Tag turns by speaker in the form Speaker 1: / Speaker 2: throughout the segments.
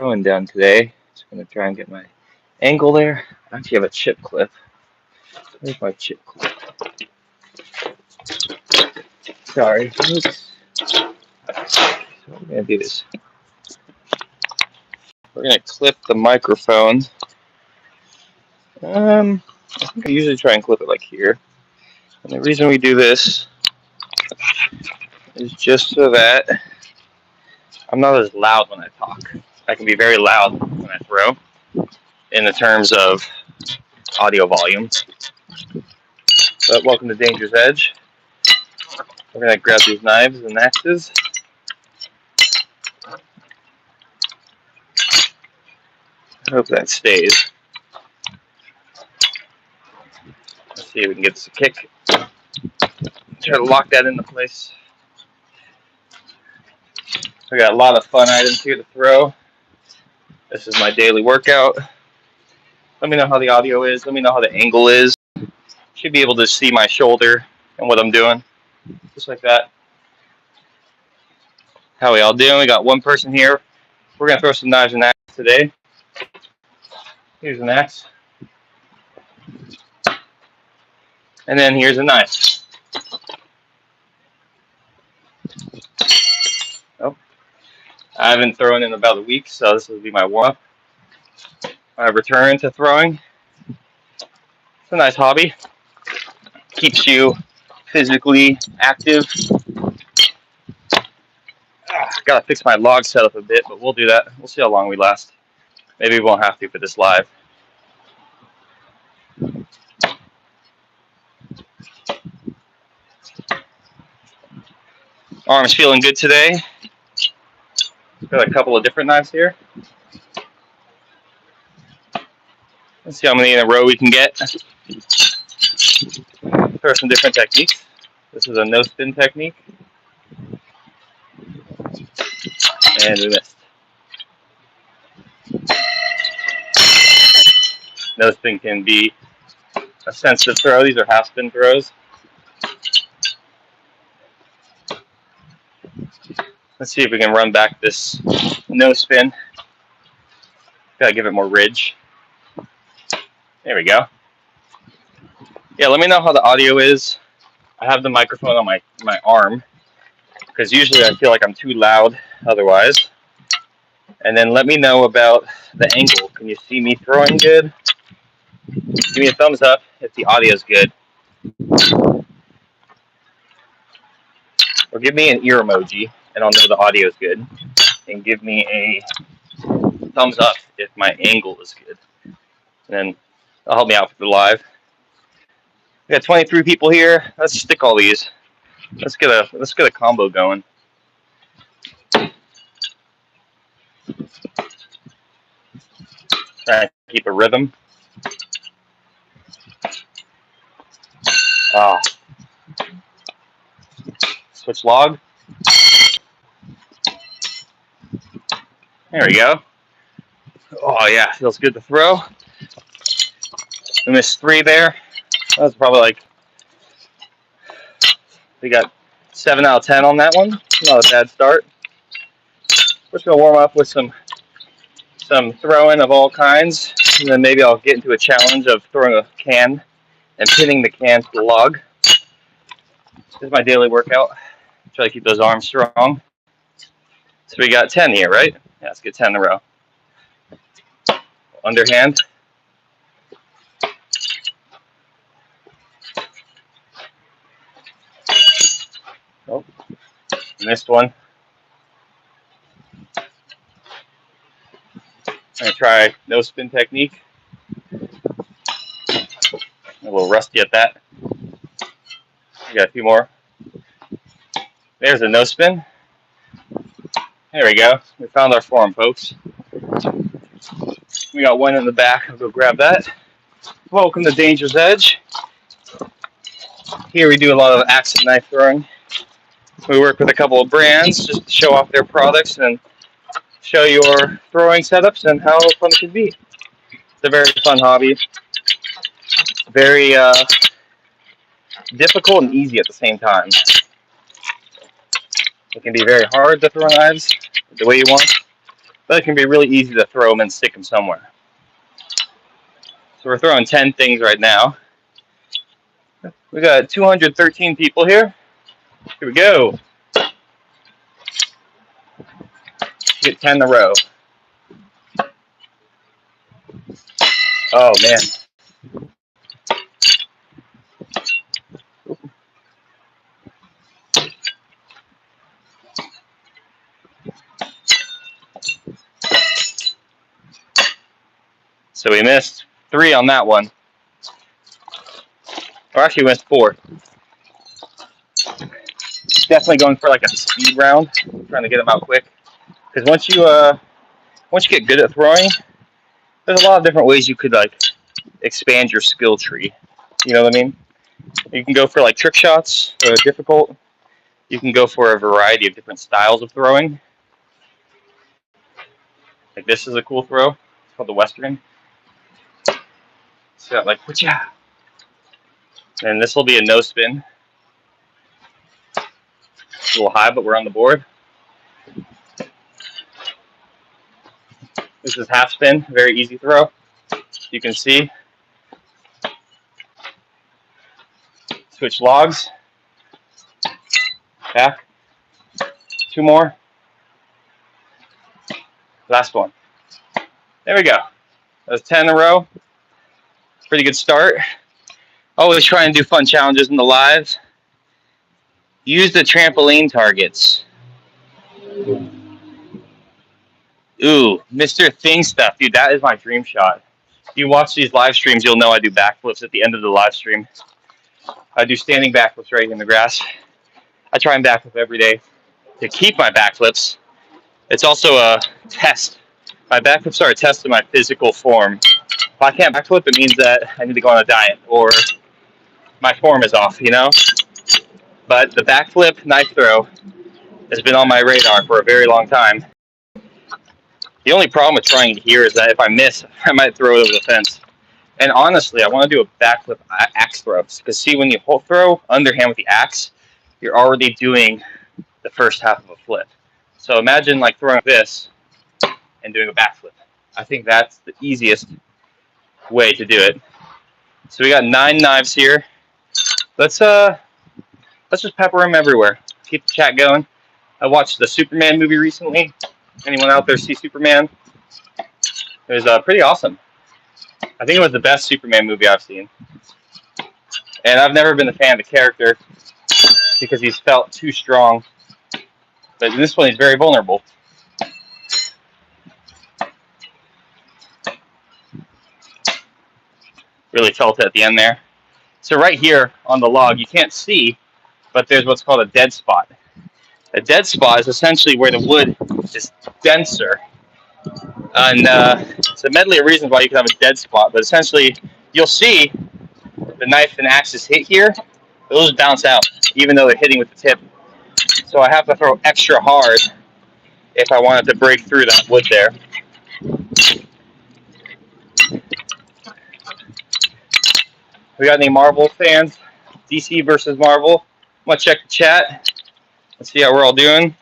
Speaker 1: throwing down today. Just gonna try and get my angle there. I actually have a chip clip. Where's my chip clip? Sorry. Oops. So we're gonna do this. We're gonna clip the microphone. I think I usually try and clip it like here. And the reason we do this is just so that I'm not as loud when I talk. I can be very loud when I throw in the terms of audio volume. But welcome to Danger's Edge. We're going to grab these knives and axes. I hope that stays. Let's see if we can get this a kick. Try to lock that into place. I got a lot of fun items here to throw. This is my daily workout. Let me know how the audio is. Let me know how the angle is. Should be able to see my shoulder and what I'm doing. Just like that. How we all doing? We got one person here. We're going to throw some knives and axes today. Here's an axe. And then here's a knife. Oh, I haven't thrown in about a week, so this will be my warm-up. My return to throwing. It's a nice hobby. Keeps you physically active. Gotta fix my log setup a bit, but we'll do that. We'll see how long we last. Maybe we won't have to for this live. Arm's feeling good today. Got a couple of different knives here. Let's see how many in a row we can get. Throw some different techniques. This is a no spin technique. And we missed. No spin can be a sensitive throw. These are half spin throws. Let's see if we can run back this no spin. Gotta give it more ridge. There we go. Yeah, let me know how the audio is. I have the microphone on my arm because usually I feel like I'm too loud otherwise. And then let me know about the angle. Can you see me throwing good? Give me a thumbs up if the audio is good. Or give me an ear emoji and I'll know the audio is good. And give me a thumbs up if my angle is good. And then that'll help me out for the live. We got 23 people here. Let's stick all these. Let's get a combo going. Try and keep a rhythm. Switch log. There we go. Oh yeah, feels good to throw. We missed 3 there. That was probably like, we got 7 out of 10 on that one. Not a bad start. We're just gonna warm up with some throwing of all kinds, and then maybe I'll get into a challenge of throwing a can and pinning the can to the log. This is my daily workout. Try to keep those arms strong. So we got 10 here, right? Yeah, let's get 10 in a row. Underhand. Oh, missed one. I'm gonna try no spin technique. A little rusty at that. We got a few more. There's a no spin. There we go. We found our form, folks. We got one in the back. I'll go grab that. Welcome to Danger's Edge. Here we do a lot of axe and knife throwing. We work with a couple of brands just to show off their products and show your throwing setups and how fun it can be. It's a very fun hobby. Very difficult and easy at the same time. It can be very hard to throw knives the way you want, but it can be really easy to throw them and stick them somewhere. So we're throwing 10 things right now. We got 213 people here. Here we go. Get 10 in a row. Oh man. So we missed 3 on that one. Or actually we missed 4. Definitely going for like a speed round, trying to get them out quick. Because once you get good at throwing, there's a lot of different ways you could like expand your skill tree. You know what I mean? You can go for like trick shots that are difficult. You can go for a variety of different styles of throwing. Like this is a cool throw. It's called the Western. It's got like, whatcha? And this will be a no spin. It's a little high, but we're on the board. This is half spin, very easy throw. You can see. Switch logs. Back. 2 more. Last one. There we go. That's 10 in a row. Pretty good start. Always try and do fun challenges in the lives. Use the trampoline targets. Ooh, Mr. Thing Stuff. Dude, that is my dream shot. If you watch these live streams, you'll know I do backflips at the end of the live stream. I do standing backflips right in the grass. I try and backflip every day to keep my backflips. It's also a test. My backflips are a test of my physical form. If I can't backflip, it means that I need to go on a diet or my form is off, you know? But the backflip knife throw has been on my radar for a very long time. The only problem with trying it here is that if I miss, I might throw it over the fence. And honestly, I want to do a backflip axe throw. Because see, when you throw underhand with the axe, you're already doing the first half of a flip. So imagine like throwing this and doing a backflip. I think that's the easiest way to do it. So we got 9 knives here. Let's just pepper them everywhere. Keep the chat going. I watched the Superman movie recently. Anyone out there see Superman? It was pretty awesome. I think it was the best Superman movie I've seen. And I've never been a fan of the character because he's felt too strong. But in this one, he's very vulnerable. Really felt it at the end there. So right here on the log, you can't see, but there's what's called a dead spot. A dead spot is essentially where the wood is denser. And it's a medley of reasons why you can have a dead spot, but essentially you'll see the knife and axes hit here, those bounce out, even though they're hitting with the tip. So I have to throw extra hard if I wanted to break through that wood there. We got any Marvel fans? DC versus Marvel. I'm gonna check the chat. Let's see how we're all doing.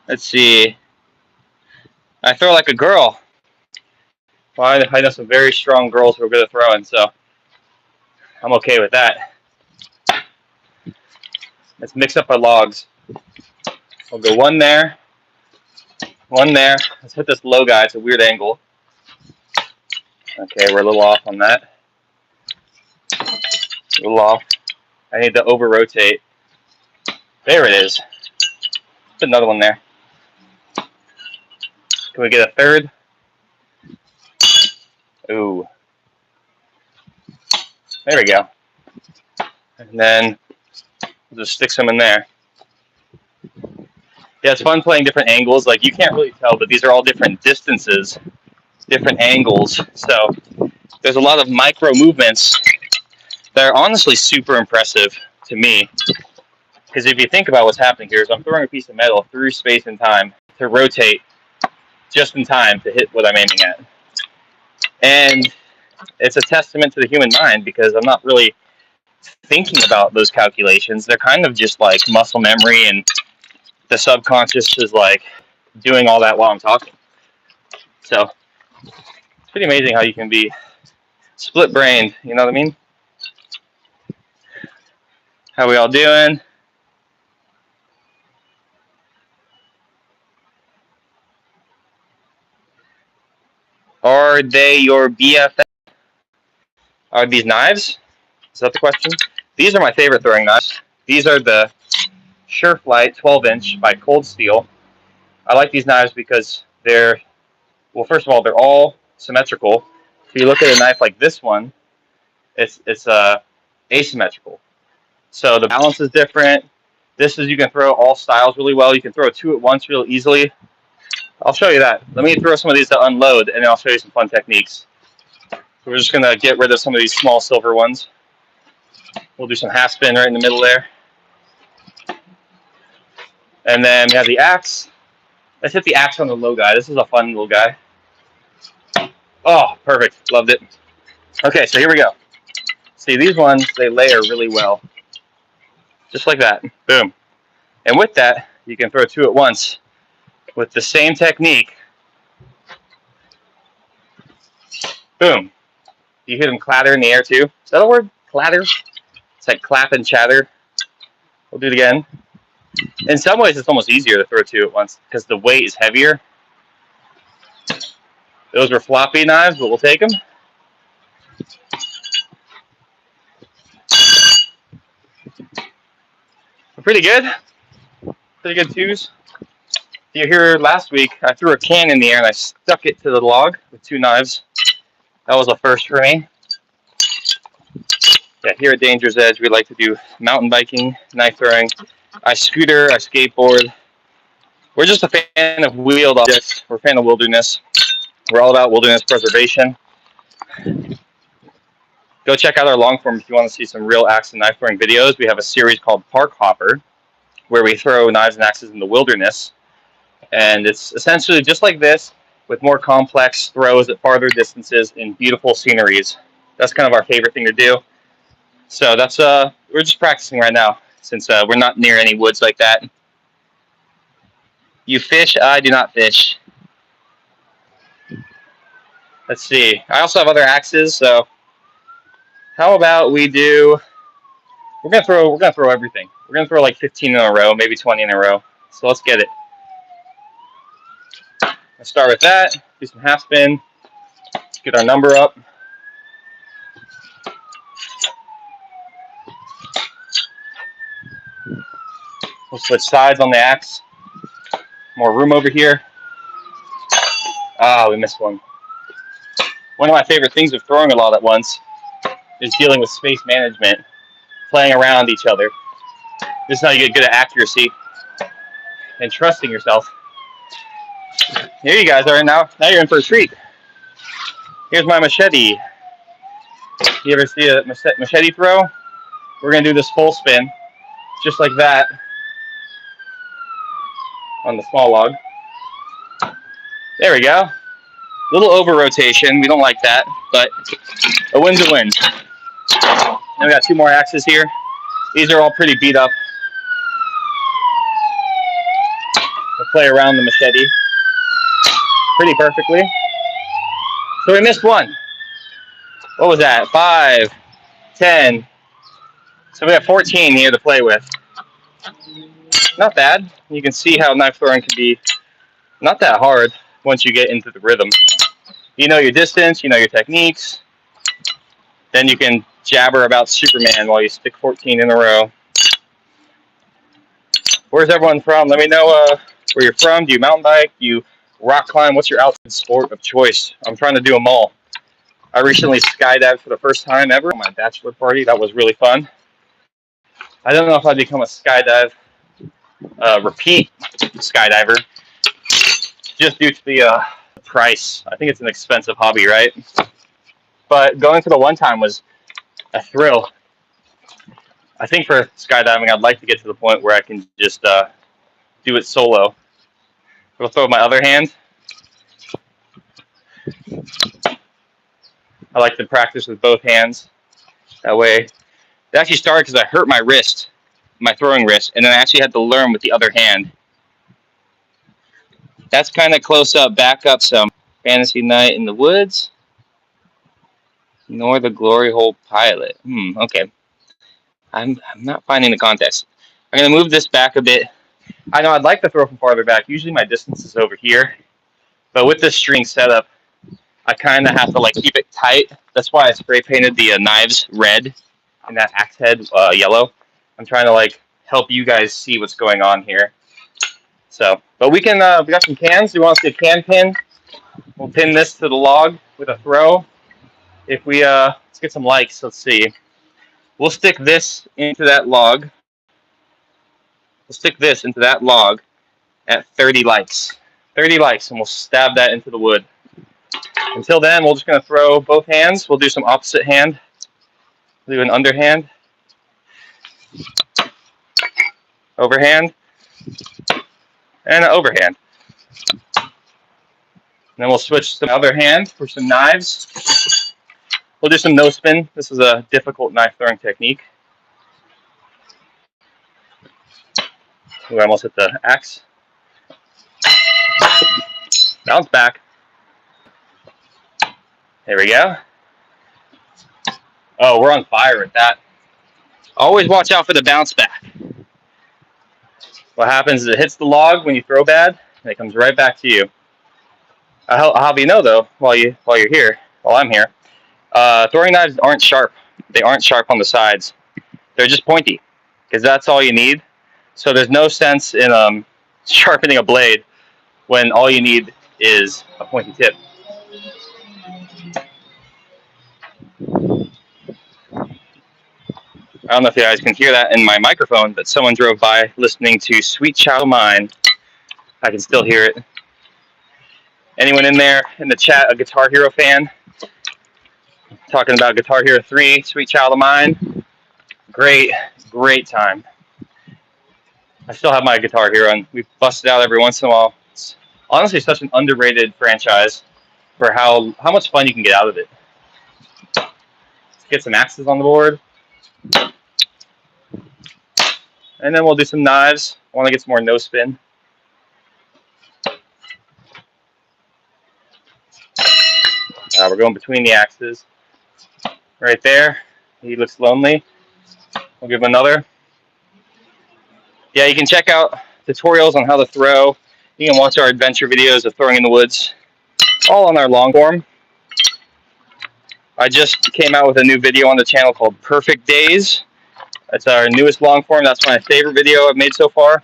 Speaker 1: Let's see. I throw like a girl. Well, I know some very strong girls who are good at throwing, so I'm okay with that. Let's mix up our logs. We'll go 1 there, 1 there. Let's hit this low guy. It's a weird angle. Okay, we're a little off on that. A little off. I need to over-rotate. There it is. Put another one there. Can we get a 3rd? Ooh. There we go. And then we'll just stick some in there. Yeah, it's fun playing different angles. Like, you can't really tell, but these are all different distances, different angles. So there's a lot of micro movements that are honestly super impressive to me. Because if you think about what's happening here, is I'm throwing a piece of metal through space and time to rotate just in time to hit what I'm aiming at. And it's a testament to the human mind because I'm not really thinking about those calculations. They're kind of just like muscle memory, and the subconscious is like doing all that while I'm talking. So it's pretty amazing how you can be split-brained, you know what I mean? How we all doing? Are they your BFF? Are these knives? Is that the question? These are my favorite throwing knives. These are the Sureflight 12-inch by Cold Steel. I like these knives because they're, well, first of all, they're all symmetrical. If you look at a knife like this one, it's asymmetrical. So the balance is different. This is, you can throw all styles really well. You can throw two at once real easily. I'll show you that. Let me throw some of these to unload, and then I'll show you some fun techniques. So we're just going to get rid of some of these small silver ones. We'll do some half spin right in the middle there. And then we have the axe. Let's hit the axe on the low guy. This is a fun little guy. Oh, perfect. Loved it. Okay, so here we go. See, these ones, they layer really well. Just like that. Boom. And with that, you can throw two at once with the same technique. Boom. You hear them clatter in the air too. Is that a word? Clatter? It's like clap and chatter. We'll do it again. In some ways, it's almost easier to throw two at once because the weight is heavier. Those were floppy knives, but we'll take them. Pretty good. Pretty good twos. You hear last week, I threw a can in the air and I stuck it to the log with two knives. That was a first for me. Yeah, here at Danger's Edge, we like to do mountain biking, knife throwing. I scooter, I skateboard. We're just a fan of wheeled objects. We're a fan of wilderness. We're all about wilderness preservation. Go check out our long form if you want to see some real axe and knife throwing videos. We have a series called Park Hopper, where we throw knives and axes in the wilderness. And it's essentially just like this, with more complex throws at farther distances in beautiful sceneries. That's kind of our favorite thing to do. So that's we're just practicing right now, since we're not near any woods like that. You fish? I do not fish. Let's see. I also have other axes, so how about we do? We're gonna throw everything. We're gonna throw like 15 in a row, maybe 20 in a row. So let's get it. Let's start with that. Do some half spin. Let's get our number up. We'll switch sides on the axe. More room over here. Ah, we missed one. One of my favorite things of throwing a lot at once is dealing with space management, playing around each other. This is how you get good at accuracy and trusting yourself. Here you guys are now. Now you're in for a treat. Here's my machete. You ever see a machete throw? We're gonna do this full spin, just like that, on the small log. There we go. A little over rotation. We don't like that, but a win's a win. And we got two more axes here. These are all pretty beat up. We'll play around the machete pretty perfectly. So we missed one. What was that? 5, 10. So we have 14 here to play with. Not bad. You can see how knife throwing can be not that hard once you get into the rhythm. You know your distance, you know your techniques. Then you can jabber about Superman while you stick 14 in a row. Where's everyone from? Let me know where you're from. Do you mountain bike? Do you rock climb? What's your outside sport of choice? I'm trying to do them all. I recently skydived for the first time ever on my bachelor party. That was really fun. I don't know if I'd become a skydive repeat skydiver just due to the price. I think it's an expensive hobby, right? But going for the one time was a thrill. I think for skydiving, I'd like to get to the point where I can just do it solo. I'll throw my other hand. I like to practice with both hands. That way, it actually started because I hurt my wrist, my throwing wrist, and then I actually had to learn with the other hand. That's kind of close up, back up some Fantasy Night in the Woods. Nor the Glory Hole Pilot. Okay. I'm not finding the context. I'm going to move this back a bit. I know I'd like to throw from farther back. Usually my distance is over here. But with this string setup, I kind of have to like keep it tight. That's why I spray painted the knives red and that axe head yellow. I'm trying to like help you guys see what's going on here. So, but we can, we got some cans. Do you want to see a can pin? We'll pin this to the log with a throw. If we, let's get some likes. Let's see. We'll stick this into that log. We'll stick this into that log at 30 likes. 30 likes, and we'll stab that into the wood. Until then, we're just going to throw both hands. We'll do some opposite hand. We'll do an underhand, overhand, and an overhand. And then we'll switch to the other hand for some knives. We'll do some no spin. This is a difficult knife throwing technique. We almost hit the axe. Bounce back. There we go. Oh, we're on fire with that. Always watch out for the bounce back. What happens is it hits the log when you throw bad, and it comes right back to you. I'll have you know though, while you're here, while I'm here, throwing knives aren't sharp. They aren't sharp on the sides. They're just pointy, because that's all you need. So there's no sense in sharpening a blade when all you need is a pointy tip. I don't know if you guys can hear that in my microphone, but someone drove by listening to Sweet Child of Mine. I can still hear it. Anyone in there in the chat a Guitar Hero fan? Talking about Guitar Hero 3, Sweet Child of Mine. Great, great time. I still have my Guitar Hero, and we bust it out every once in a while. It's honestly such an underrated franchise for how much fun you can get out of it. Let's get some axes on the board. And then we'll do some knives. I want to get some more no spin. We're going between the axes. Right there. He looks lonely. We'll give him another. Yeah, you can check out tutorials on how to throw. You can watch our adventure videos of throwing in the woods, all on our long form. I just came out with a new video on the channel called Perfect Days. That's our newest long form. That's my favorite video I've made so far.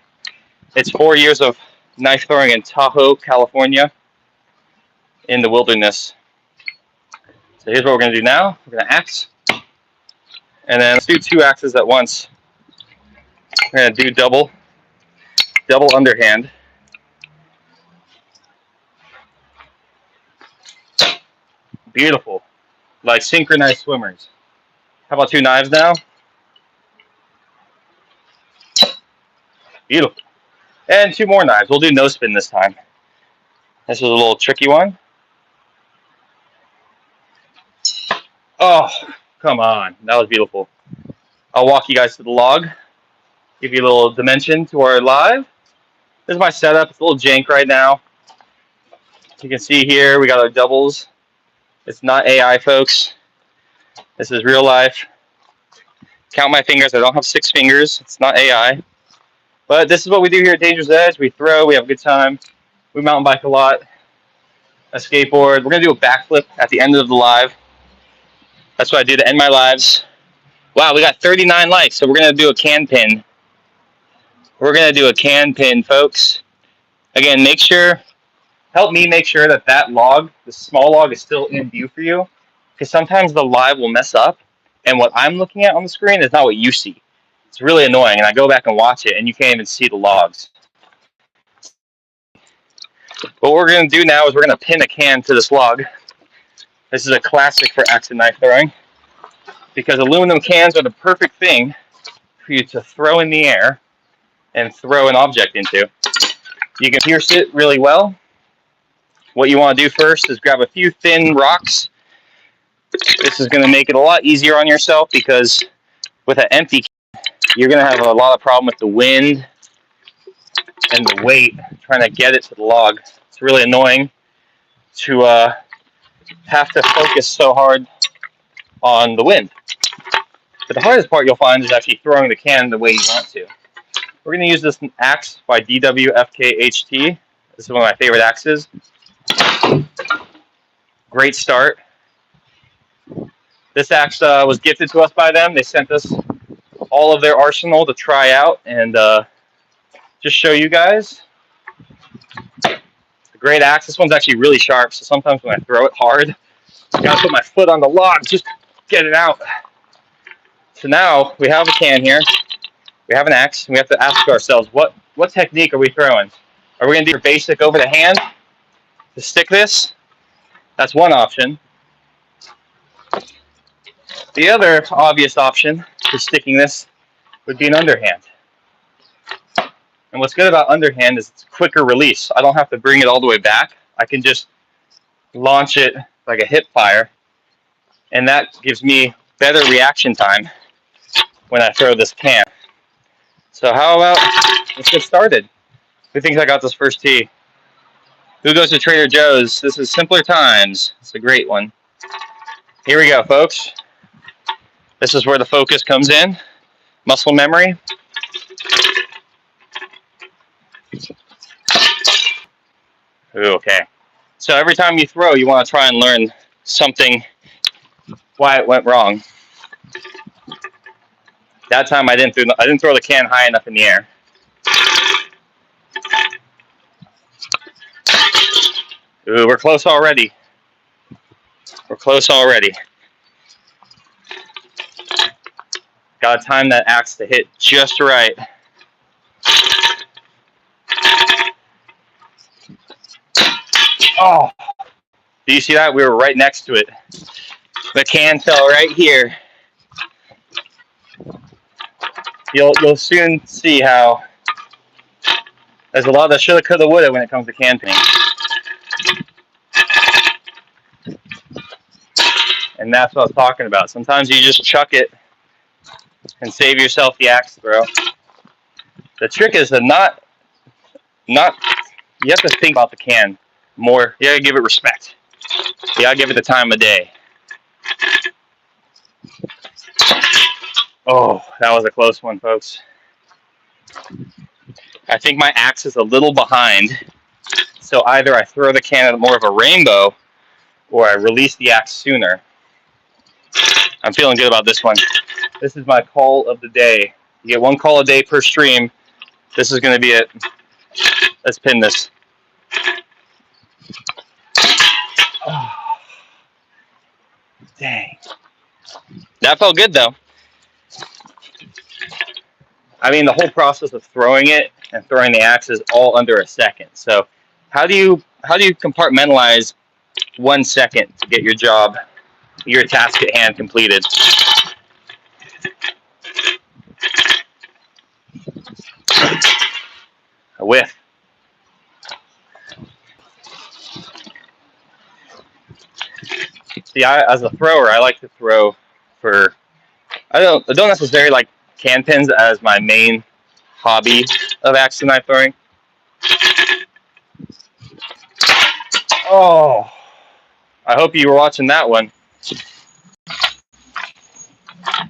Speaker 1: It's 4 years of knife throwing in Tahoe, California, in the wilderness. So here's what we're going to do now. We're going to axe. And then let's do 2 axes at once. We're going to do double underhand. Beautiful. Like synchronized swimmers. How about 2 knives now? Beautiful. And 2 more knives. We'll do no spin this time. This is a little tricky one. Oh, come on. That was beautiful. I'll walk you guys to the log. Give you a little dimension to our live. This is my setup. It's a little jank right now. You can see here we got our doubles. It's not AI, folks. This is real life. Count my fingers. I don't have 6 fingers. It's not AI. But this is what we do here at Dangerous Edge. We throw. We have a good time. We mountain bike a lot. A skateboard. We're going to do a backflip at the end of the live. That's what I do to end my lives. Wow, we got 39 likes. So we're going to do a can pin. We're going to do a can pin, folks. Again, make sure, help me make sure that that log, the small log, is still in view for you. Because sometimes the live will mess up. And what I'm looking at on the screen is not what you see. It's really annoying, and I go back and watch it, and you can't even see the logs. What we're going to do now is we're going to pin a can to this log. This is a classic for axe and knife throwing, because aluminum cans are the perfect thing for you to throw in the air and throw an object into. You can pierce it really well. What you want to do first is grab a few thin rocks. This is going to make it a lot easier on yourself, because with an empty can, you're going to have a lot of problem with the wind and the weight trying to get it to the log. It's really annoying to have to focus so hard on the wind. But the hardest part you'll find is actually throwing the can the way you want to. We're going to use this axe by DWFKHT. This is one of my favorite axes. Great start. This axe was gifted to us by them. They sent us all of their arsenal to try out and just show you guys. It's a great axe. This one's actually really sharp, so sometimes when I throw it hard, I gotta put my foot on the log just to get it out. So now we have a can here. We have an axe, and we have to ask ourselves, what technique are we throwing? Are we going to do your basic over the hand to stick this? That's one option. The other obvious option for sticking this would be an underhand. And what's good about underhand is it's a quicker release. I don't have to bring it all the way back. I can just launch it like a hip fire, and that gives me better reaction time when I throw this can. So how about let's get started. Who thinks I got this first tee? Who goes to Trader Joe's? This is Simpler Times. It's a great one. Here we go, folks. This is where the focus comes in. Muscle memory. Ooh, okay. So every time you throw, you want to try and learn something, why it went wrong. That time I didn't throw the can high enough in the air. Ooh, we're close already. We're close already. Gotta time that axe to hit just right. Oh, do you see that? We were right next to it. The can fell right here. You'll soon see how there's a lot of shoulda, coulda, woulda when it comes to can pinning. And that's what I was talking about. Sometimes you just chuck it and save yourself the axe throw. The trick is to not you have to think about the can more. You gotta give it respect. You gotta give it the time of day. Oh, that was a close one, folks. I think my axe is a little behind, so either I throw the can at more of a rainbow or I release the axe sooner. I'm feeling good about this one. This is my call of the day. You get one call a day per stream. This is going to be it. Let's pin this. Oh, dang. That felt good, though. I mean, the whole process of throwing it and throwing the axe is all under a second. So how do you compartmentalize 1 second to get your job, your task at hand completed? A whiff. See, as a thrower, I like to throw for. I don't necessarily like can pins as my main hobby of axe knife throwing. Oh, I hope you were watching that one.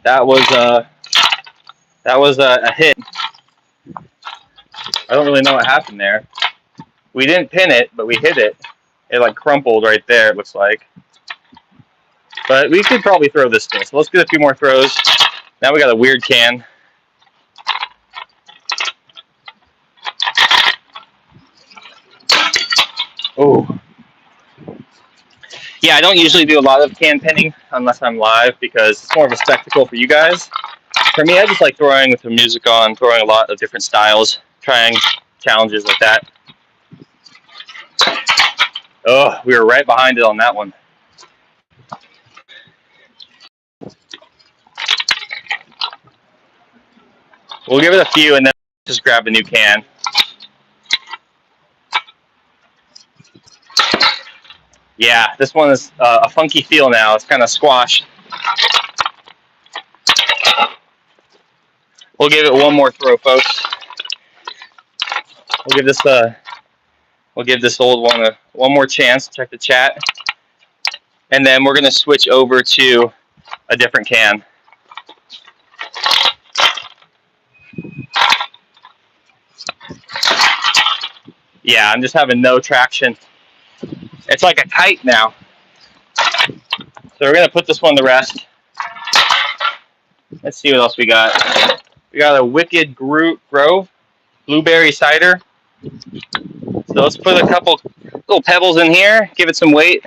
Speaker 1: That was a hit. I don't really know what happened there. We didn't pin it, but we hit it. It like crumpled right there, it looks like. But we could probably throw this still. So let's get a few more throws. Now we got a weird can. Oh. Yeah, I don't usually do a lot of can pinning unless I'm live because it's more of a spectacle for you guys. For me, I just like throwing with the music on, throwing a lot of different styles, trying challenges like that. Oh, we were right behind it on that one. We'll give it a few and then just grab a new can. Yeah, this one is a funky feel now. It's kind of squashed. We'll give it one more throw, folks. We'll give this We'll give this old one one more chance. Check the chat. And then we're going to switch over to a different can. Yeah, I'm just having no traction. It's like a kite now. So we're going to put this one to rest. Let's see what else we got. We got a Wicked Grove blueberry cider. So let's put a couple little pebbles in here, give it some weight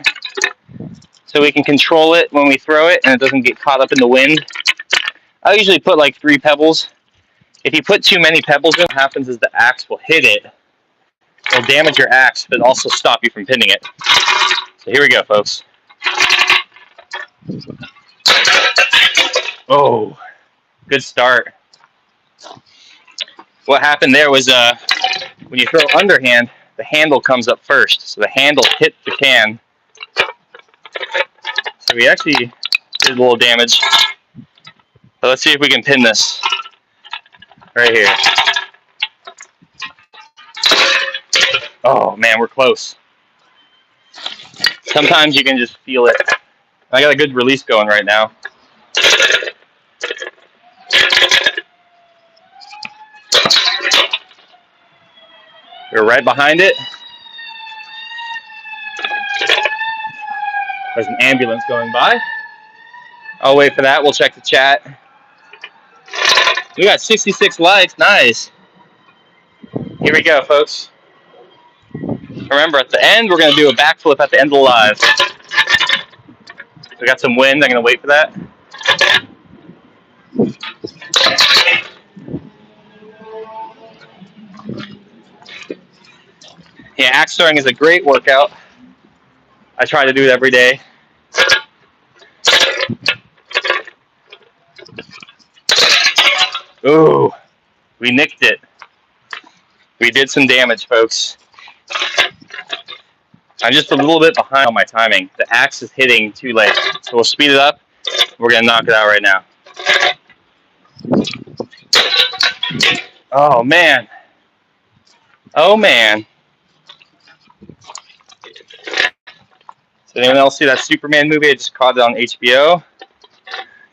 Speaker 1: so we can control it when we throw it and it doesn't get caught up in the wind. I usually put like 3 pebbles. If you put too many pebbles in, what happens is the axe will hit it. It'll damage your axe, but also stop you from pinning it. So here we go, folks. Oh, good start. What happened there was when you throw underhand, the handle comes up first. So the handle hit the can. So we actually did a little damage. So let's see if we can pin this right here. Oh man, we're close. Sometimes you can just feel it. I got a good release going right now. We're right behind it. There's an ambulance going by. I'll wait for that. We'll check the chat. We got 66 likes. Nice. Here we go, folks. Remember, at the end, we're going to do a backflip at the end of the live. We got some wind. I'm going to wait for that. Yeah, axe throwing is a great workout. I try to do it every day. Ooh, we nicked it. We did some damage, folks. I'm just a little bit behind on my timing. The axe is hitting too late. So we'll speed it up. We're going to knock it out right now. Oh, man. Oh, man. So anyone else see that Superman movie? I just caught it on HBO.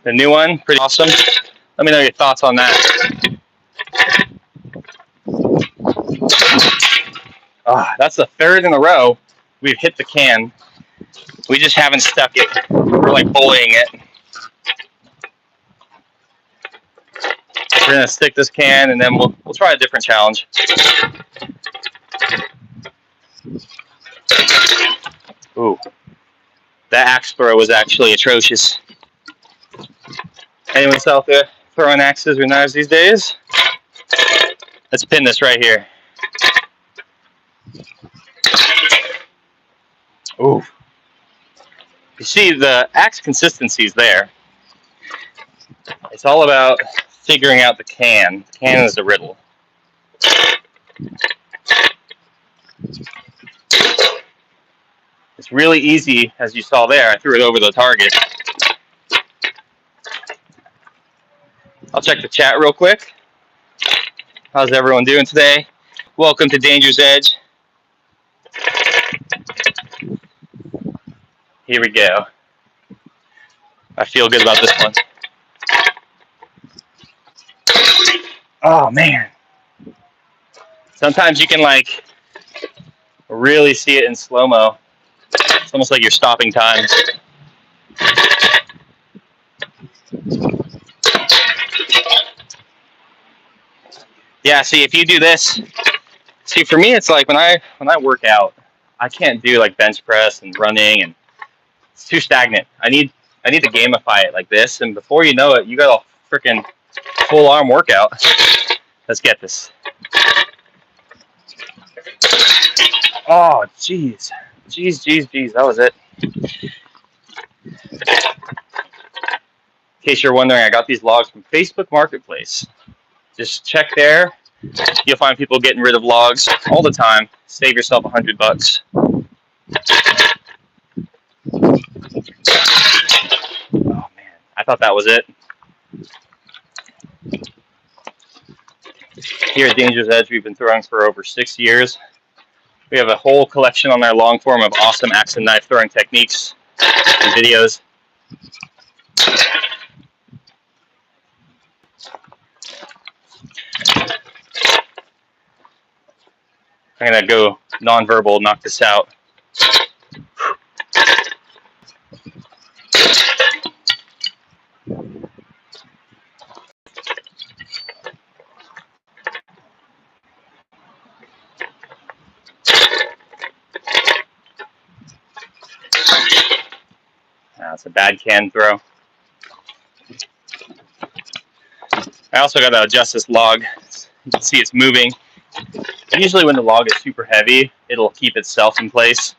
Speaker 1: The new one, pretty awesome. Let me know your thoughts on that. That's the 3rd in a row we've hit the can. We just haven't stuck it. We're like bullying it. We're gonna stick this can and then we'll try a different challenge. Ooh, that axe throw was actually atrocious. Anyone else out there throwing axes or knives these days? Let's pin this right here. Ooh. You see, the axe consistency is there. It's all about figuring out the can. The can is a riddle. It's really easy, as you saw there. I threw it over the target. I'll check the chat real quick. How's everyone doing today? Welcome to Danger's Edge. Here we go. I feel good about this one. Oh, man. Sometimes you can, like, really see it in slow-mo. It's almost like you're stopping time. Yeah, see, if you do this, see, for me, it's like when I work out, I can't do, like, bench press and running, and it's too stagnant. I need to gamify it like this, and before you know it, you got a freaking full-arm workout. Let's get this. Oh, jeez. Jeez. That was it. In case you're wondering, I got these logs from Facebook Marketplace. Just check there. You'll find people getting rid of logs all the time. Save yourself $100. Oh, man. I thought that was it. Here at Danger's Edge, we've been throwing for over 6 years. We have a whole collection on our long form of awesome axe and knife throwing techniques and videos. I'm gonna go nonverbal, knock this out. That's a bad can throw. I also got to adjust this log. You can see it's moving. Usually when the log is super heavy, it'll keep itself in place.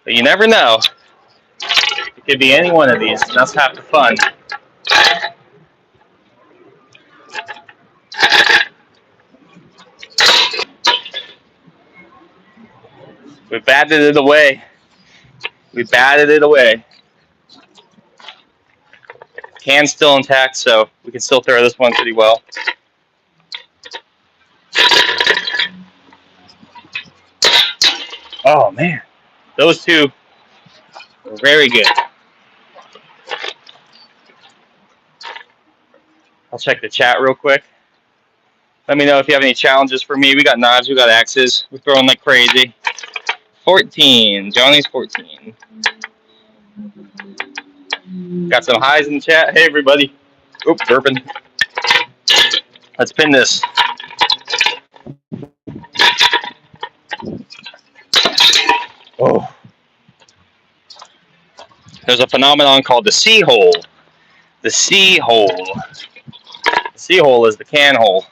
Speaker 1: But you never know. It could be any one of these, and that's half the fun. We batted it away. We batted it away. Can's still intact, so we can still throw this one pretty well. Oh man, those two were very good. I'll check the chat real quick. Let me know if you have any challenges for me. We got knives, we got axes. We're throwing like crazy. 14. Johnny's 14. Got some highs in the chat. Hey, everybody. Oop, burping. Let's pin this. Oh. There's a phenomenon called the sea hole. The sea hole. The sea hole is the can hole.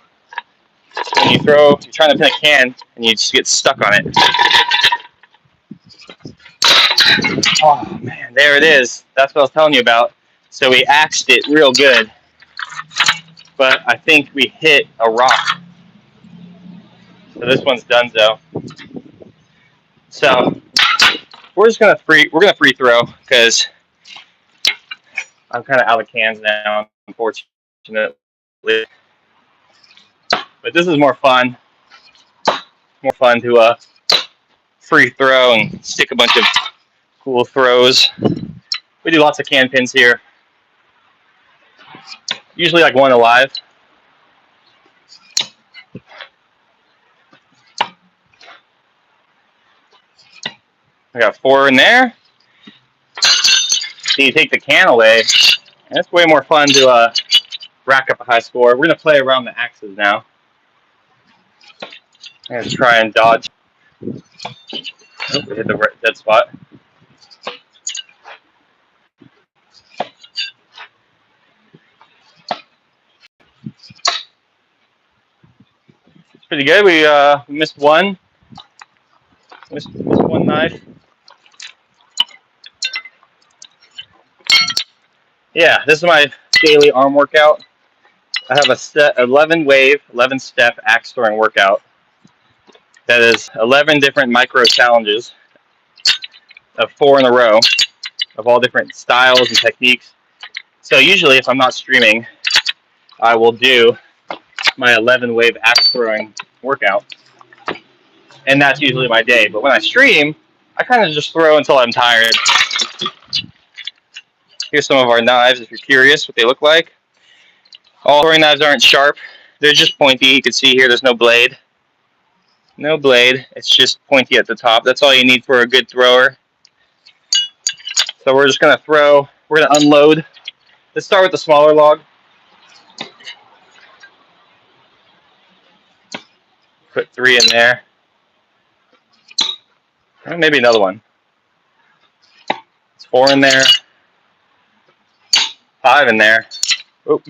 Speaker 1: When you throw, you're trying to pin a can, and you just get stuck on it. Oh, man, there it is. That's what I was telling you about. So we axed it real good, but I think we hit a rock. So this one's done, though. So we're just gonna free throw because I'm kind of out of cans now, unfortunately. But this is more fun. More fun to free throw and stick a bunch of cool throws. We do lots of can pins here. Usually like one alive. I got 4 in there. So you take the can away, and it's way more fun to rack up a high score. We're gonna play around the axes now. I'm gonna try and dodge. Oh, we hit the dead spot. It's pretty good. We missed one. Missed one knife. Yeah, this is my daily arm workout. I have a 11 wave, 11 step axe throwing workout. That is 11 different micro challenges of 4 in a row of all different styles and techniques. So usually if I'm not streaming, I will do my 11 wave axe throwing workout. And that's usually my day. But when I stream, I kind of just throw until I'm tired. Here's some of our knives if you're curious what they look like. All throwing knives aren't sharp. They're just pointy. You can see here there's no blade. No blade. It's just pointy at the top. That's all you need for a good thrower. So we're just going to throw. We're going to unload. Let's start with the smaller log. Put 3 in there. And maybe another one. It's 4 in there. 5 in there. Oop.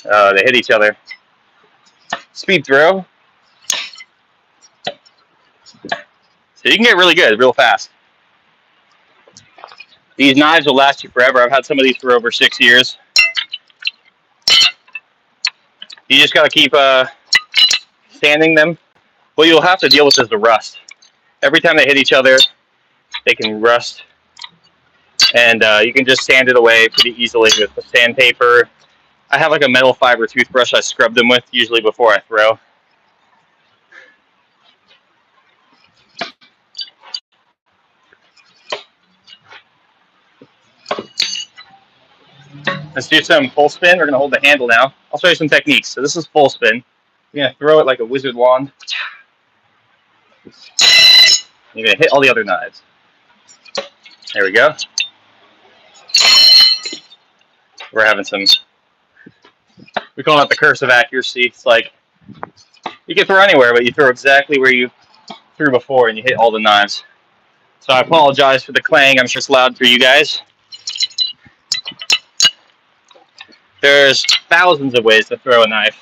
Speaker 1: They hit each other. Speed throw. So you can get really good, real fast. These knives will last you forever. I've had some of these for over 6 years. You just got to keep sanding them. What you'll have to deal with is the rust. Every time they hit each other, they can rust. And you can just sand it away pretty easily with the sandpaper. I have like a metal fiber toothbrush I scrub them with usually before I throw. Let's do some full spin. We're going to hold the handle now. I'll show you some techniques. So this is full spin. You're going to throw it like a wizard wand. You're going to hit all the other knives. There we go. We're having some, we call that the curse of accuracy. It's like, you can throw anywhere, but you throw exactly where you threw before and you hit all the knives. So I apologize for the clang. I'm sure it's loud for you guys. There's thousands of ways to throw a knife.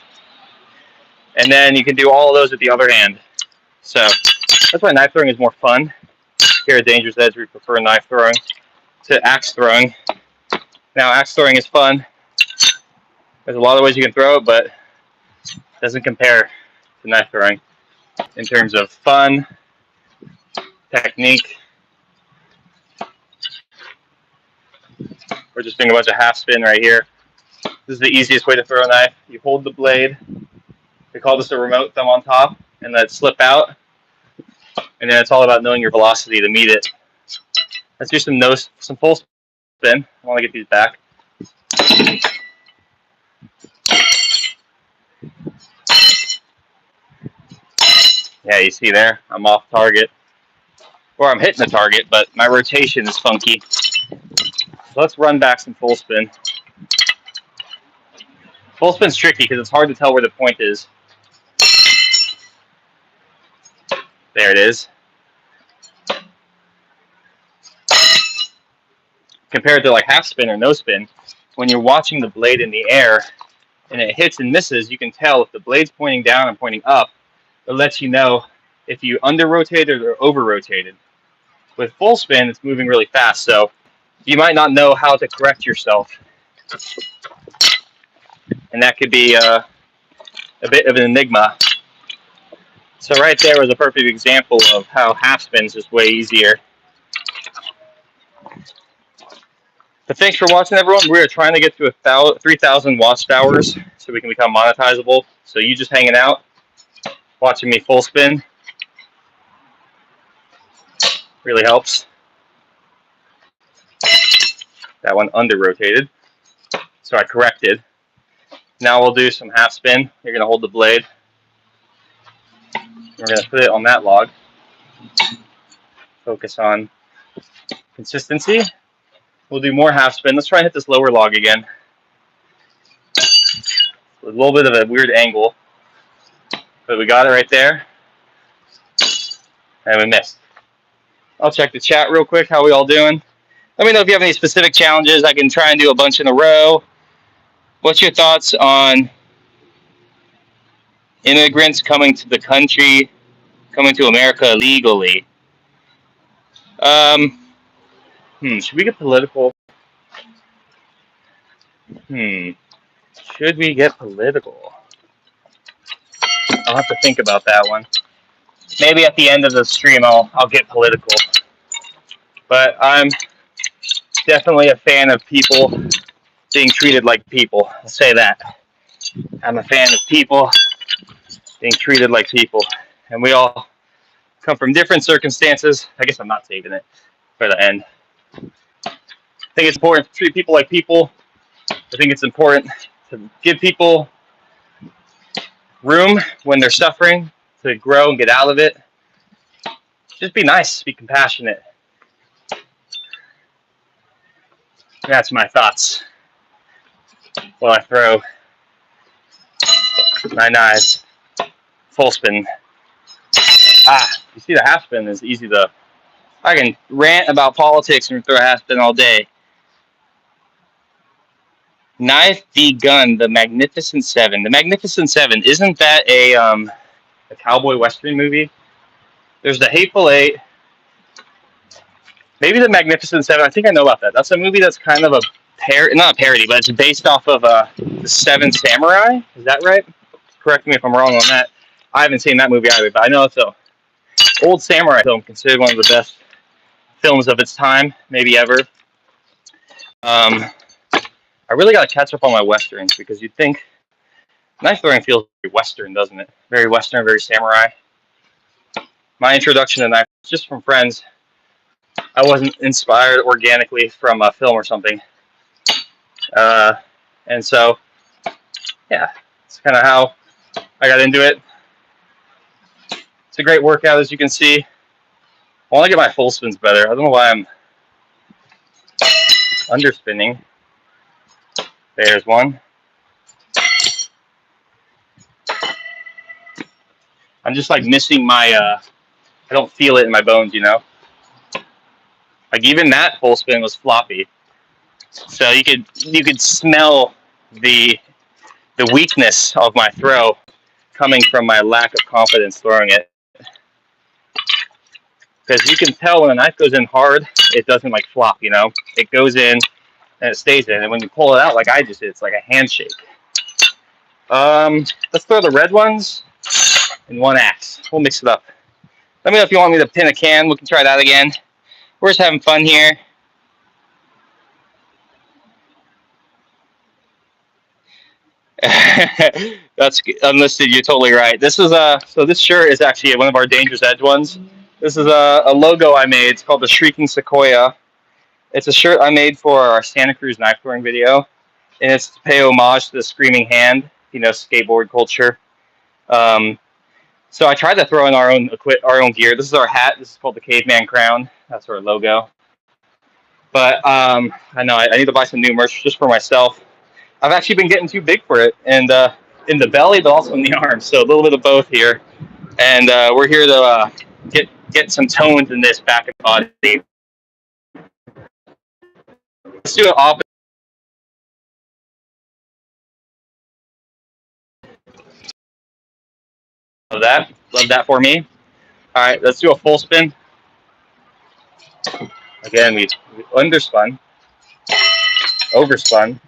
Speaker 1: And then you can do all of those with the other hand. So that's why knife throwing is more fun. Here at Dangerous Edge, we prefer knife throwing to axe throwing. Now, axe throwing is fun. There's a lot of ways you can throw it, but it doesn't compare to knife throwing in terms of fun, technique. We're just doing a bunch of half spin right here. This is the easiest way to throw a knife. You hold the blade. We call this a remote thumb on top, and let it slip out. And then it's all about knowing your velocity to meet it. Let's do some full spin. I want to get these back. Yeah, you see there, I'm off target. Or I'm hitting the target, but my rotation is funky. So let's run back some full spin. Full spin's tricky because it's hard to tell where the point is. There it is. Compared to like half spin or no spin, when you're watching the blade in the air and it hits and misses, you can tell if the blade's pointing down and pointing up. It lets you know if you under-rotated or over-rotated. With full spin, it's moving really fast, so you might not know how to correct yourself. And that could be a bit of an enigma. So right there was a perfect example of how half spin is just way easier. But thanks for watching, everyone. We're trying to get to 3,000 watched hours so we can become monetizable. So you just hanging out, watching me full spin, really helps. That one under-rotated, so I corrected. Now we'll do some half spin. You're going to hold the blade. We're going to put it on that log. Focus on consistency. We'll do more half spin. Let's try and hit this lower log again. With a little bit of a weird angle. But we got it right there. And we missed. I'll check the chat real quick. How are we all doing? Let me know if you have any specific challenges. I can try and do a bunch in a row. What's your thoughts on immigrants coming to the country, coming to America legally? Should we get political? Should we get political? I'll have to think about that one. Maybe at the end of the stream I'll get political. But I'm definitely a fan of people being treated like people. I'll say that. I'm a fan of people being treated like people. And we all come from different circumstances. I guess I'm not saving it for the end. I think it's important to treat people like people. I think it's important to give people room when they're suffering to grow and get out of it. Just be nice, be compassionate. That's my thoughts while I throw my knives. Full spin. You see the half spin is easy to... I can rant about politics and throw a half spin all day. Knife v. Gun, The Magnificent Seven. The Magnificent Seven, isn't that a cowboy western movie? There's The Hateful Eight. Maybe The Magnificent Seven. I think I know about that. That's a movie that's kind of a not a parody, but it's based off of The Seven Samurai. Is that right? Correct me if I'm wrong on that. I haven't seen that movie either, but I know it's an old samurai film, considered one of the best films of its time, maybe ever. I really got to catch up on my westerns, because you'd think knife throwing feels very Western, doesn't it? Very Western, very samurai. My introduction to knife was just from friends. I wasn't inspired organically from a film or something. And so, yeah, it's kind of how I got into it. It's a great workout, as you can see. I want to get my full spins better. I don't know why I'm underspinning. There's one. I'm just like missing my, I don't feel it in my bones, you know? Like even that full spin was floppy. So you could smell the weakness of my throw coming from my lack of confidence throwing it. Because you can tell when a knife goes in hard, it doesn't like flop, you know? It goes in and it stays in. And when you pull it out like I just did, it's like a handshake. Let's throw the red ones in one axe. We'll mix it up. Let me know if you want me to pin a can. We can try that again. We're just having fun here. That's unlisted. You're totally right. This is so this shirt is actually one of our Dangerous Edge ones. This is a logo I made. It's called the Shrieking Sequoia. It's a shirt I made for our Santa Cruz knife throwing video, and it's to pay homage to the Screaming Hand, you know, skateboard culture. So I tried to throw in our own gear. This is our hat. This is called the Caveman Crown. That's our logo. But I know I need to buy some new merch just for myself. I've actually been getting too big for it, and in the belly, but also in the arms. So a little bit of both here. And we're here to get some tones in this back and body. Let's do an opposite of that. Love that for me. All right, let's do a full spin. Again, we underspun, overspun.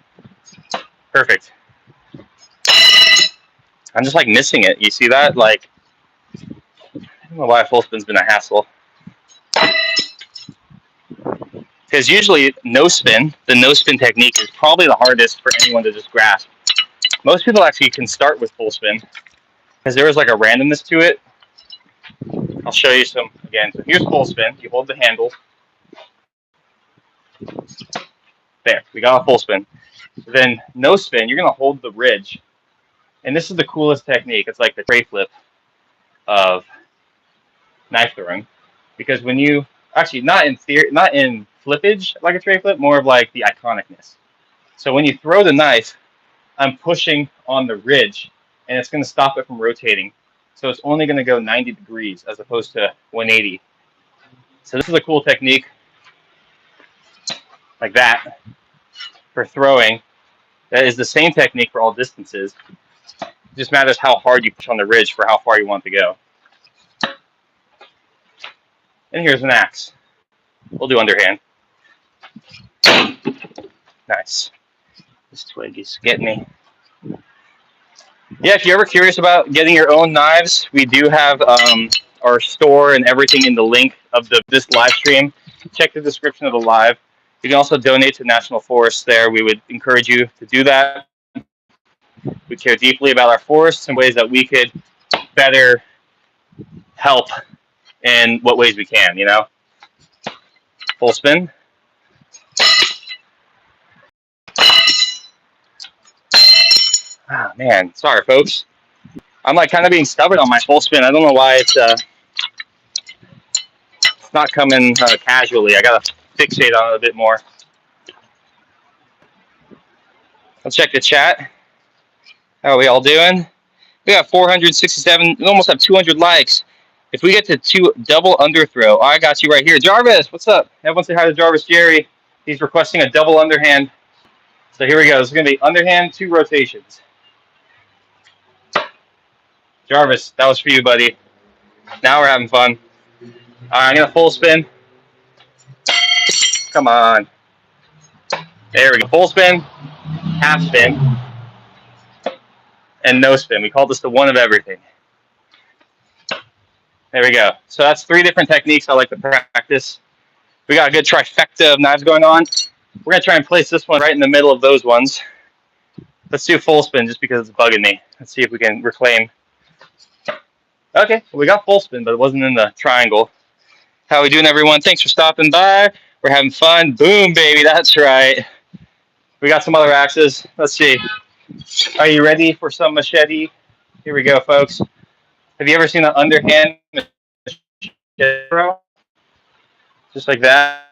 Speaker 1: Perfect. I'm just like missing it. You see that? Like, I don't know why full spin's been a hassle. Because usually the no spin technique is probably the hardest for anyone to just grasp. Most people actually can start with full spin because there is like a randomness to it. I'll show you some again. So here's full spin. You hold the handle. There, we got a full spin. Then no spin, you're gonna hold the ridge. And this is the coolest technique. It's like the Trifecta of knife throwing. Because when you actually not in flippage like a tray flip, more of like the iconicness. So when you throw the knife, I'm pushing on the ridge, and it's going to stop it from rotating. So it's only going to go 90 degrees as opposed to 180. So this is a cool technique, like that, for throwing. That is the same technique for all distances. It just matters how hard you push on the ridge for how far you want to go. And here's an axe. We'll do underhand. Nice. This twig is getting me. Yeah, if you're ever curious about getting your own knives, we do have our store and everything in the link of this live stream. Check the description of the live. You can also donate to National Forests there. We would encourage you to do that. We care deeply about our forests and ways that we could better help in what ways we can, you know? Full spin. Ah, man, sorry, folks. I'm like kind of being stubborn on my full spin. I don't know why it's not coming casually. I gotta fixate on it a bit more. Let's check the chat. How are we all doing? We got 467. We almost have 200 likes. If we get to 2 double underthrow, oh, I got you right here. Jarvis, what's up? Everyone say hi to Jarvis Jerry. He's requesting a double underhand. So here we go. This is going to be underhand, 2 rotations. Jarvis, that was for you, buddy. Now we're having fun. All right, I'm going to full spin. Come on. There we go. Full spin, half spin, and no spin. We call this the one of everything. There we go. So that's 3 different techniques I like to practice. We got a good trifecta of knives going on. We're going to try and place this one right in the middle of those ones. Let's do full spin just because it's bugging me. Let's see if we can reclaim. Okay, we got full spin, but it wasn't in the triangle. How we doing, everyone? Thanks for stopping by. We're having fun. Boom, baby. That's right. We got some other axes. Let's see. Are you ready for some machete? Here we go, folks. Have you ever seen an underhand machete throw? Just like that.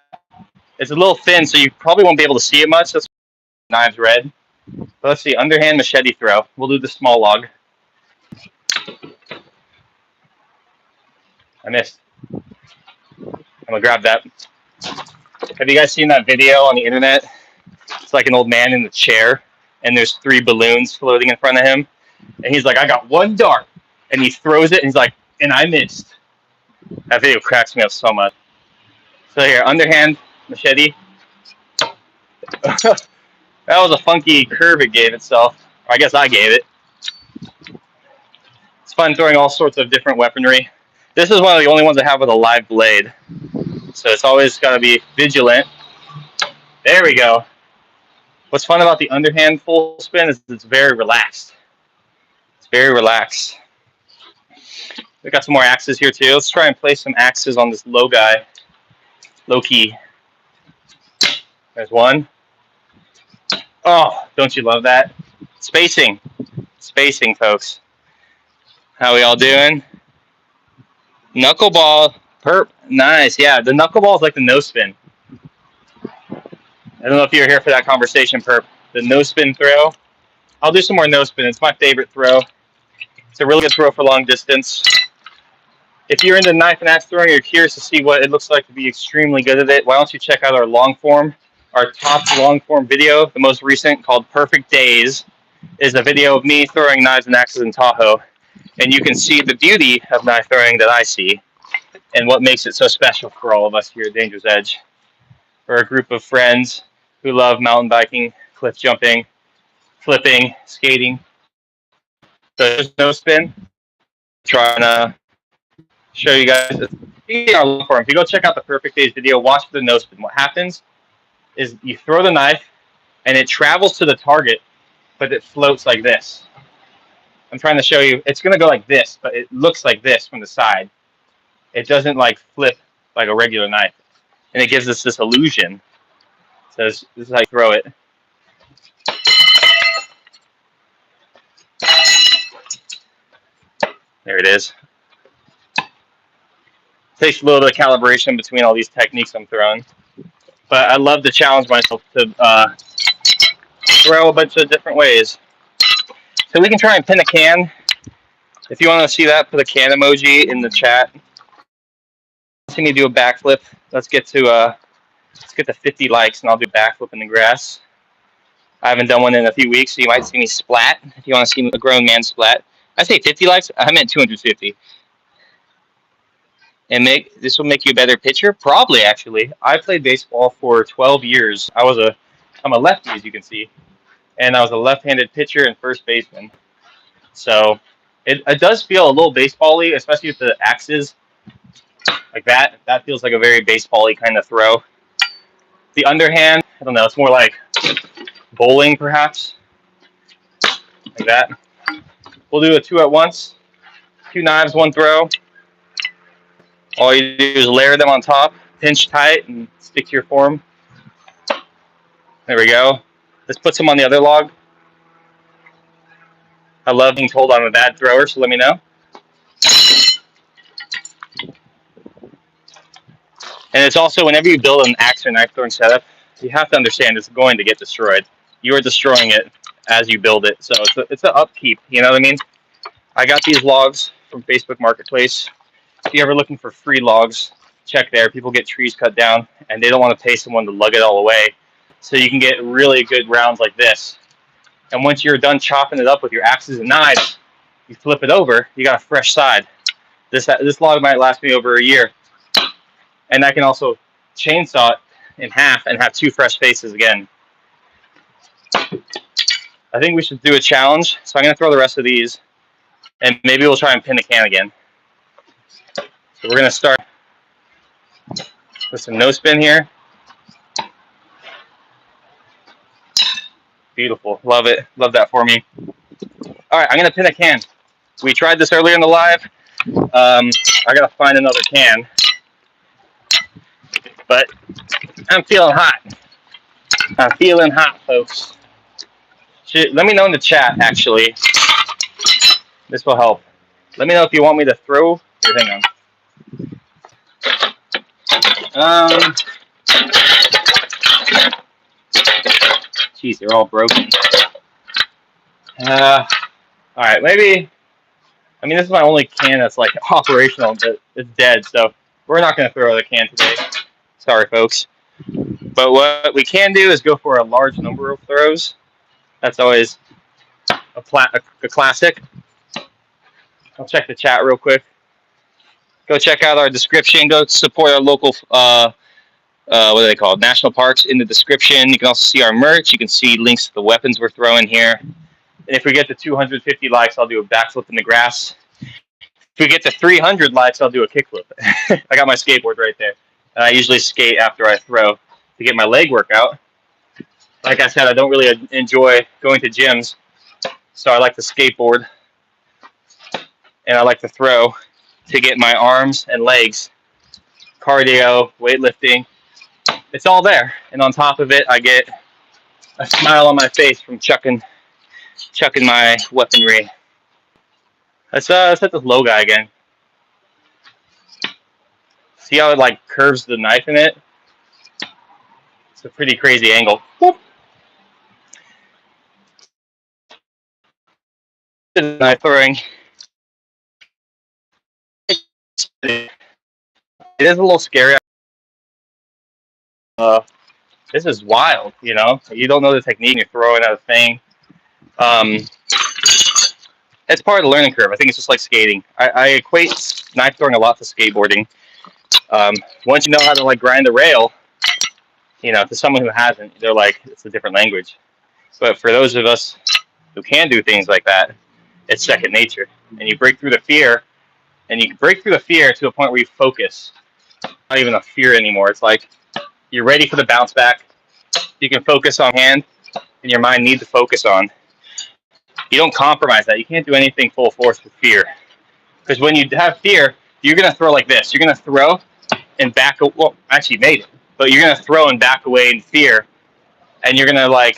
Speaker 1: It's a little thin, so you probably won't be able to see it much. That's why the knive's red. But let's see. Underhand machete throw. We'll do the small log. I missed. I'm going to grab that. Have you guys seen that video on the internet? It's like an old man in the chair, and there's 3 balloons floating in front of him. And he's like, I got 1 dart. And he throws it, and he's like, and I missed. That video cracks me up so much. So here, underhand machete. That was a funky curve it gave itself. Or I guess I gave it. It's fun throwing all sorts of different weaponry. This is one of the only ones I have with a live blade. So it's always got to be vigilant. There we go. What's fun about the underhand full spin is it's very relaxed. It's very relaxed. We got some more axes here too. Let's try and place some axes on this low guy. Low key. There's one. Oh, don't you love that? Spacing. Spacing, folks. How we all doing? Knuckleball. Perp. Nice. Yeah, the knuckleball is like the no spin. I don't know if you were here for that conversation, Perp. The no spin throw. I'll do some more no spin. It's my favorite throw. It's a really good throw for long distance. If you're into knife and axe throwing, you're curious to see what it looks like to be extremely good at it, why don't you check out our long form, our top long form video, the most recent, called Perfect Days, is a video of me throwing knives and axes in Tahoe. And you can see the beauty of knife throwing that I see and what makes it so special for all of us here at Dangerous Edge. We're a group of friends who love mountain biking, cliff jumping, flipping, skating. So there's no spin. Trying to show you guys. If you go check out the Perfect Days video, watch the no spin. What happens is you throw the knife and it travels to the target, but it floats like this. I'm trying to show you. It's going to go like this, but it looks like this from the side. It doesn't like flip like a regular knife, and it gives us this illusion. So this is how you throw it. There it is. Takes a little bit of calibration between all these techniques I'm throwing, but I love to challenge myself to throw a bunch of different ways. So we can try and pin a can. If you want to see that, put a can emoji in the chat. See me do a backflip. Let's get to 50 likes, and I'll do a backflip in the grass. I haven't done one in a few weeks, so you might see me splat. If you want to see a grown man splat, I say 50 likes. I meant 250. And this will make you a better pitcher? Probably, actually. I played baseball for 12 years. I'm a lefty, as you can see, and I was a left-handed pitcher and first baseman. So it does feel a little baseball-y, especially with the axes like that. That feels like a very baseball-y kind of throw. The underhand, I don't know, it's more like bowling, perhaps, like that. We'll do a 2 at once. 2 knives, 1 throw. All you do is layer them on top, pinch tight, and stick to your form. There we go. Let's put some on the other log. I love being told I'm a bad thrower, so let me know. And it's also, whenever you build an axe or knife throwing setup, you have to understand it's going to get destroyed. You are destroying it as you build it. So it's an upkeep, you know what I mean? I got these logs from Facebook Marketplace. If you're ever looking for free logs, check there. People get trees cut down, and they don't want to pay someone to lug it all away. So you can get really good rounds like this. And once you're done chopping it up with your axes and knives, you flip it over, you got a fresh side. This log might last me over a year. And I can also chainsaw it in half and have 2 fresh faces again. I think we should do a challenge. So I'm going to throw the rest of these, and maybe we'll try and pin a can again. So we're going to start with some no spin here. Beautiful. Love it. Love that for me. All right, I'm going to pin a can. We tried this earlier in the live. I got to find another can. But I'm feeling hot. I'm feeling hot, folks. Let me know in the chat, actually. This will help. Let me know if you want me to throw. Here, hang on. Geez, they're all broken. All right, maybe. I mean, this is my only can that's like operational, but it's dead, so we're not going to throw the can today. Sorry, folks. But what we can do is go for a large number of throws. That's always a classic. I'll check the chat real quick. Go check out our description. Go support our local, what are they called? National parks in the description. You can also see our merch. You can see links to the weapons we're throwing here. And if we get to 250 likes, I'll do a backflip in the grass. If we get to 300 likes, I'll do a kickflip. I got my skateboard right there. I usually skate after I throw to get my leg workout. Like I said, I don't really enjoy going to gyms, so I like to skateboard. And I like to throw to get my arms and legs, cardio, weightlifting. It's all there. And on top of it, I get a smile on my face from chucking my weaponry. Let's hit this low guy again. See how it like curves the knife in it? It's a pretty crazy angle. Whoop. Knife throwing. It is a little scary. This is wild, you know? You don't know the technique and you're throwing at a thing. It's part of the learning curve. I think it's just like skating. I equate knife throwing a lot to skateboarding. Once you know how to like grind a rail, you know, to someone who hasn't, they're like, it's a different language. But for those of us who can do things like that, it's second nature. And you break through the fear, and you break through the fear to a point where you focus. Not even a fear anymore. It's like you're ready for the bounce back. You can focus on hand, and your mind needs to focus on. You don't compromise that. You can't do anything full force with fear. Because when you have fear, you're going to throw like this. You're going to throw and back. Well, actually, you made it. But you're going to throw and back away in fear. And you're going to like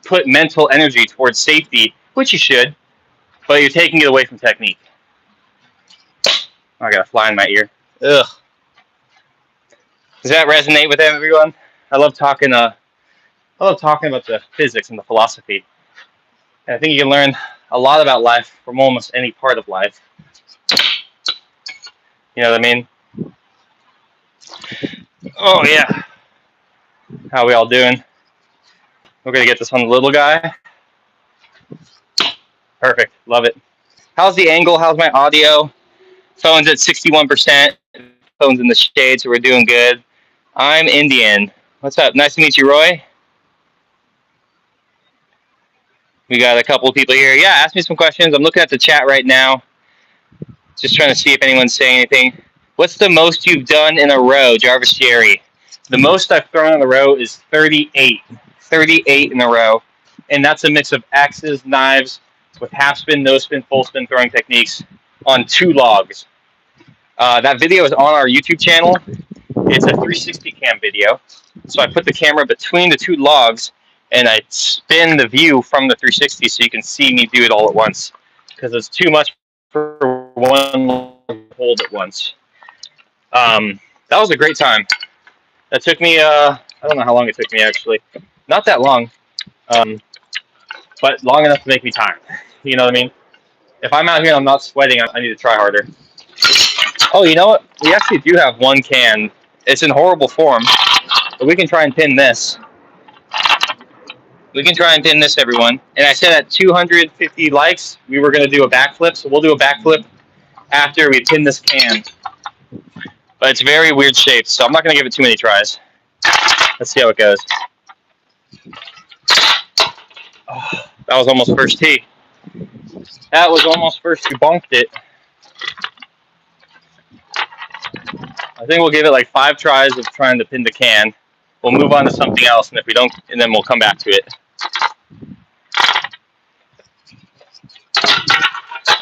Speaker 1: put mental energy towards safety, which you should. But you're taking it away from technique. Oh, I got a fly in my ear. Ugh. Does that resonate with everyone? I love talking about the physics and the philosophy. And I think you can learn a lot about life from almost any part of life. You know what I mean? Oh, yeah. How we all doing? We're going to get this on the little guy. Perfect. Love it. How's the angle? How's my audio? Phone's at 61%. Phone's in the shade, so we're doing good. I'm Indian. What's up? Nice to meet you, Roy. We got a couple of people here. Yeah, ask me some questions. I'm looking at the chat right now. Just trying to see if anyone's saying anything. What's the most you've done in a row, Jarvis Jerry? The most I've thrown in a row is 38. 38 in a row. And that's a mix of axes, knives, with half spin, no spin, full spin throwing techniques on 2 logs. That video is on our YouTube channel. It's a 360 cam video. So I put the camera between the 2 logs and I spin the view from the 360 so you can see me do it all at once. Because it's too much for one hold at once. That was a great time. That took me, I don't know how long it took me actually. Not that long, but long enough to make me tired. You know what I mean? If I'm out here and I'm not sweating, I need to try harder. Oh, you know what? We actually do have 1 can. It's in horrible form, but we can try and pin this. We can try and pin this, everyone. And I said at 250 likes, we were going to do a backflip, so we'll do a backflip after we pin this can. But it's very weird shaped, so I'm not going to give it too many tries. Let's see how it goes. Oh, that was almost first tee. That was almost first. You bonked it. I think we'll give it like 5 tries of trying to pin the can. We'll move on to something else, and if we don't, and then we'll come back to it.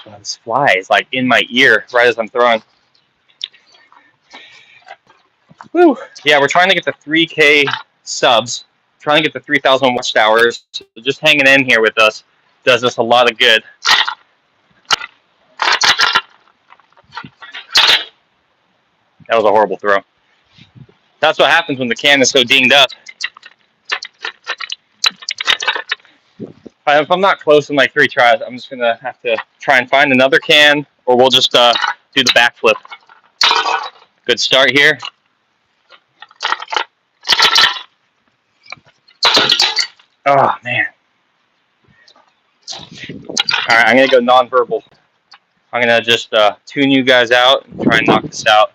Speaker 1: Oh, this fly is like in my ear right as I'm throwing. Woo. Yeah, we're trying to get the 3K subs, trying to get the 3,000 watch hours. So just hanging in here with us does us a lot of good. That was a horrible throw. That's what happens when the can is so dinged up. If I'm not close in like 3 tries, I'm just going to have to try and find another can, or we'll just do the backflip. Good start here. Oh, man. All right, I'm going to go nonverbal. I'm going to just tune you guys out and try and knock this out.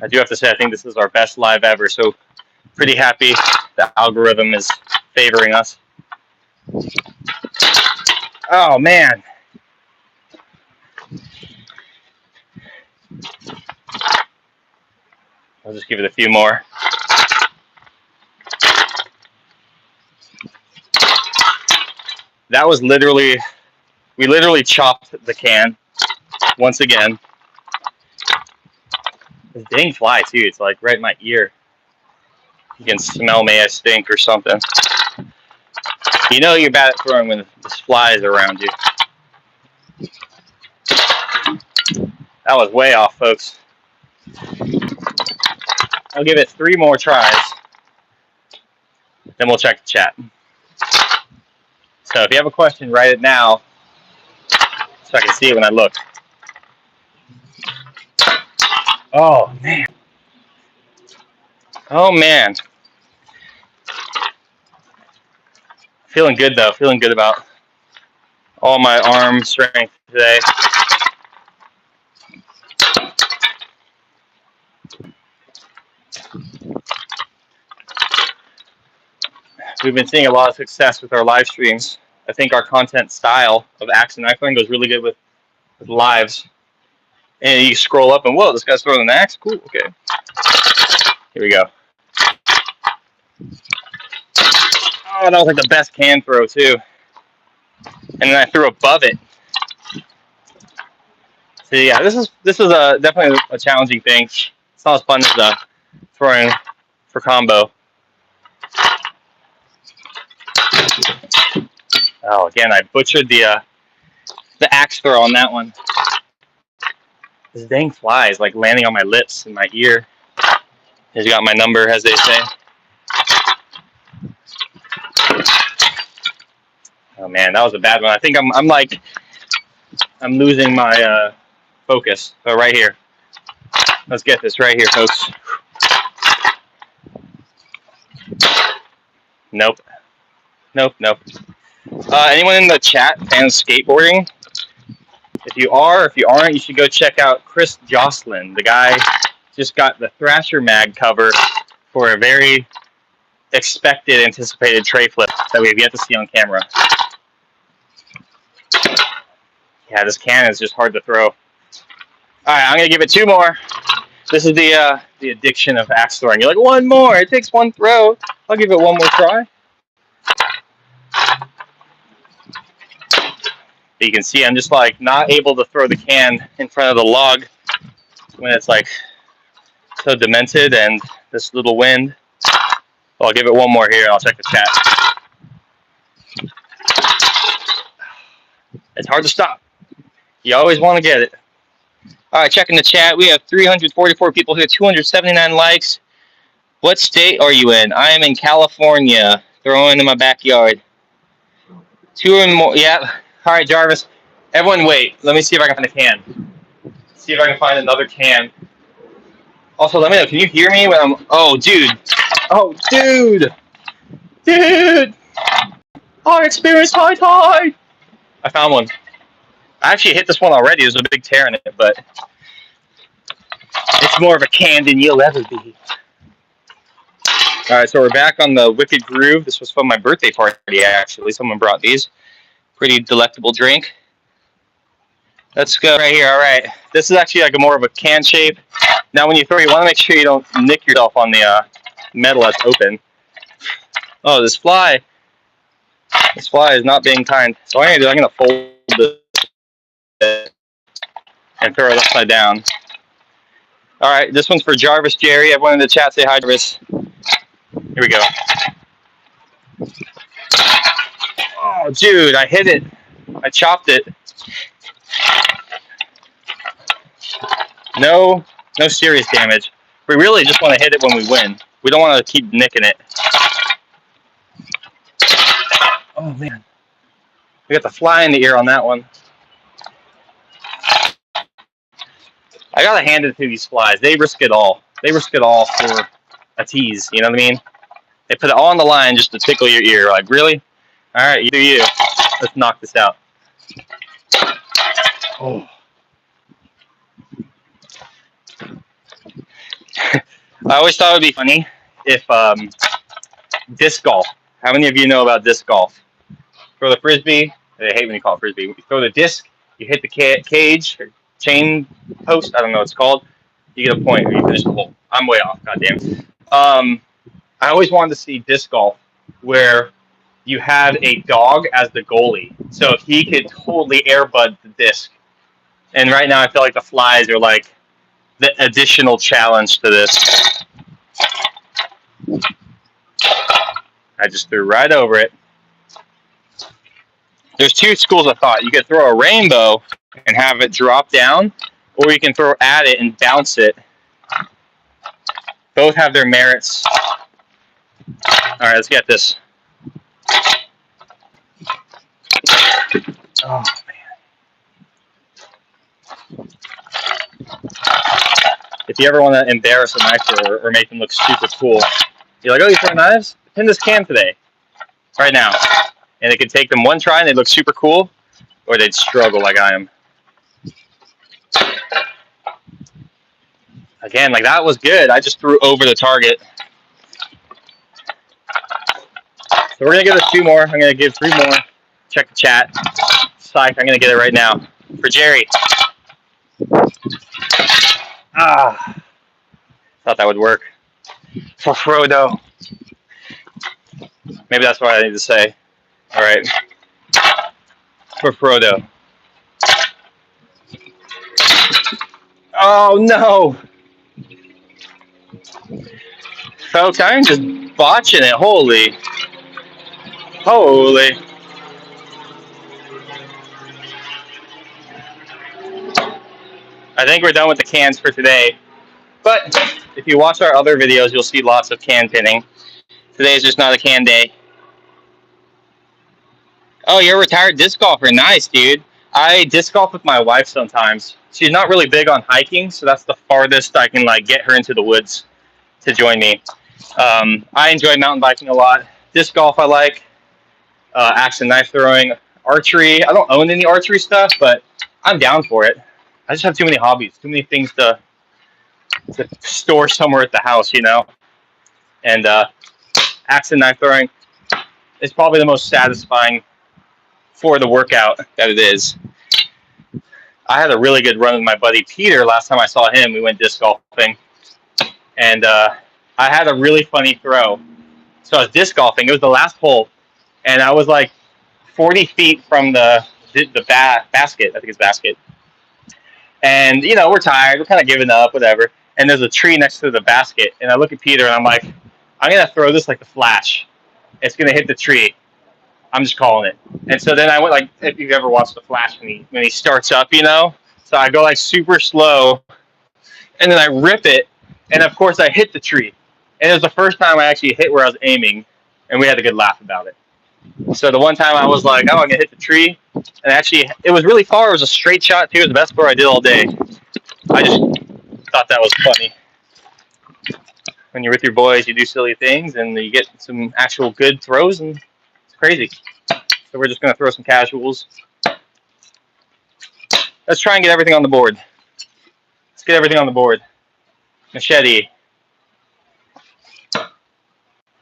Speaker 1: I do have to say, I think this is our best live ever, so pretty happy the algorithm is favoring us. Oh, man. I'll just give it a few more. That was literally, we literally chopped the can once again. This dang fly, too. It's like right in my ear. You can smell me, I stink or something. You know you're bad at throwing when this fly is around you. That was way off, folks. I'll give it 3 more tries. Then we'll check the chat. So if you have a question, write it now so I can see it when I look. Oh, man. Oh, man. Feeling good, though. Feeling good about all my arm strength today. We've been seeing a lot of success with our live streams. I think our content style of axe and knife throwing goes really good with lives. And you scroll up and, whoa, this guy's throwing an axe? Cool, okay. Here we go. Oh, that was like the best can throw, too. And then I threw above it. So, yeah, this is definitely a challenging thing. It's not as fun as throwing for combo. Oh, again, I butchered the axe throw on that one. This dang fly is like landing on my lips and my ear. He's got my number, as they say. Oh man, that was a bad one. I think I'm losing my focus. So right here. Let's get this right here, folks. Nope. Nope. Anyone in the chat fan of skateboarding? If you are, or if you aren't, you should go check out Chris Jocelyn. The guy just got the Thrasher mag cover for a very expected, anticipated tray flip that we have yet to see on camera. Yeah, this can is just hard to throw. All right, I'm gonna give it 2 more. This is the addiction of axe throwing. You're like, 1 more. It takes 1 throw. I'll give it 1 more try. You can see I'm just like not able to throw the can in front of the log when it's like so demented and this little wind. So I'll give it 1 more here and I'll check the chat. It's hard to stop. You always want to get it. All right, checking the chat. We have 344 people here, 279 likes. What state are you in? I am in California, throwing in my backyard. 2 or more, yeah. All right, Jarvis. Everyone wait. Let me see if I can find a can. See if I can find another can. Also, let me know, can you hear me when I'm, oh, dude. Oh, dude. Dude. I experienced high tide. I found one. I actually hit this one already. There's a big tear in it, but it's more of a can than you'll ever be. All right, so we're back on the Wicked Groove. This was from my birthday party, actually. Someone brought these. Pretty delectable drink. Let's go right here. All right. This is actually like more of a can shape. Now, when you throw, you want to make sure you don't nick yourself on the metal that's open. Oh, this fly is not being kind. So what I'm going to do, I'm going to fold this and throw it upside down. All right, this one's for Jarvis Jerry. Everyone in the chat, say hi, Jarvis. Here we go. Oh, dude, I hit it. I chopped it. No serious damage. We really just want to hit it when we win. We don't want to keep nicking it. Oh, man. We got the fly in the ear on that one. I got to hand it to these flies. They risk it all. They risk it all for a tease. You know what I mean? They put it all on the line just to tickle your ear. Like, really? All right, you do you. Let's knock this out. Oh. I always thought it would be funny if disc golf. How many of you know about disc golf? Throw the frisbee. I hate when you call it frisbee. You throw the disc, you hit the cage or chain post. I don't know what it's called. You get a point or you finish the hole. I'm way off. Goddamn. I always wanted to see disc golf where you have a dog as the goalie, so he could totally airbud the disc. And right now, I feel like the flies are like the additional challenge to this. I just threw right over it. There's two schools of thought. You could throw a rainbow and have it drop down, or you can throw at it and bounce it. Both have their merits. All right, let's get this. Oh, man. If you ever want to embarrass a knife thrower or make them look super cool, you're like, oh, you throw knives? Pin this can today, right now. And it could take them one try and they look super cool, or they'd struggle like I am. Again, like that was good. I just threw over the target. So we're going to give us 2 more. I'm going to give 3 more. Check the chat. Psych, I'm going to get it right now. For Jerry. Ah. Thought that would work. For Frodo. Maybe that's what I need to say. All right. For Frodo. Oh, no. Folks, I'm just botching it. Holy. I think we're done with the cans for today. But if you watch our other videos, you'll see lots of can pinning. Today is just not a can day. Oh, you're a retired disc golfer. Nice, dude. I disc golf with my wife sometimes. She's not really big on hiking, so that's the farthest I can like get her into the woods to join me. I enjoy mountain biking a lot. Disc golf I like. Axe and knife throwing. Archery. I don't own any archery stuff, but I'm down for it. I just have too many hobbies, too many things to store somewhere at the house, you know. And axe and knife throwing is probably the most satisfying for the workout that it is. I had a really good run with my buddy Peter last time I saw him. We went disc golfing, and I had a really funny throw. So I was disc golfing. It was the last hole, and I was like 40 feet from the basket. I think it's basket. And, you know, we're tired. We're kind of giving up, whatever. And there's a tree next to the basket. And I look at Peter, and I'm like, I'm going to throw this like the Flash. It's going to hit the tree. I'm just calling it. And so then I went like, if you've ever watched the Flash when he starts up, you know. So I go like super slow, and then I rip it. And, of course, I hit the tree. And it was the first time I actually hit where I was aiming, and we had a good laugh about it. So the one time I was like, oh, I'm going to hit the tree. And actually, it was really far. It was a straight shot, too. It was the best throw I did all day. I just thought that was funny. When you're with your boys, you do silly things, and you get some actual good throws, and it's crazy. So we're just going to throw some casuals. Let's try and get everything on the board. Let's get everything on the board. Machete.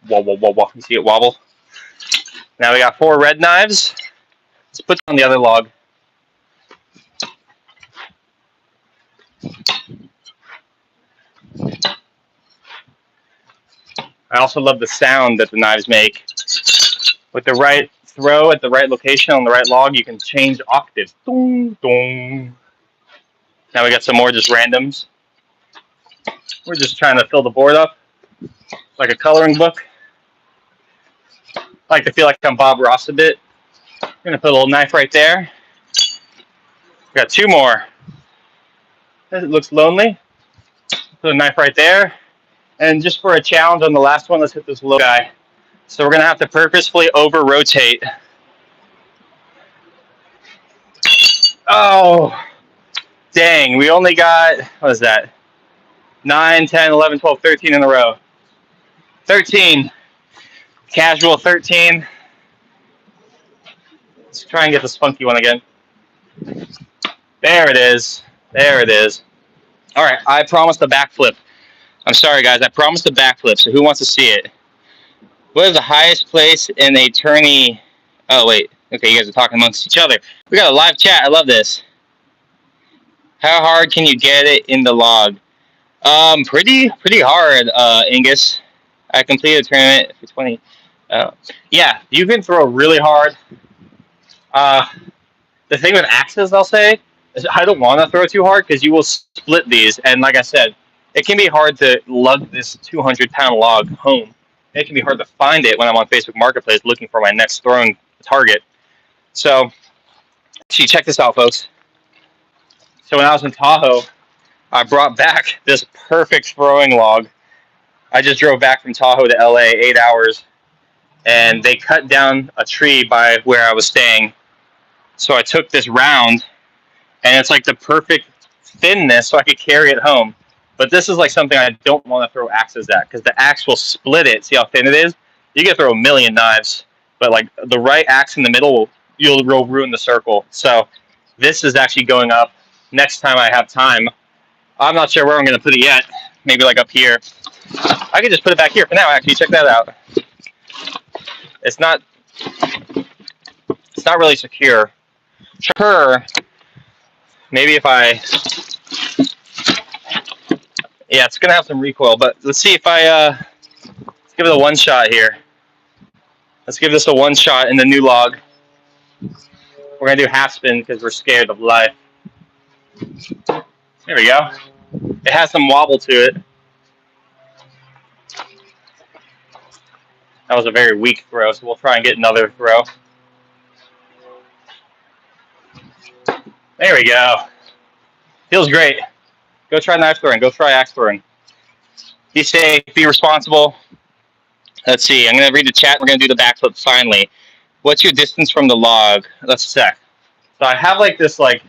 Speaker 1: Wobble, wobble. You see it wobble? Now we got 4 red knives. Let's put them on the other log. I also love the sound that the knives make. With the right throw at the right location on the right log, you can change octaves. Dong, dong. Now we got some more just randoms. We're just trying to fill the board up like a coloring book. I like to feel like I'm Bob Ross a bit. I'm gonna put a little knife right there. We got two more. It looks lonely. Put a knife right there. And just for a challenge on the last one, let's hit this little guy. So we're gonna have to purposefully over rotate. Oh, dang, we only got, what is that? 9, 10, 11, 12, 13 in a row. 13. Casual 13. Let's try and get this funky one again. There it is. There it is. All right, I promised a backflip. I'm sorry, guys. I promised a backflip, so who wants to see it? What is the highest place in a tourney? Oh, wait. Okay, you guys are talking amongst each other. We got a live chat. I love this. How hard can you get it in the log? Pretty hard, Angus. I completed a tournament for 20. Yeah, you can throw really hard. The thing with axes, I'll say, is I don't want to throw too hard because you will split these. And like I said, it can be hard to lug this 200-pound log home. It can be hard to find it when I'm on Facebook Marketplace looking for my next throwing target. So, see, check this out, folks. So when I was in Tahoe, I brought back this perfect throwing log. I just drove back from Tahoe to LA 8 hours, and they cut down a tree by where I was staying. So I took this round, and it's like the perfect thinness so I could carry it home. But this is like something I don't want to throw axes at because the axe will split it. See how thin it is? You can throw a million knives, but like the right axe in the middle, you'll ruin the circle. So this is actually going up next time I have time. I'm not sure where I'm going to put it yet. Maybe like up here. I could just put it back here for now, actually. Check that out. It's not really secure. Sure. Maybe if I... Yeah, it's going to have some recoil, but let's see if I... let's give it a one shot here. Let's give this a one shot in the new log. We're going to do half spin because we're scared of life. There we go. It has some wobble to it. That was a very weak throw, so we'll try and get another throw. There we go. Feels great. Go try knife throwing. Go try axe throwing. Be safe. Be responsible. Let's see. I'm going to read the chat. We're going to do the backflip finally. What's your distance from the log? Let's check. So I have like this like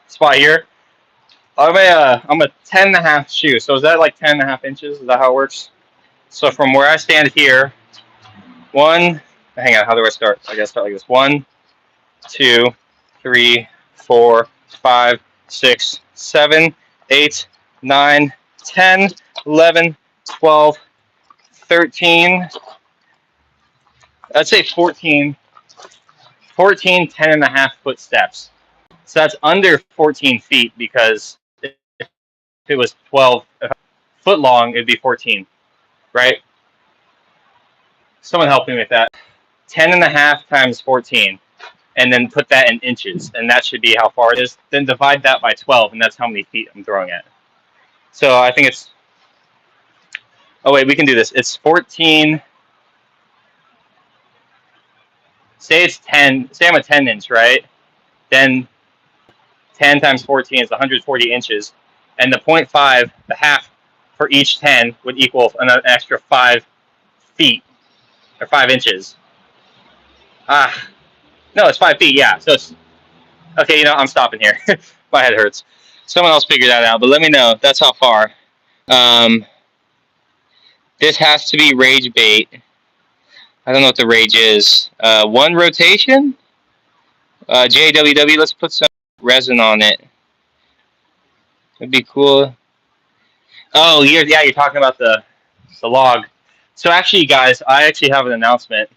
Speaker 1: spot here. I'm a 10.5 shoe. So is that like 10.5 inches? Is that how it works? So from where I stand here, hang on, how do I start? I gotta start like this. 1, 2, 3, 4, 5, 6, 7, 8, 9, 10, 11, 12, 13. I'd say 14, 10.5 foot steps. So that's under 14 feet because if it was 12 foot long, it'd be 14, right? Someone help me with that. 10.5 times 14, and then put that in inches, and that should be how far it is. Then divide that by 12, and that's how many feet I'm throwing at. So I think it's... Oh, wait, we can do this. It's 14... Say it's 10... Say I'm a 10-inch, right? Then 10 times 14 is 140 inches, and the 0.5, the half for each 10 would equal an extra 5 feet, or 5 inches. No, it's 5 feet, yeah. So it's... Okay, you know, I'm stopping here. My head hurts. Someone else figure that out, but let me know. That's how far. This has to be rage bait. I don't know what the rage is. One rotation? JWW, let's put some resin on it. It'd be cool. Oh, you're talking about the log. So actually, guys, I actually have an announcement.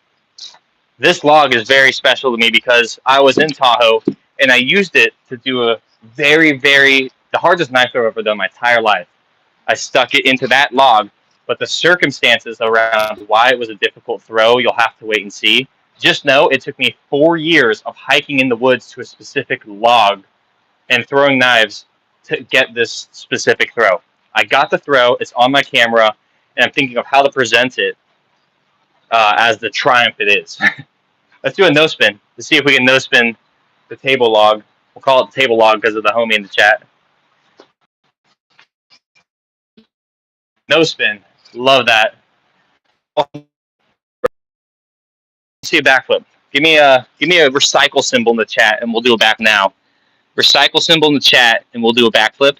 Speaker 1: This log is very special to me because I was in Tahoe and I used it to do a the hardest knife throw I've ever done my entire life. I stuck it into that log But the circumstances around why it was a difficult throw, you'll have to wait and see. Just know it took me 4 years of hiking in the woods to a specific log and throwing knives to get this specific throw. I got the throw, it's on my camera, and I'm thinking of how to present it as the triumph it is. Let's do a no spin to see if we can no spin the table log. We'll call it the table log because of the homie in the chat. No spin. Love that. See a backflip. Give me a recycle symbol in the chat and we'll do a back now. Recycle symbol in the chat and we'll do a backflip.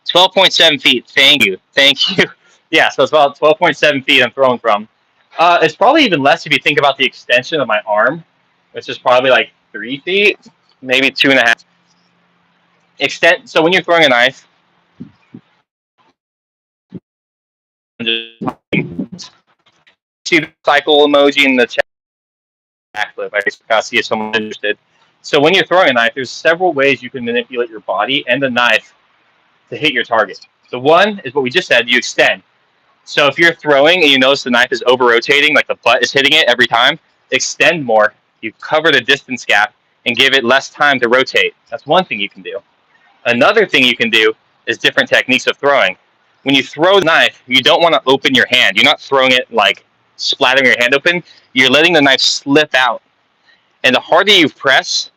Speaker 1: 12.7 feet. Thank you. Thank you. Yeah, so it's about 12.7 feet I'm throwing from. It's probably even less if you think about the extension of my arm, which is probably like 3 feet, maybe 2.5. Extent. So when you're throwing a knife, just see the cycle emoji in the chat. Backflip. I just gotta see if someone's interested. So when you're throwing a knife, there's several ways you can manipulate your body and the knife to hit your target. The one is what we just said, you extend. So if you're throwing and you notice the knife is over rotating, like the butt is hitting it every time, extend more. You cover the distance gap and give it less time to rotate. That's one thing you can do. Another thing you can do is different techniques of throwing. When you throw the knife, you don't want to open your hand. You're not throwing it like splattering your hand open. You're letting the knife slip out. And the harder you press,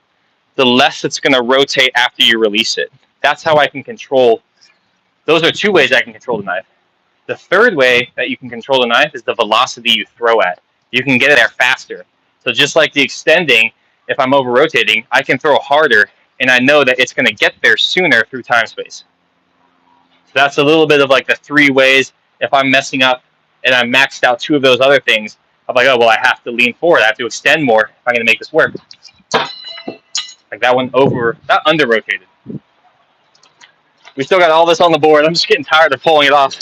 Speaker 1: the less it's going to rotate after you release it. That's how I can control. Those are 2 ways I can control the knife. The third way that you can control the knife is the velocity you throw at. You can get it there faster. So just like the extending, if I'm over rotating, I can throw harder and I know that it's going to get there sooner through time space. So that's a little bit of like the 3 ways. If I'm messing up and I maxed out 2 of those other things, I'm like, oh, well, I have to lean forward. I have to extend more if I'm going to make this work. Like that one that under rotated. We still got all this on the board. I'm just getting tired of pulling it off.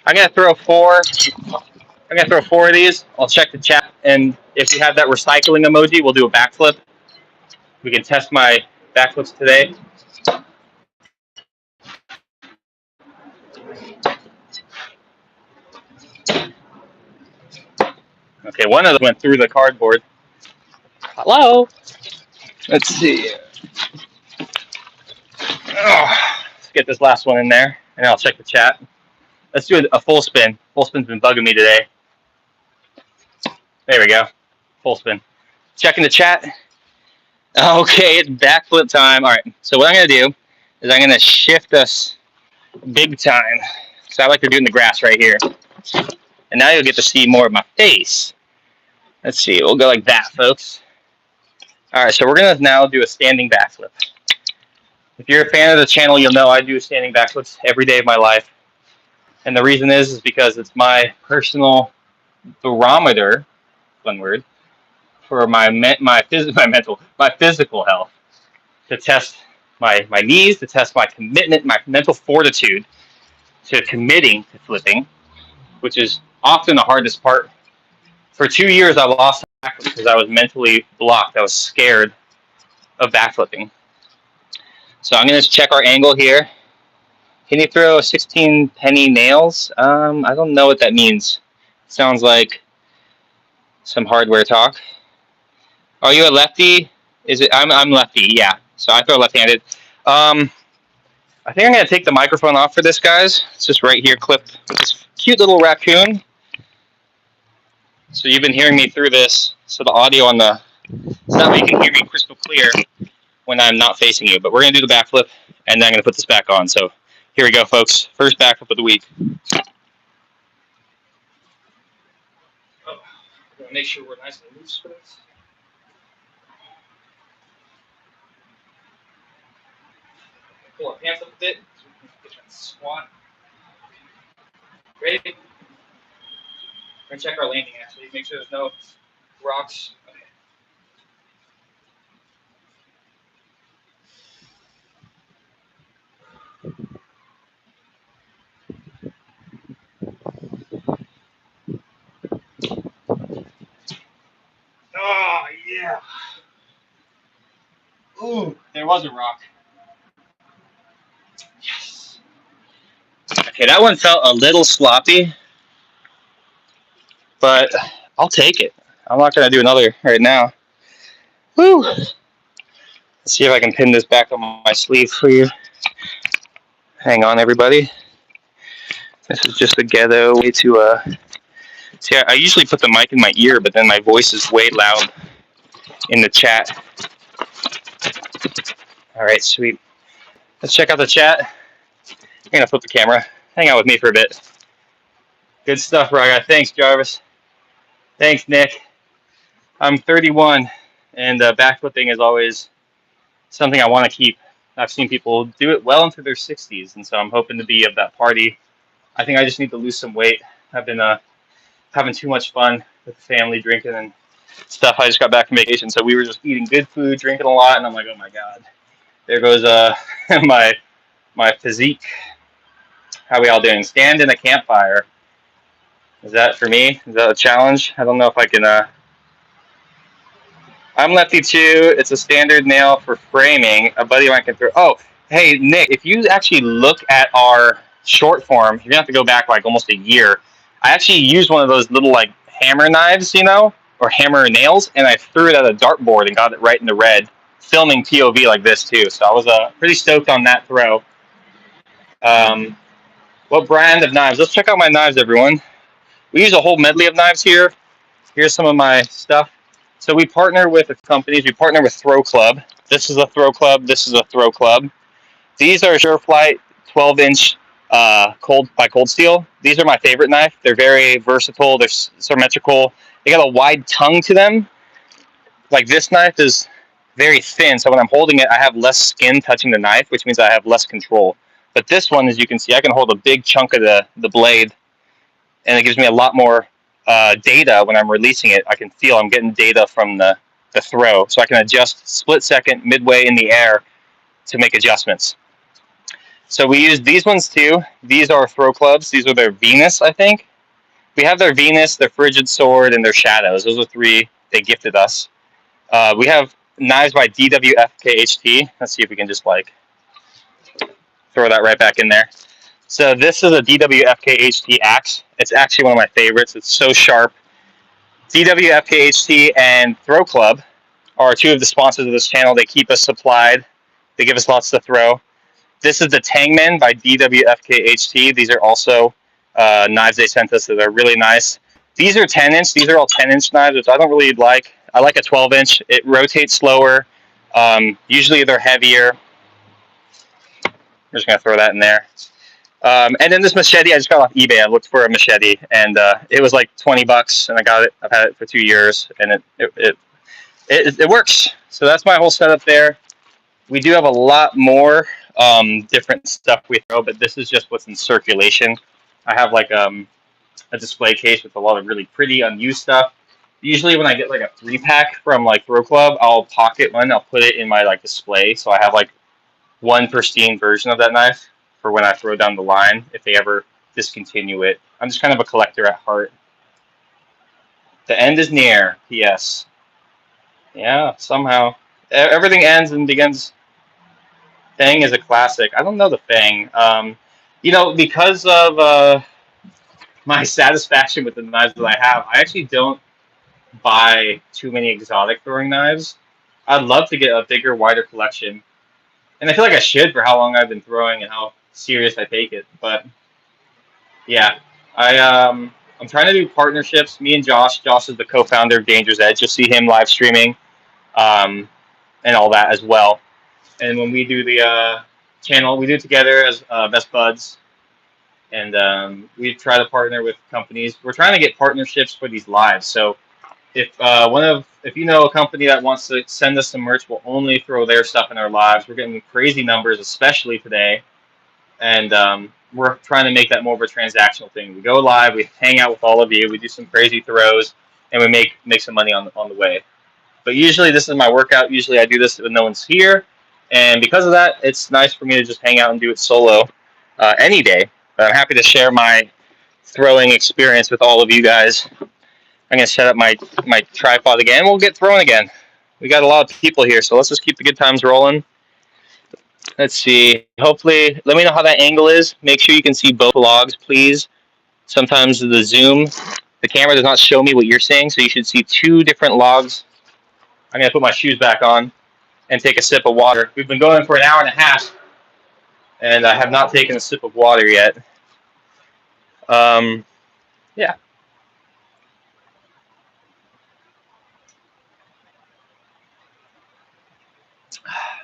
Speaker 1: I'm going to throw 4. I'm going to throw 4 of these. I'll check the chat. And if you have that recycling emoji, we'll do a backflip. We can test my backflips today. Okay, one of them went through the cardboard. Hello? Let's see. Let's get this last one in there, and I'll check the chat. Let's do a full spin. Full spin's been bugging me today. There we go. Full spin. Checking the chat. Okay, it's backflip time. All right, so what I'm going to do is I'm going to shift us big time. So I like to do it in the grass right here. And now you'll get to see more of my face. Let's see, we'll go like that, folks. All right, so we're going to now do a standing backflip. If you're a fan of the channel, you'll know I do standing backflips every day of my life. And the reason is because it's my personal barometer, fun word, for my physical health, to test my knees, to test my commitment, my mental fortitude to committing to flipping, which is often the hardest part. For 2 years, I lost backflip because I was mentally blocked. I was scared of backflipping. So I'm going to check our angle here. Can you throw 16 penny nails? I don't know what that means. Sounds like some hardware talk. Are you a lefty? Is it? I'm lefty. Yeah. So I throw left-handed. I think I'm gonna take the microphone off for this, guys. It's just right here, clipped with this cute little raccoon. So you've been hearing me through this. So the audio on the, so that way you can hear me crystal clear when I'm not facing you. But we're gonna do the backflip, and then I'm gonna put this back on. So here we go, folks. First backflip of the week. Oh, we're gonna make sure we're nice and loose for this. Pull our pants up a bit so we can get that squat. Ready? We're gonna check our landing actually, make sure there's no rocks. Okay. Oh yeah. Ooh, there was a rock. Yes. Okay, that one felt a little sloppy. but I'll take it. I'm not going to do another right now. Woo! Let's see if I can pin this back on my sleeve for you. Hang on, everybody. This is just a ghetto way to, see, I usually put the mic in my ear, but then my voice is way loud in the chat. All right, sweet. Let's check out the chat. I'm going to flip the camera. Hang out with me for a bit. Good stuff, Raga. Thanks, Jarvis. Thanks, Nick. I'm 31, and backflipping is always something I want to keep. I've seen people do it well into their 60s, and so I'm hoping to be of that party. I think I just need to lose some weight. I've been having too much fun with the family, drinking and stuff. I just got back from vacation, so we were just eating good food, drinking a lot, and I'm like, oh my god, there goes my physique. How we all doing? Stand in a campfire. Is that for me? Is that a challenge? I don't know if I can. I'm lefty too. It's a standard nail for framing. A buddy of mine can throw. Oh, hey Nick, if you actually look at our short form, you're gonna have to go back like almost a year. I actually used one of those little like hammer knives, you know, or hammer nails, and I threw it at a dartboard and got it right in the red, filming POV like this too. So I was pretty stoked on that throw. What brand of knives? Let's check out my knives, everyone. We use a whole medley of knives here. Here's some of my stuff. So we partner with companies. We partner with Throw Club. This is a Throw Club. This is a Throw Club. These are SureFlight 12-inch cold steel. These are my favorite knife. They're very versatile. They're symmetrical. They got a wide tongue to them. Like this knife is very thin, so when I'm holding it, I have less skin touching the knife, which means I have less control. But this one, as you can see, I can hold a big chunk of the blade, and it gives me a lot more data when I'm releasing it. I can feel I'm getting data from the throw, so I can adjust split second midway in the air to make adjustments. So we use these ones too. These are Throw Clubs. These are their Venus, I think. We have their Venus, their Frigid Sword, and their Shadows. Those are three they gifted us. We have knives by DWFKHT. Let's see if we can just like throw that right back in there. So this is a DWFKHT axe. It's actually one of my favorites. It's so sharp. DWFKHT and Throw Club are two of the sponsors of this channel. They keep us supplied. They give us lots to throw. This is the Tangman by DWFKHT. These are also knives they sent us that are really nice. These are 10-inch. These are all 10-inch knives, which I don't really like. I like a 12-inch. It rotates slower. Usually they're heavier. I'm just going to throw that in there. And then this machete, I just got off eBay. I looked for a machete, and it was like $20, and I got it. I've had it for 2 years, and it works. So that's my whole setup there. We do have a lot more different stuff we throw, but this is just what's in circulation. I have like a display case with a lot of really pretty unused stuff. Usually when I get like a 3-pack from like Throw Club, I'll pocket one. I'll put it in my like display, so I have like one pristine version of that knife for when I throw down the line, if they ever discontinue it. I'm just kind of a collector at heart. The end is near, P.S. Yeah, somehow. Everything ends and begins. Fang is a classic. I don't know the Fang. You know, because of my satisfaction with the knives that I have, I actually don't buy too many exotic throwing knives. I'd love to get a bigger, wider collection. And I feel like I should for how long I've been throwing and how serious I take it. But yeah, I'm trying to do partnerships. Me and Josh. Josh is the co-founder of Danger's Edge. You'll see him live streaming and all that as well. And when we do the channel, we do it together as best buds. And we try to partner with companies. We're trying to get partnerships for these lives. So if you know a company that wants to send us some merch, we'll only throw their stuff in our lives. We're getting crazy numbers, especially today, and we're trying to make that more of a transactional thing. We go live, we hang out with all of you, we do some crazy throws, and we make some money on the way. But usually this is my workout. Usually I do this when no one's here, and because of that, it's nice for me to just hang out and do it solo any day. But I'm happy to share my throwing experience with all of you guys. I'm going to set up my tripod again. We'll get throwing again. We got a lot of people here, so let's just keep the good times rolling. Let's see. Hopefully, let me know how that angle is. Make sure you can see both vlogs, please. Sometimes the zoom the camera does not show me what you're seeing, so you should see two different logs. I'm going to put my shoes back on and take a sip of water. We've been going for an hour and a half, and I have not taken a sip of water yet. Yeah.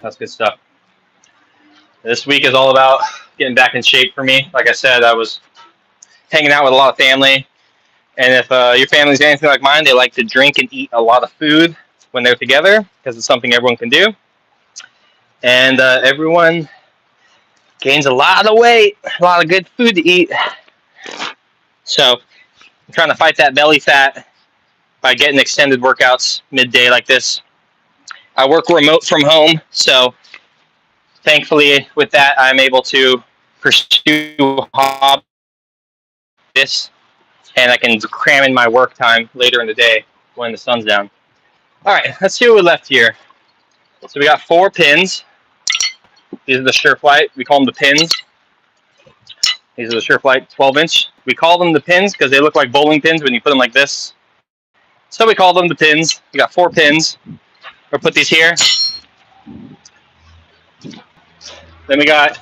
Speaker 1: That's good stuff. This week is all about getting back in shape for me. Like I said, I was hanging out with a lot of family. And if your family's anything like mine, they like to drink and eat a lot of food when they're together because it's something everyone can do. And everyone gains a lot of weight, a lot of good food to eat. So I'm trying to fight that belly fat by getting extended workouts midday like this. I work remote from home, so thankfully with that I'm able to pursue hobbies, and I can cram in my work time later in the day when the sun's down. All right, let's see what we left here. So we got 4 pins. These are the Sureflight. We call them the pins. These are the Sureflight 12-inch. We call them the pins because they look like bowling pins when you put them like this. So we call them the pins. We got 4 pins. We'll put these here. Then we got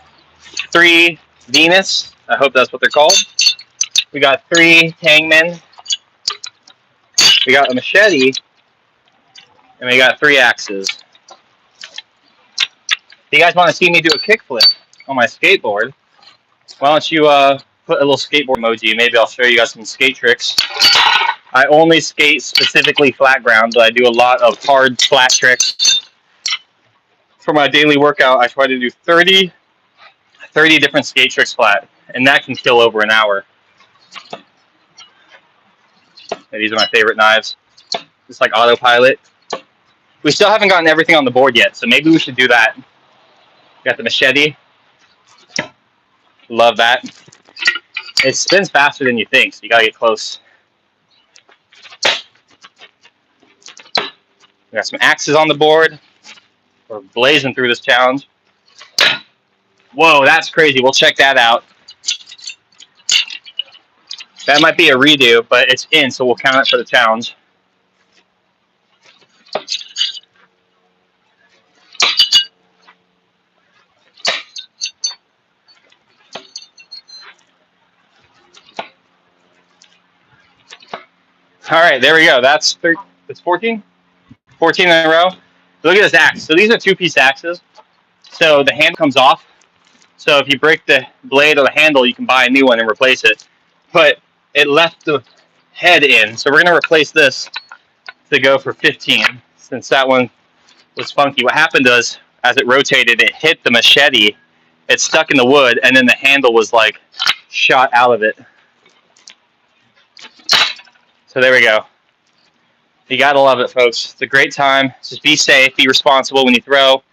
Speaker 1: 3 Venus. I hope that's what they're called. We got 3 Hangmen. We got a Machete. And we got 3 axes. If you guys want to see me do a kickflip on my skateboard, why don't you put a little skateboard emoji. Maybe I'll show you guys some skate tricks. I only skate specifically flat ground, but I do a lot of hard flat tricks. For my daily workout, I try to do 30 different skate tricks flat, and that can kill over an hour. And these are my favorite knives. Just like autopilot. We still haven't gotten everything on the board yet, so maybe we should do that. Got the Machete. Love that. It spins faster than you think, so you gotta get close. We got some axes on the board. We're blazing through this challenge. Whoa, that's crazy. We'll check that out. That might be a redo, but it's in, so we'll count it for the challenge. All right, there we go. That's 14? 14 in a row. Look at this axe. So these are 2-piece axes. So the hand comes off. So if you break the blade or the handle, you can buy a new one and replace it. But it left the head in. So we're going to replace this to go for 15, since that one was funky. What happened was, as it rotated, it hit the Machete. It stuck in the wood, and then the handle was like shot out of it. So there we go. You gotta love it, folks. It's a great time. Just be safe, be responsible when you throw.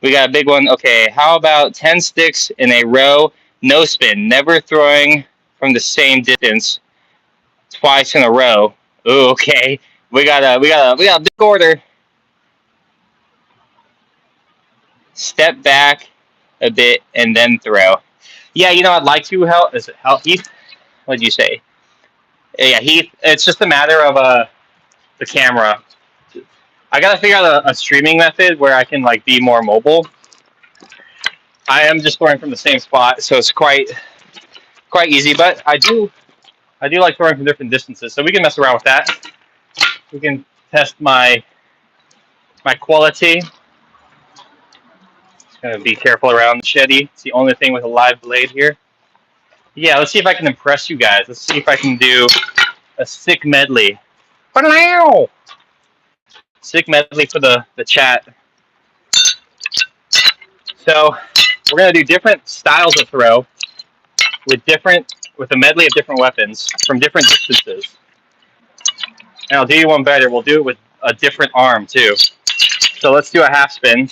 Speaker 1: We got a big one. Okay, how about 10 sticks in a row, no spin, never throwing from the same distance twice in a row. Ooh, okay. We got a big order. Step back a bit and then throw. Yeah, you know, I'd like to help. Is it help, Heath? What did you say? Yeah, Heath. It's just a matter of the camera. I gotta figure out a streaming method where I can like be more mobile. I am just throwing from the same spot, so it's quite easy. But I do like throwing from different distances, so we can mess around with that. We can test my quality. Just gonna be careful around the Machete. It's the only thing with a live blade here. Yeah, let's see if I can impress you guys. Let's see if I can do a sick medley. Sick medley for the chat. So we're gonna do different styles of throw with a medley of different weapons from different distances. And I'll do you one better. We'll do it with a different arm too. So let's do a half spin.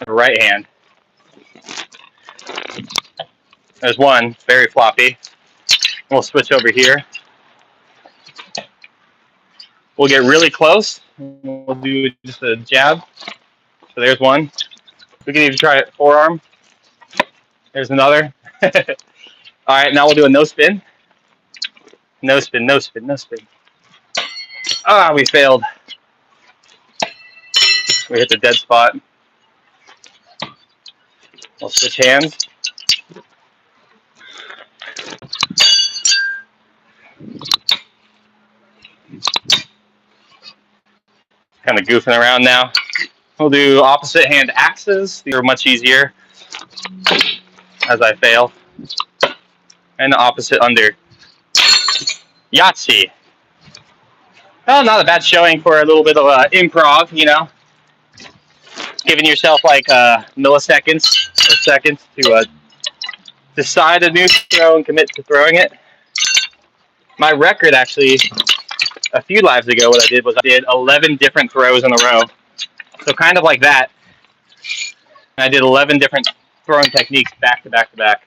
Speaker 1: Right hand. There's one, very floppy. We'll switch over here. We'll get really close. We'll do just a jab. So there's one. We can even try it forearm. There's another. All right, now we'll do a no spin. No spin, no spin, no spin. Ah, we failed. We hit the dead spot. We'll switch hands. Kind of goofing around now. We'll do opposite hand axes. These are much easier as I fail. And the opposite under. Yahtzee. Well, not a bad showing for a little bit of improv, you know. Giving yourself like milliseconds or seconds to decide a new throw and commit to throwing it. My record actually, a few lives ago, what I did was I did 11 different throws in a row. So kind of like that. I did 11 different throwing techniques back to back to back.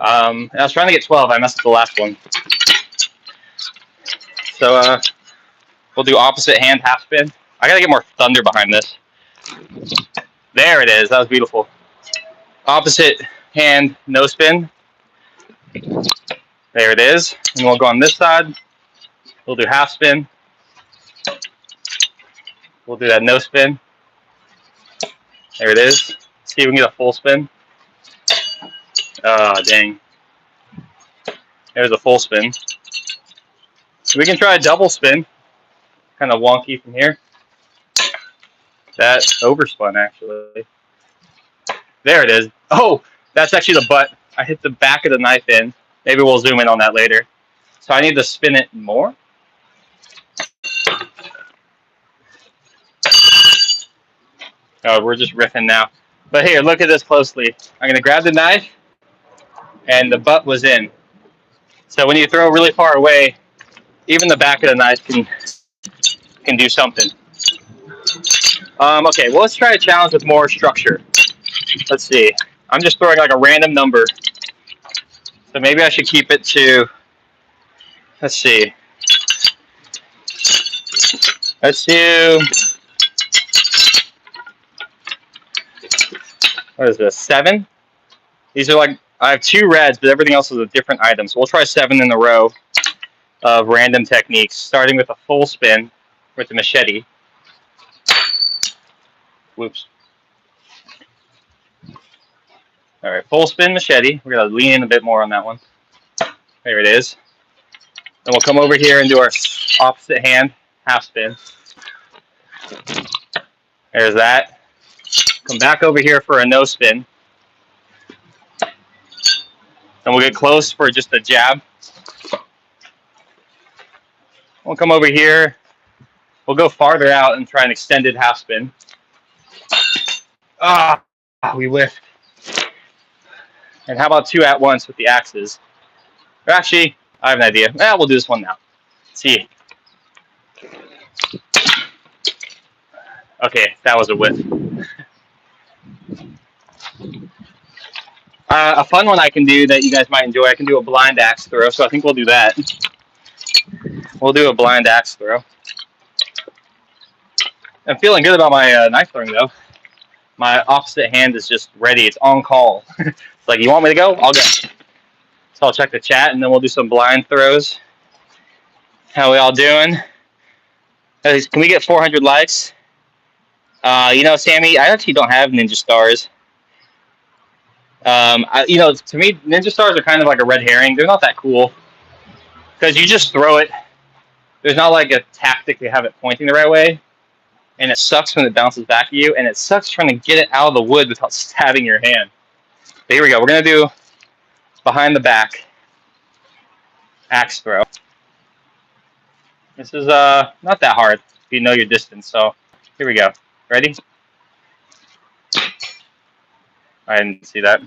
Speaker 1: And I was trying to get 12. I messed up the last one. So we'll do opposite hand half spin. I gotta get more thunder behind this. There it is. That was beautiful. Opposite hand no spin. There it is. And we'll go on this side. We'll do half spin. We'll do that no spin. There it is. See if we can get a full spin. Oh, dang. There's a full spin. We can try a double spin. Kind of wonky from here. That overspun, actually. There it is. Oh, that's actually the butt. I hit the back of the knife in. Maybe we'll zoom in on that later. So I need to spin it more. Oh, we're just riffing now. But here, look at this closely. I'm going to grab the knife, and the butt was in. So when you throw really far away, even the back of the knife can do something. Okay, well, let's try a challenge with more structure. Let's see. I'm just throwing like a random number. So maybe I should keep it to, let's see. Let's do, what is this, 7? These are like, I have 2 reds, but everything else is a different item. So we'll try 7 in a row of random techniques, starting with a full spin with the machete. Whoops. All right, full spin machete. We're going to lean in a bit more on that one. There it is. Then we'll come over here and do our opposite hand half spin. There's that. Come back over here for a no spin. Then we'll get close for just a jab. We'll come over here. We'll go farther out and try an extended half spin. Ah, we whiffed. And how about 2 at once with the axes? Or actually, I have an idea. We'll do this one now. Let's see. Okay, that was a whiff. A fun one I can do that you guys might enjoy, I can do a blind axe throw, so I think we'll do that. We'll do a blind axe throw. I'm feeling good about my knife throwing, though. My opposite hand is just ready. It's on call. It's like, you want me to go? I'll go. So I'll check the chat, and then we'll do some blind throws. How we all doing? Can we get 400 likes? You know, Sammy, I actually don't have ninja stars. You know, to me, ninja stars are kind of like a red herring. They're not that cool because you just throw it. There's not like a tactic to have it pointing the right way, and it sucks when it bounces back at you, and it sucks trying to get it out of the wood without stabbing your hand. But here we go. We're gonna do behind the back axe throw. This is not that hard if you know your distance. So here we go. Ready? I didn't see that.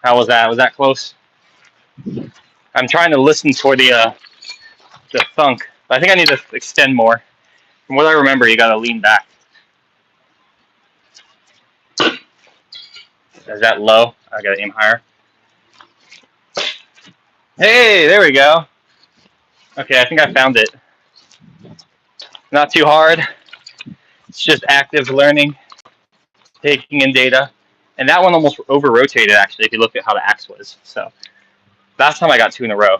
Speaker 1: How was that? Was that close? I'm trying to listen for the thunk. But I think I need to extend more. From what I remember, you gotta lean back. Is that low? I gotta aim higher. Hey, there we go. Okay, I think I found it. Not too hard. It's just active learning, taking in data. And that one almost over-rotated, actually, if you look at how the axe was. So last time I got 2 in a row.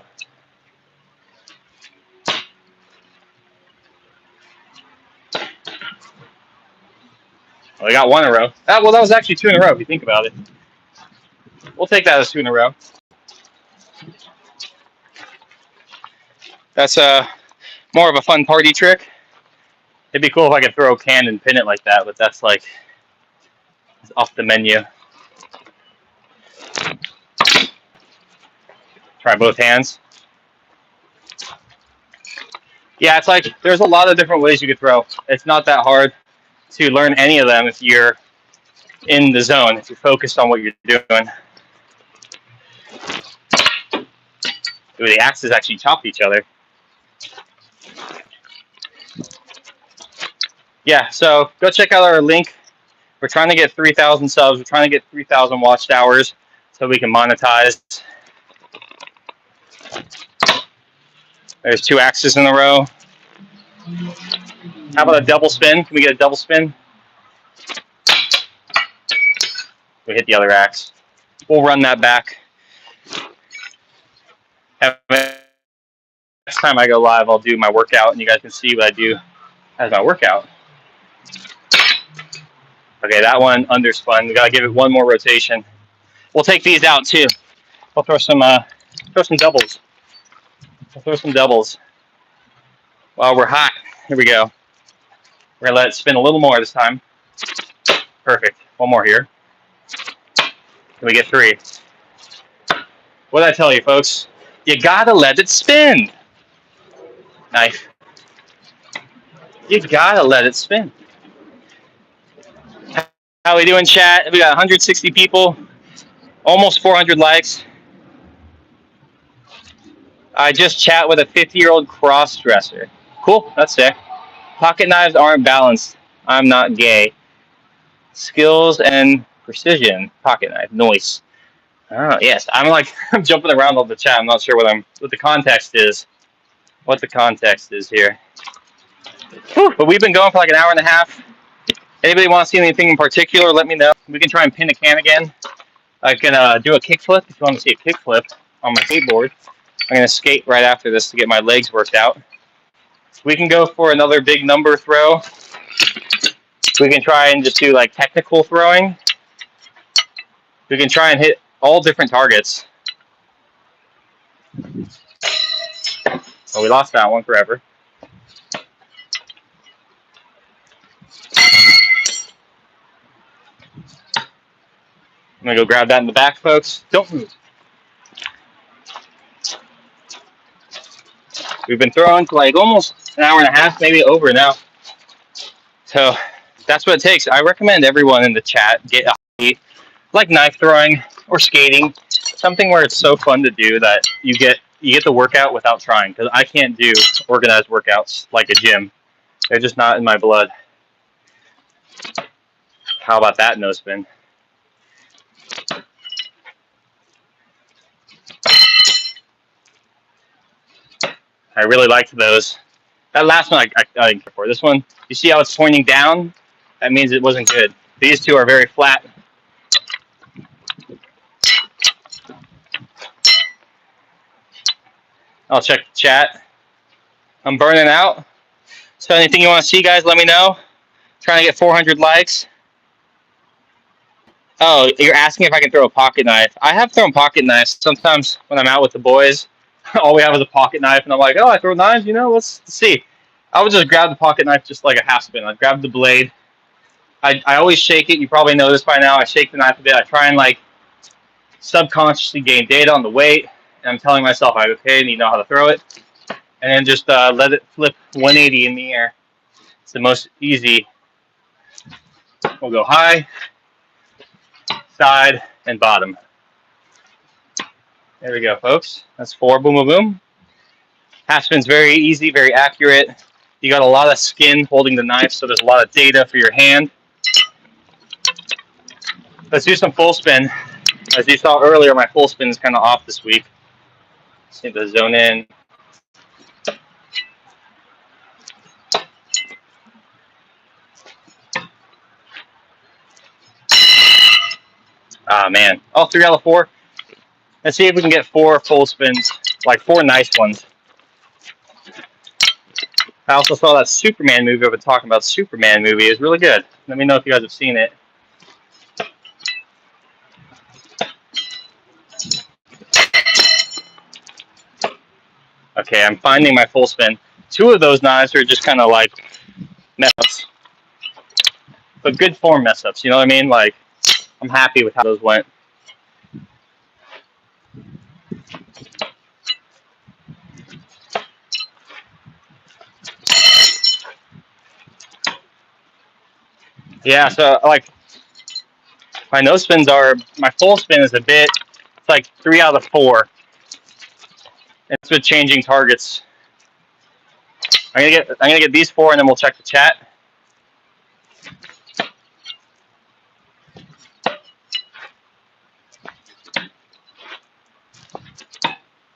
Speaker 1: Well, I got 1 in a row. Well, that was actually 2 in a row, if you think about it. We'll take that as 2 in a row. That's more of a fun party trick. It'd be cool if I could throw a can and pin it like that, but that's like off the menu. Try both hands. Yeah, it's like there's a lot of different ways you could throw. It's not that hard to learn any of them if you're in the zone, if you're focused on what you're doing. Ooh, the axes actually chop each other. Yeah, so go check out our link. We're trying to get 3,000 subs. We're trying to get 3,000 watched hours so we can monetize. There's 2 axes in a row. How about a double spin? Can we get a double spin? We hit the other axe. We'll run that back. Next time I go live, I'll do my workout, and you guys can see what I do as my workout. Okay, that one underspun. We gotta give it 1 more rotation. We'll take these out too. We'll throw some doubles. We'll throw some doubles. While we're hot, here we go. We're gonna let it spin a little more this time. Perfect. 1 more here. Can we get 3? What did I tell you, folks? You gotta let it spin. Knife. You gotta let it spin. How we doing, chat? We got 160 people, almost 400 likes. I just chat with a 50-year-old cross-dresser. Cool, that's sick. Pocket knives aren't balanced. I'm not gay. Skills and precision. Pocket knife. Noise. Oh, yes. I'm like, I'm jumping around all the chat. I'm not sure what the context is. What the context is here. Whew, but we've been going for like an hour and a half. Anybody want to see anything in particular, let me know. We can try and pin a can again. I can do a kickflip if you want to see a kickflip on my skateboard. I'm going to skate right after this to get my legs worked out. We can go for another big number throw. We can try and just do like technical throwing. We can try and hit all different targets. Well, we lost that one forever. I'm going to go grab that in the back, folks. Don't move. We've been throwing for like almost an hour and a half, maybe over now. So that's what it takes. I recommend everyone in the chat get a hobby like knife throwing or skating, something where it's so fun to do that you get the workout without trying. Because I can't do organized workouts like a gym; they're just not in my blood. How about that no spin? I really liked those. That last one I didn't care for. This one, you see how it's pointing down? That means it wasn't good. These two are very flat. I'll check the chat. I'm burning out. So anything you want to see, guys, let me know. Trying to get 400 likes. Oh, you're asking if I can throw a pocket knife. I have thrown pocket knives sometimes when I'm out with the boys. All we have is a pocket knife, and I'm like, oh, I throw knives, you know, let's see. I would just grab the pocket knife just like a half spin. I'd grab the blade. I always shake it. You probably know this by now. I shake the knife a bit. I try and like subconsciously gain data on the weight. And I'm telling myself, okay, and you know how to throw it. And then just let it flip 180 in the air. It's the most easy. We'll go high, side, and bottom. There we go, folks. That's 4. Boom, boom, boom. Half spin's very easy, very accurate. You got a lot of skin holding the knife, so there's a lot of data for your hand. Let's do some full spin. As you saw earlier, my full spin is kind of off this week. Just need to zone in. Ah, man. Oh, 3 out of 4. Let's see if we can get 4 full spins, like 4 nice ones. I also saw that Superman movie. I've been talking about Superman movie. It's really good. Let me know if you guys have seen it. Okay, I'm finding my full spin. 2 of those knives are just kind of like mess ups, but good form mess ups. You know what I mean? Like, I'm happy with how those went. Yeah, so like my no spins are, my full spin is a bit, it's like 3 out of 4. It's with changing targets. I'm gonna get these 4 and then we'll check the chat.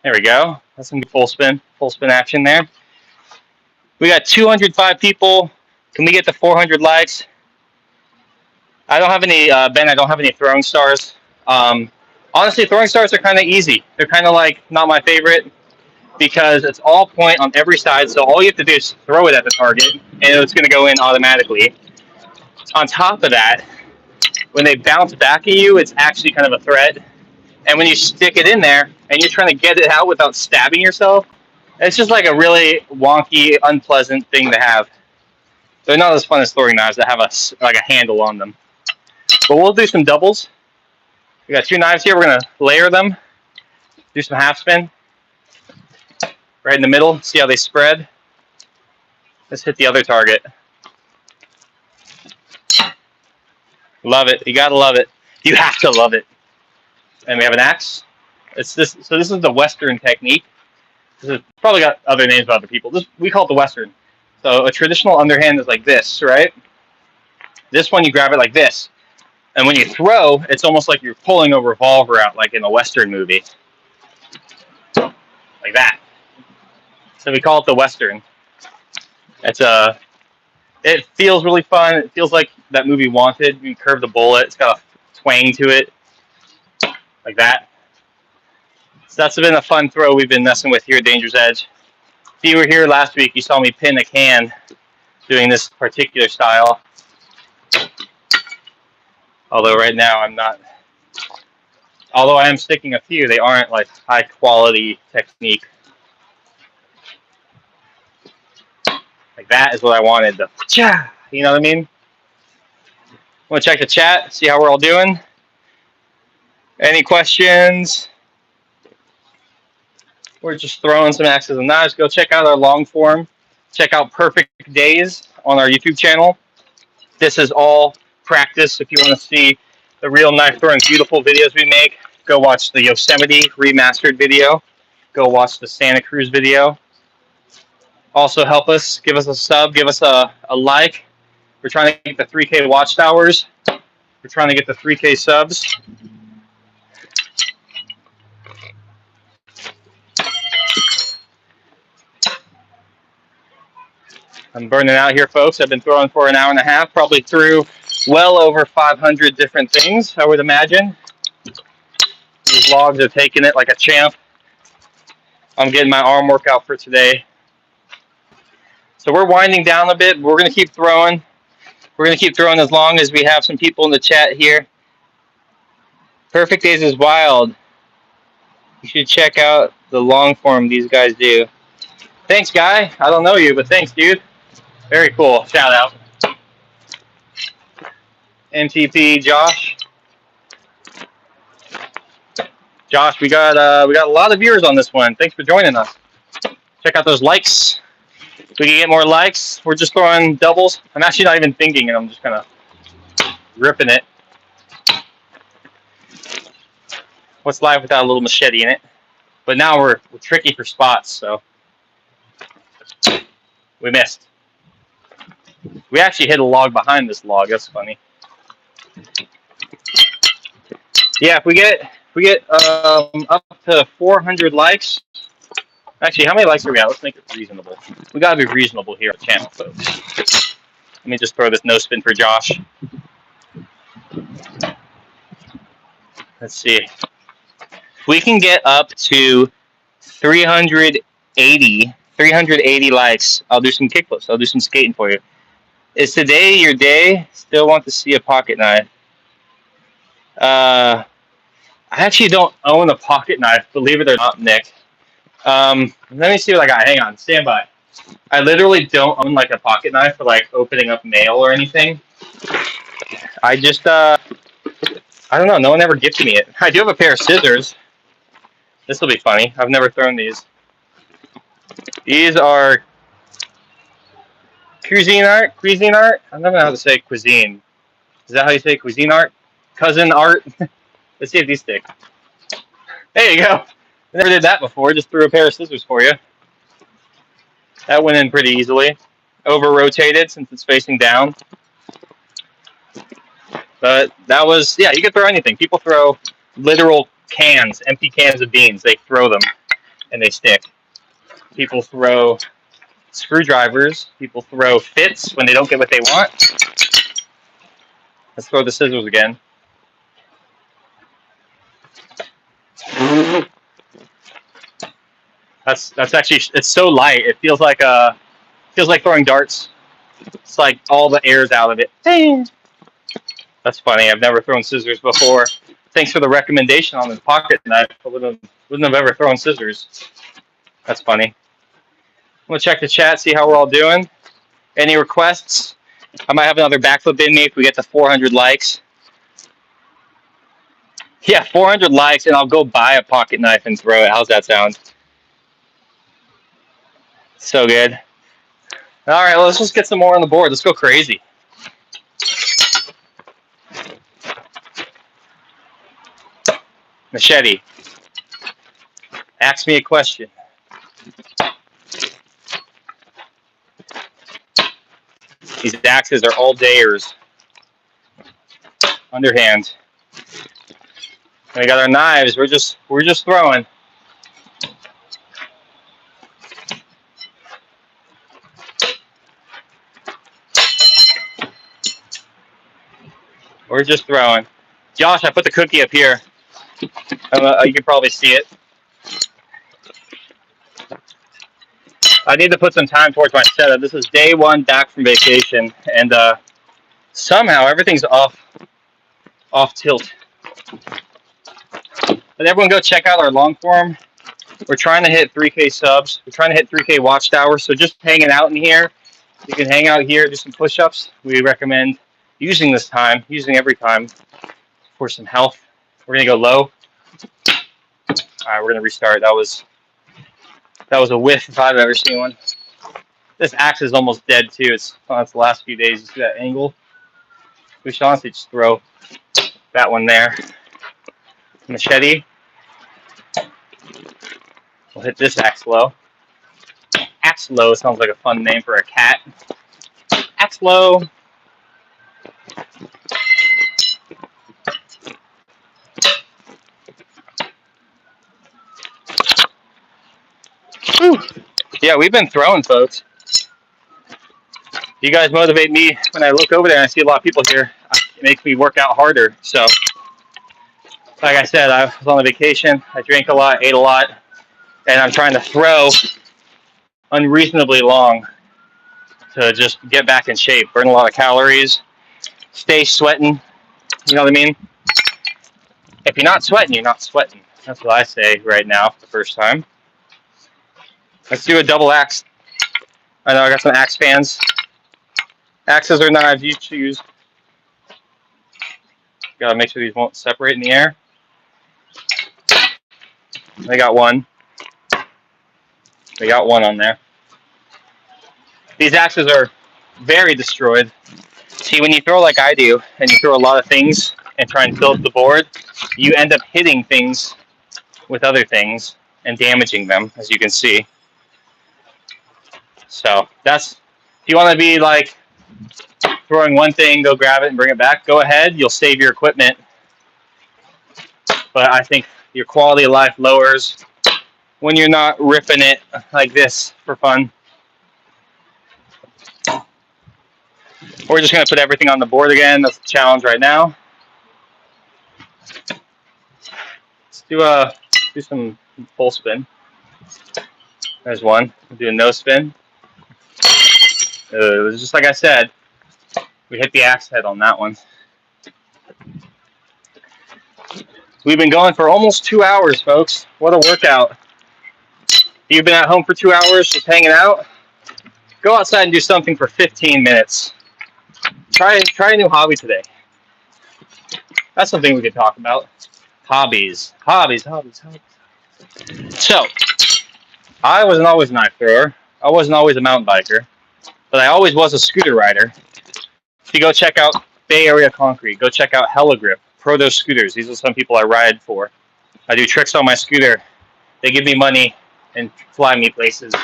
Speaker 1: There we go. That's some full spin action there. We got 205 people. Can we get to 400 likes? I don't have any, Ben, I don't have any throwing stars. Honestly, throwing stars are kind of easy. They're kind of like not my favorite because it's all point on every side. So all you have to do is throw it at the target and it's going to go in automatically. On top of that, when they bounce back at you, it's actually kind of a threat. And when you stick it in there and you're trying to get it out without stabbing yourself, it's just like a really wonky, unpleasant thing to have. They're not as fun as throwing knives that have like a handle on them. But we'll do some doubles. We got 2 knives here. We're going to layer them. Do some half spin. Right in the middle. See how they spread. Let's hit the other target. Love it. You got to love it. You have to love it. And we have an axe. It's this. So this is the Western technique. This is probably got other names by other people. We call it the Western. So a traditional underhand is like this, right? This one you grab it like this. And when you throw, it's almost like you're pulling a revolver out, like in a Western movie. Like that. So we call it the Western. It feels really fun. It feels like that movie Wanted. You curve the bullet. It's got a twang to it. Like that. So that's been a fun throw we've been messing with here at Danger's Edge. If you were here last week, you saw me pin a can doing this particular style. Although right now I'm not. Although I am sticking a few, they aren't like high quality technique. Like that is what I wanted. You know what I mean? I want to check the chat, see how we're all doing. Any questions? We're just throwing some axes and knives. Go check out our long form. Check out Perfect Days on our YouTube channel. This is all practice. If you want to see the real knife throwing beautiful videos we make, go watch the Yosemite remastered video. Go watch the Santa Cruz video. Also help us, give us a sub, give us a like. We're trying to get the 3K watchtowers. We're trying to get the 3K subs. I'm burning out here, folks. I've been throwing for an hour and a half, probably threw well over 500 different things, I would imagine. These logs are taking it like a champ. I'm getting my arm workout for today. So we're winding down a bit. We're going to keep throwing. We're going to keep throwing as long as we have some people in the chat here. Perfect Days is wild. You should check out the long form these guys do. Thanks, guy. I don't know you, but thanks, dude. Very cool. Shout out. MTP Josh. Josh, we got a lot of viewers on this one. Thanks for joining us. Check out those likes. If we can get more likes, we're just throwing doubles. I'm actually not even thinking, and I'm just kind of ripping it. What's live without a little machete in it? But now we're tricky for spots, so we missed. We actually hit a log behind this log. That's funny. Yeah, if we get up to 400 likes. Actually, how many likes are we at? Let's make it reasonable. We gotta be reasonable here on the channel, folks. Let me just throw this no spin for Josh. Let's see. If we can get up to 380 likes, I'll do some kickflips. I'll do some skating for you. Is today your day? Still want to see a pocket knife. I actually don't own a pocket knife, believe it or not, Nick. Let me see what I got. Hang on, stand by. I literally don't own like a pocket knife for like opening up mail or anything. I just, I don't know. No one ever gifted me it. I do have a pair of scissors. This will be funny. I've never thrown these. These are cuisine art. Cuisine art. I don't know how to say cuisine. Is that how you say cuisine art? Cousin art. Let's see if these stick. There you go. I never did that before. Just threw a pair of scissors for you. That went in pretty easily. Over rotated since it's facing down. But that was, yeah, you could throw anything. People throw literal cans, empty cans of beans. They throw them and they stick. People throw screwdrivers. People throw fits when they don't get what they want. Let's throw the scissors again. That's actually, it's so light. It feels like throwing darts. It's like all the air's out of it. That's funny. I've never thrown scissors before. Thanks for the recommendation on the pocket knife. I wouldn't have ever thrown scissors. That's funny. I'm gonna check the chat, see how we're all doing. Any requests? I might have another backflip in me if we get to 400 likes. Yeah, 400 likes, and I'll go buy a pocket knife and throw it. How's that sound? So good. All right, well, let's just get some more on the board. Let's go crazy. Machete, ask me a question. These axes are all dayers. Underhand. And we got our knives. We're just throwing. We're just throwing. Josh, I put the cookie up here. You can probably see it. I need to put some time towards my setup. This is day one back from vacation, and somehow everything's off tilt. But everyone go check out our long form. We're trying to hit 3K subs. We're trying to hit 3K watchtowers. So just hanging out in here. You can hang out here, do some push-ups. We recommend using every time for some health. We're gonna go low. All right, we're gonna restart. That was a whiff if I've ever seen one. This axe is almost dead too. It's on its last few days. You see that angle? We should honestly just throw that one there. Machete. We'll hit this axe low. Axe low sounds like a fun name for a cat. Axe low. Whew. Yeah, we've been throwing, folks. You guys motivate me when I look over there and I see a lot of people here. It makes me work out harder. So, like I said, I was on a vacation. I drank a lot, ate a lot, and I'm trying to throw unreasonably long to just get back in shape, burn a lot of calories, stay sweating. You know what I mean? If you're not sweating, you're not sweating. That's what I say right now for the first time. Let's do a double axe. I know I got some axe fans. Axes or knives, you choose. Gotta make sure these won't separate in the air. They got one. They got one on there. These axes are very destroyed. See, when you throw like I do, and you throw a lot of things and try and fill up the board, you end up hitting things with other things and damaging them, as you can see. So that's, if you want to be like throwing one thing, go grab it and bring it back, go ahead. You'll save your equipment. But I think your quality of life lowers when you're not ripping it like this for fun. We're just going to put everything on the board again. That's the challenge right now. Let's do some full spin. There's one. We'll do a no spin. It was just like I said. We hit the axe head on that one. We've been going for almost 2 hours, folks. What a workout. You've been at home for 2 hours just hanging out? Go outside and do something for 15 minutes. Try a new hobby today. That's something we could talk about. Hobbies. So, I wasn't always a knife thrower. I wasn't always a mountain biker. But I always was a scooter rider. If you go check out Bay Area Concrete, go check out Hella Grip, Proto Scooters. These are some people I ride for. I do tricks on my scooter. They give me money and fly me places.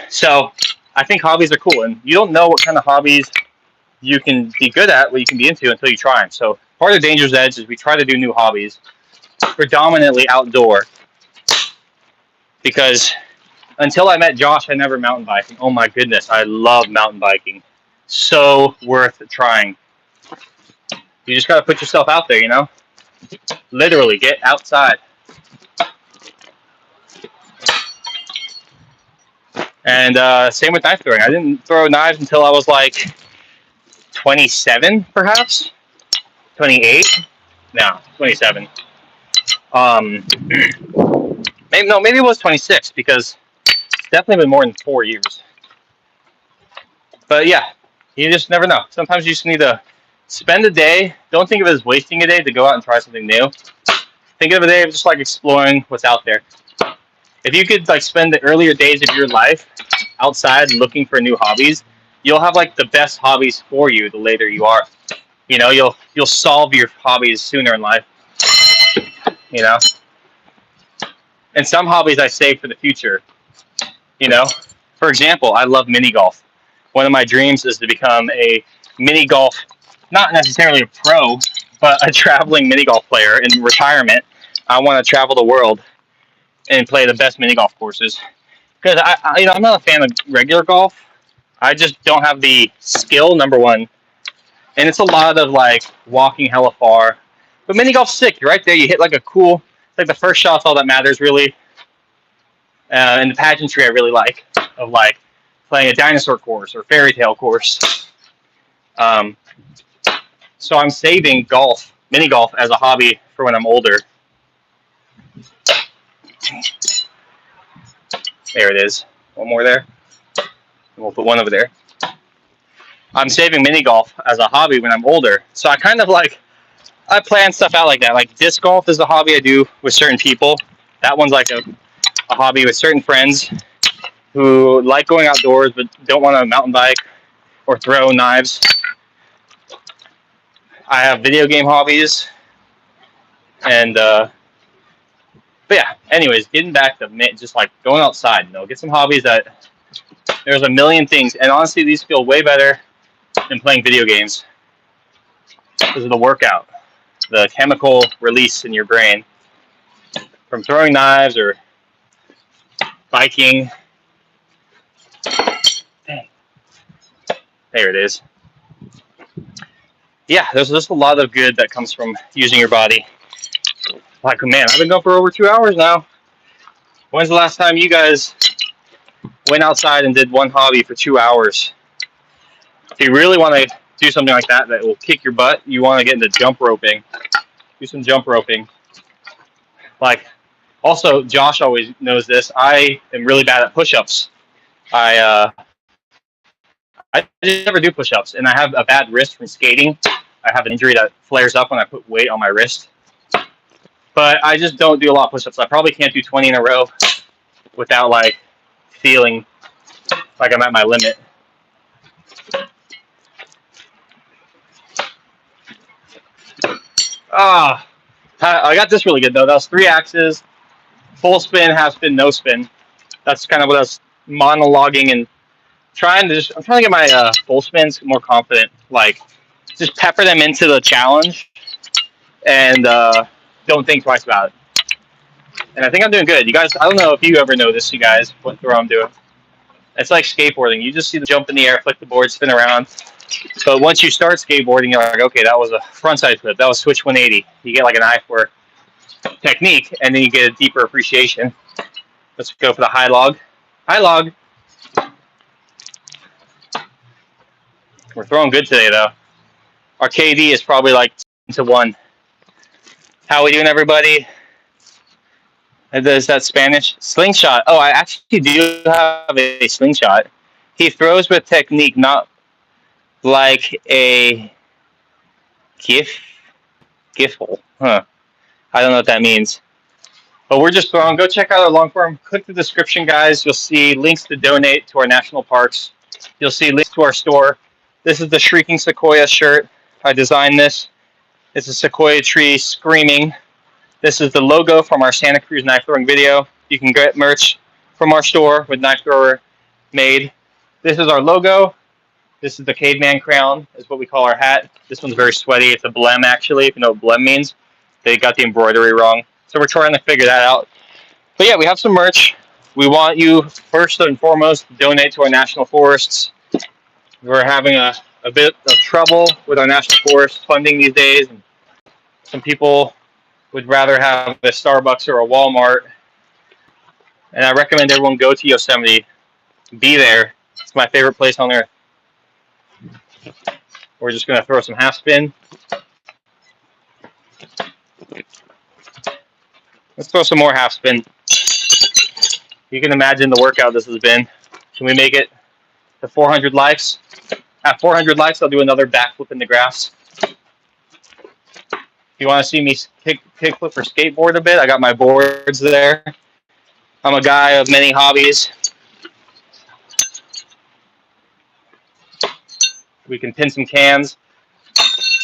Speaker 1: So I think hobbies are cool, and you don't know what kind of hobbies you can be good at, what you can be into until you try them. So part of Danger's Edge is we try to do new hobbies, predominantly outdoor, because until I met Josh, I never mountain biked. Oh my goodness, I love mountain biking. So worth trying. You just got to put yourself out there, you know? Literally, get outside. And same with knife throwing. I didn't throw knives until I was like 27, perhaps? 28? No, 27. Maybe it was 26, because it's definitely been more than 4 years. But yeah, you just never know. Sometimes you just need to spend a day. Don't think of it as wasting a day to go out and try something new. Think of a day of just like exploring what's out there. If you could like spend the earlier days of your life outside looking for new hobbies, you'll have like the best hobbies for you the later you are. You know, you'll solve your hobbies sooner in life. You know? And some hobbies I save for the future. You know? For example, I love mini golf. One of my dreams is to become a mini golf, not necessarily a pro, but a traveling mini golf player in retirement. I want to travel the world and play the best mini golf courses. Because I'm not a fan of regular golf. I just don't have the skill, number one. And it's a lot of like walking hella far. But mini golf's sick. You're right there. You hit like a cool, like the first shot's all that matters really. And the pageantry I really like of like playing a dinosaur course or fairy tale course. So I'm saving golf, mini golf, as a hobby for when I'm older. There it is. One more there. And we'll put one over there. I'm saving mini golf as a hobby when I'm older. So I kind of like, I plan stuff out like that. Like disc golf is a hobby I do with certain people. That one's like a hobby with certain friends who like going outdoors but don't want to mountain bike or throw knives. I have video game hobbies. And, but yeah, anyways, getting back to just like going outside, you know, get some hobbies that there's a million things. And honestly, these feel way better than playing video games because of the workout, the chemical release in your brain from throwing knives or biking. Dang. There it is. Yeah, there's just a lot of good that comes from using your body. Like, man, I've been going for over 2 hours now. When's the last time you guys went outside and did one hobby for 2 hours? If you really want to do something like that that will kick your butt, you want to get into jump roping. Do some jump roping. Like, also, Josh always knows this. I am really bad at push-ups. I just never do push-ups, and I have a bad wrist from skating. I have an injury that flares up when I put weight on my wrist. But I just don't do a lot of push-ups. I probably can't do 20 in a row without, like, feeling like I'm at my limit. I got this really good, though. That was 3 axes, full spin, half spin, no spin. That's kind of what I was monologuing and I'm trying to get my full spins more confident. Like, just pepper them into the challenge and don't think twice about it. And I think I'm doing good. You guys, I don't know if you ever know this, you guys, what throw I'm doing. It's like skateboarding. You just see the jump in the air, flick the board, spin around. But once you start skateboarding, you're like, okay, that was a frontside flip. That was switch 180. You get like an eye for technique, and then you get a deeper appreciation. Let's go for the high log. High log. We're throwing good today, though. Our KD is probably like 10-1. How we doing, everybody? Is that Spanish? Slingshot. Oh, I actually do have a slingshot. He throws with technique, not like a giffle. Huh. I don't know what that means. But we're just throwing. Go check out our long form. Click the description, guys. You'll see links to donate to our national parks. You'll see links to our store. This is the Shrieking Sequoia shirt. I designed this. It's a sequoia tree screaming. This is the logo from our Santa Cruz knife throwing video. You can get merch from our store with knife thrower made. This is our logo. This is the caveman crown, is what we call our hat. This one's very sweaty. It's a blem, actually, if you know what blem means. They got the embroidery wrong. So we're trying to figure that out. But yeah, we have some merch. We want you, first and foremost, to donate to our national forests. We're having a bit of trouble with our national forest funding these days. And some people would rather have a Starbucks or a Walmart. And I recommend everyone go to Yosemite. Be there. It's my favorite place on earth. We're just going to throw some half spin. Let's throw some more half spin. You can imagine the workout this has been. Can we make it to 400 likes? At 400 likes, I'll do another backflip in the grass. If you want to see me kickflip or skateboard a bit, I got my boards there. I'm a guy of many hobbies. We can pin some cans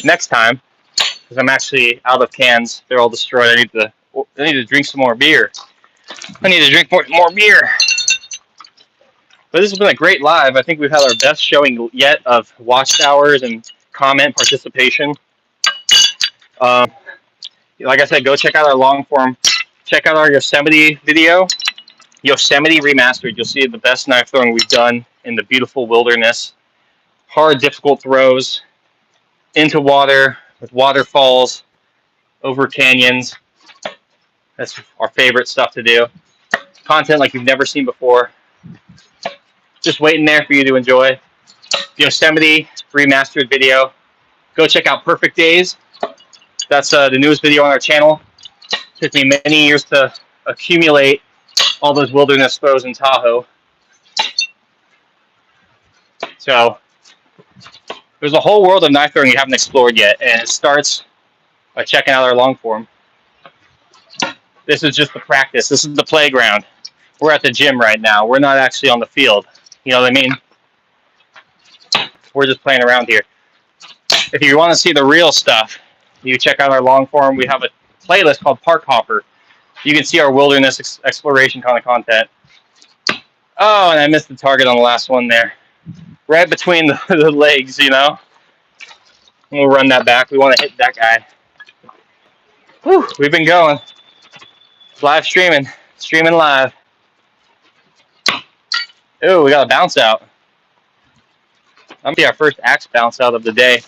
Speaker 1: next time, because I'm actually out of cans. They're all destroyed. I need to drink some more beer. I need to drink more beer. But this has been a great live. I think we've had our best showing yet of watch hours and comment participation. Like I said, go check out our long form. Check out our Yosemite video. Yosemite Remastered. You'll see the best knife throwing we've done in the beautiful wilderness. Hard, difficult throws into water, with waterfalls, over canyons. That's our favorite stuff to do. Content like you've never seen before. Just waiting there for you to enjoy. Yosemite Remastered video. Go check out Perfect Days. That's the newest video on our channel. Took me many years to accumulate all those wilderness throws in Tahoe. So there's a whole world of knife throwing you haven't explored yet, and it starts by checking out our long form. This is just the practice. This is the playground. We're at the gym right now. We're not actually on the field. You know what I mean? We're just playing around here. If you want to see the real stuff, you check out our long form. We have a playlist called Park Hopper. You can see our wilderness exploration kind of content. Oh, and I missed the target on the last one there. Right between the legs, you know? We'll run that back. We want to hit that guy. Whew, we've been going. Live streaming. Streaming live. Ooh, we got a bounce out. That'll be our first axe bounce out of the day.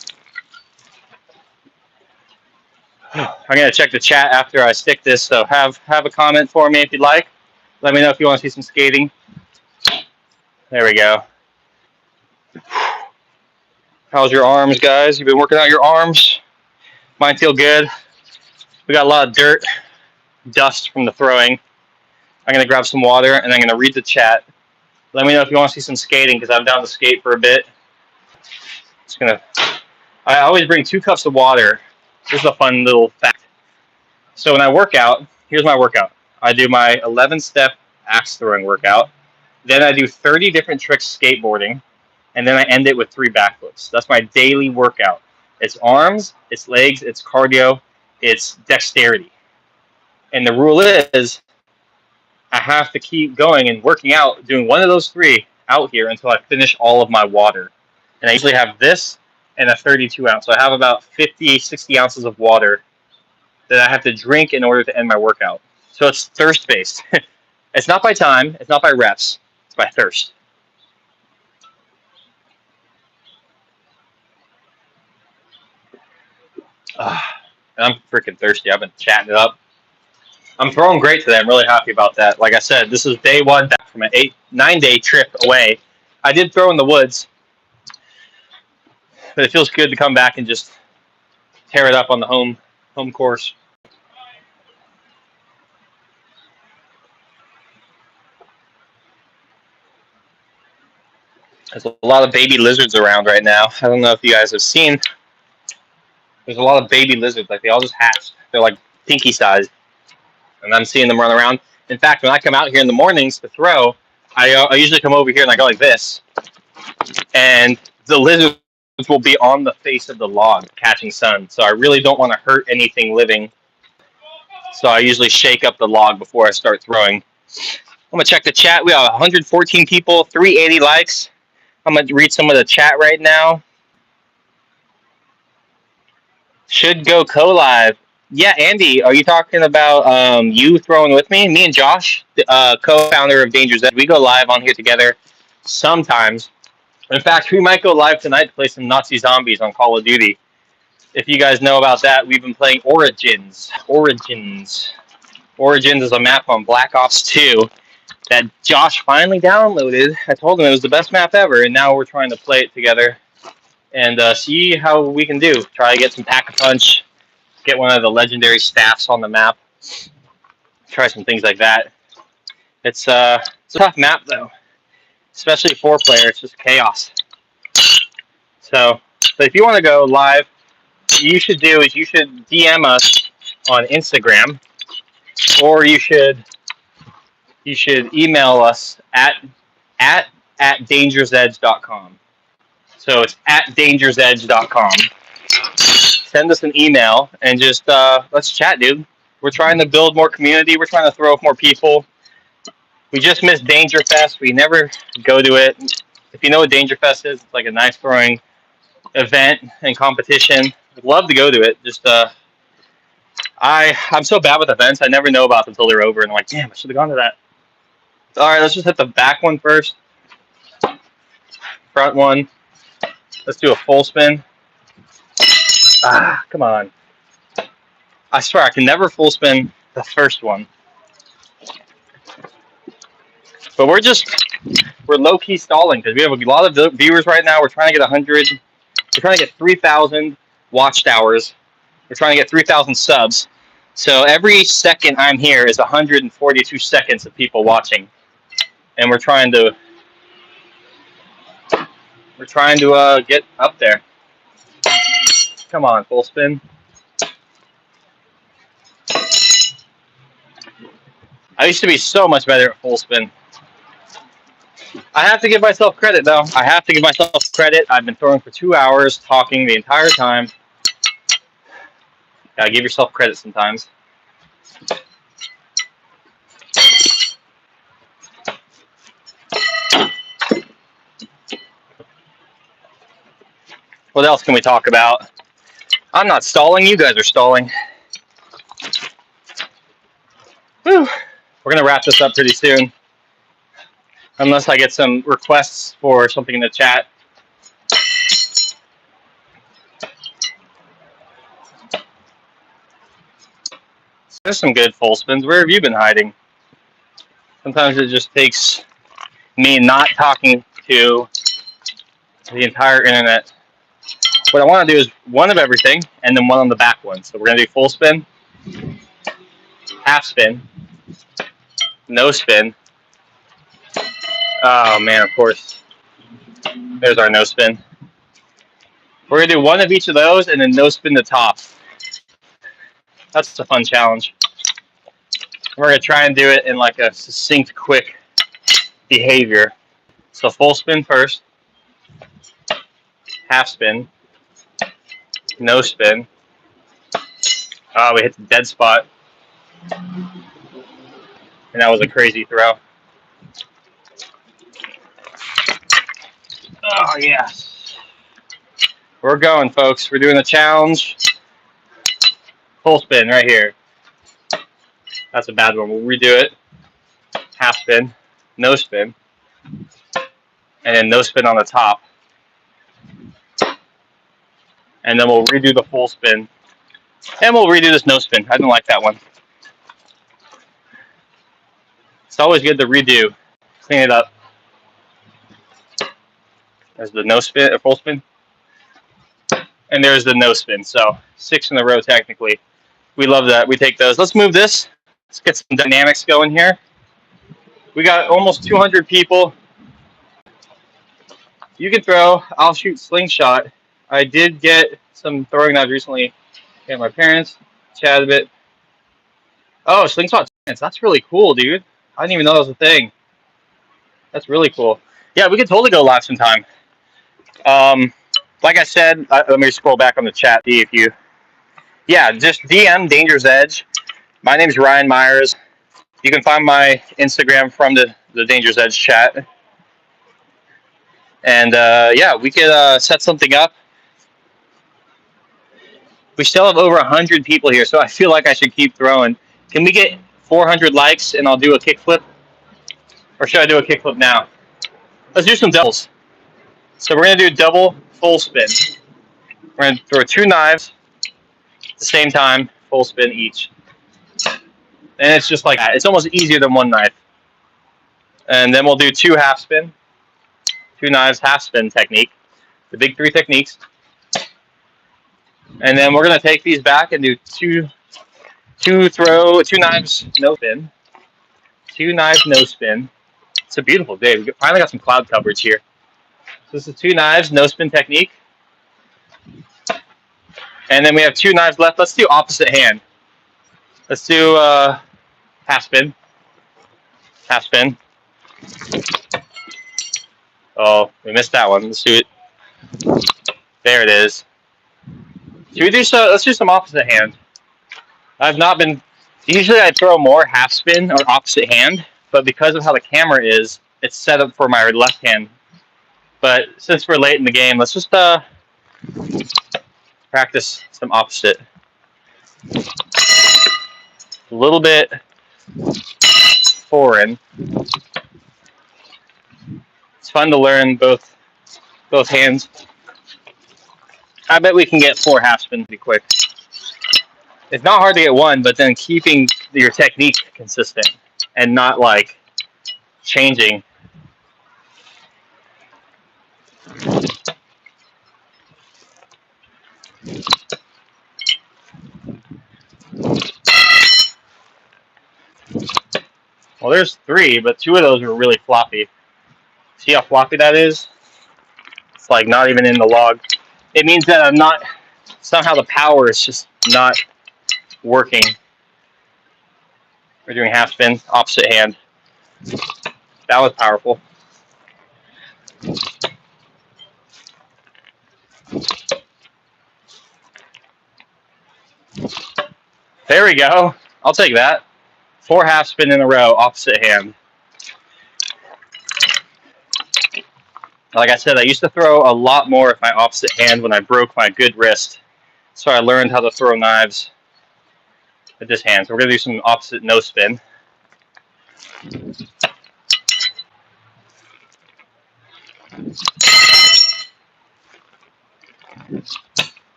Speaker 1: I'm going to check the chat after I stick this, so have a comment for me if you'd like. Let me know if you want to see some skating. There we go. How's your arms, guys? You've been working out your arms? Mine feel good. We got a lot of dirt, dust from the throwing. I'm going to grab some water, and I'm going to read the chat. Let me know if you want to see some skating, because I'm down to skate for a bit. I always bring 2 cups of water. This is a fun little fact. So when I work out, here's my workout. I do my 11-step axe throwing workout. Then I do 30 different tricks skateboarding. And then I end it with 3 backflips. That's my daily workout. It's arms, it's legs, it's cardio, it's dexterity. And the rule is, I have to keep going and working out, doing one of those 3 out here until I finish all of my water. And I usually have this and a 32 ounce. So I have about 50, 60 ounces of water that I have to drink in order to end my workout. So it's thirst-based. It's not by time, it's not by reps, it's by thirst. I'm freaking thirsty. I've been chatting it up. I'm throwing great today. I'm really happy about that. Like I said, this is day one back from an 9-day trip away. I did throw in the woods, but it feels good to come back and just tear it up on the home course. There's a lot of baby lizards around right now. I don't know if you guys have seen. There's a lot of baby lizards. Like, they all just hatched. They're like pinky sized. And I'm seeing them run around. In fact, when I come out here in the mornings to throw, I usually come over here and I go like this. And the lizards will be on the face of the log catching sun. So I really don't want to hurt anything living. So I usually shake up the log before I start throwing. I'm going to check the chat. We have 114 people, 380 likes. I'm going to read some of the chat right now. Should go co-live. Yeah, Andy, are you talking about you throwing with me? Me and Josh, co-founder of Danger's Edge, we go live on here together sometimes. In fact, we might go live tonight to play some Nazi zombies on Call of Duty. If you guys know about that, we've been playing Origins. Origins is a map on Black Ops 2 that Josh finally downloaded. I told him it was the best map ever, and now we're trying to play it together and see how we can do. Try to get some Pack-a-Punch, get one of the legendary staffs on the map, try some things like that. It's a tough map, though, especially 4-player. It's just chaos. So, but if you want to go live, what you should do is you should DM us on Instagram, or you should email us at dangersedge.com. So it's at dangersedge.com. Send us an email and just let's chat, dude. We're trying to build more community. We're trying to throw with more people. We just missed Danger Fest. We never go to it. If you know what Danger Fest is, it's like a knife throwing event and competition. I'd love to go to it. Just I'm so bad with events. I never know about them until they're over, and I'm like, damn, I should have gone to that. All right, let's just hit the back one first. Front one. Let's do a full spin. Come on. I swear I can never full spin the first one. But we're low-key stalling because we have a lot of viewers right now. We're trying to get 100. We're trying to get 3,000 watched hours. We're trying to get 3,000 subs. So every second I'm here is 142 seconds of people watching. And we're trying to get up there. Come on, full spin. I used to be so much better at full spin. I have to give myself credit, though. I have to give myself credit. I've been throwing for 2 hours, talking the entire time. Gotta give yourself credit sometimes. What else can we talk about? I'm not stalling. You guys are stalling. Whew. We're going to wrap this up pretty soon. Unless I get some requests for something in the chat. There's some good full spins. Where have you been hiding? Sometimes it just takes me not talking to the entire internet. What I want to do is one of everything and then one on the back one. So we're going to do full spin, half spin, no spin. Oh man, of course. There's our no spin. We're going to do one of each of those and then no spin the top. That's a fun challenge. We're going to try and do it in like a succinct, quick behavior. So full spin first, half spin, no spin. Oh, we hit the dead spot. And that was a crazy throw. Oh, yes. We're going, folks. We're doing a challenge. Full spin right here. That's a bad one. We'll redo it. Half spin, no spin. And then no spin on the top. And then we'll redo the full spin. And we'll redo this no spin. I didn't like that one. It's always good to redo, clean it up. There's the no spin, or full spin. And there's the no spin. So 6 in a row technically. We love that. We take those. Let's move this. Let's get some dynamics going here. We got almost 200 people. You can throw. I'll shoot slingshot. I did get some throwing knives recently. At my parents. Chat a bit. Oh, slingshot stance. That's really cool, dude. I didn't even know that was a thing. That's really cool. Yeah, we could totally go live sometime. Like I said, let me scroll back on the chat. See if you. Yeah, just DM Danger's Edge. My name's Ryan Myers. You can find my Instagram from the Danger's Edge chat. And yeah, we could set something up. We still have over 100 people here, so I feel like I should keep throwing. Can we get 400 likes and I'll do a kickflip? Or should I do a kickflip now? Let's do some doubles. So we're going to do double full spin. We're going to throw 2 knives at the same time, full spin each. And it's just like that. It's almost easier than 1 knife. And then we'll do 2 half spin. 2 knives, half spin technique. The big 3 techniques. And then we're going to take these back and do 2 knives, no spin. 2 knives, no spin. It's a beautiful day. We finally got some cloud coverage here. So this is 2 knives, no spin technique. And then we have 2 knives left. Let's do opposite hand. Let's do half spin. Half spin. Oh, we missed that one. Let's do it. There it is. Should we do so? Let's do some opposite hand. I've not been. Usually I throw more half spin or opposite hand, but because of how the camera is, it's set up for my left hand. But since we're late in the game, let's just practice some opposite. A little bit foreign. It's fun to learn both hands. I bet we can get 4 half spins pretty quick. It's not hard to get 1, but then keeping your technique consistent and not like changing. Well, there's 3, but 2 of those are really floppy. See how floppy that is? It's like not even in the log. It means that I'm not, somehow the power is just not working. We're doing half spin, opposite hand. That was powerful. There we go. I'll take that. 4 half spin in a row, opposite hand. Like I said, I used to throw a lot more with my opposite hand when I broke my good wrist. So I learned how to throw knives with this hand. So we're going to do some opposite no spin.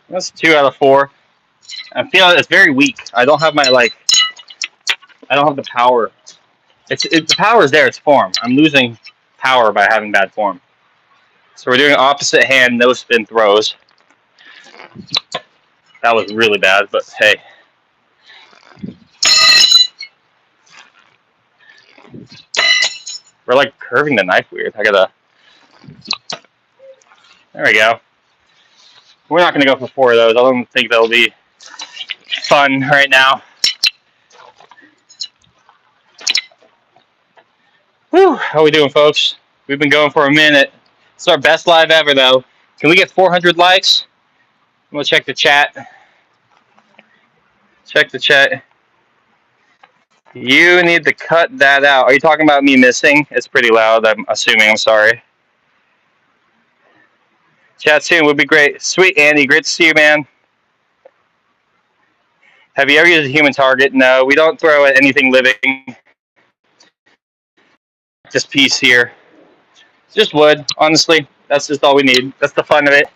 Speaker 1: That's 2 out of 4. I feel it's very weak. I don't have my I don't have the power. The power is there. It's form. I'm losing power by having bad form. So we're doing opposite hand no spin throws. That was really bad, but hey. We're like curving the knife weird. There we go. We're not going to go for 4 of those. I don't think that'll be fun right now. Whew, how are we doing, folks? We've been going for a minute. It's our best live ever, though. Can we get 400 likes? I'm going to check the chat. Check the chat. You need to cut that out. Are you talking about me missing? It's pretty loud, I'm assuming. I'm sorry. Chat soon would be great. Sweet, Andy. Great to see you, man. Have you ever used a human target? No, we don't throw at anything living. This piece here. Just wood, honestly. That's just all we need. That's the fun of it.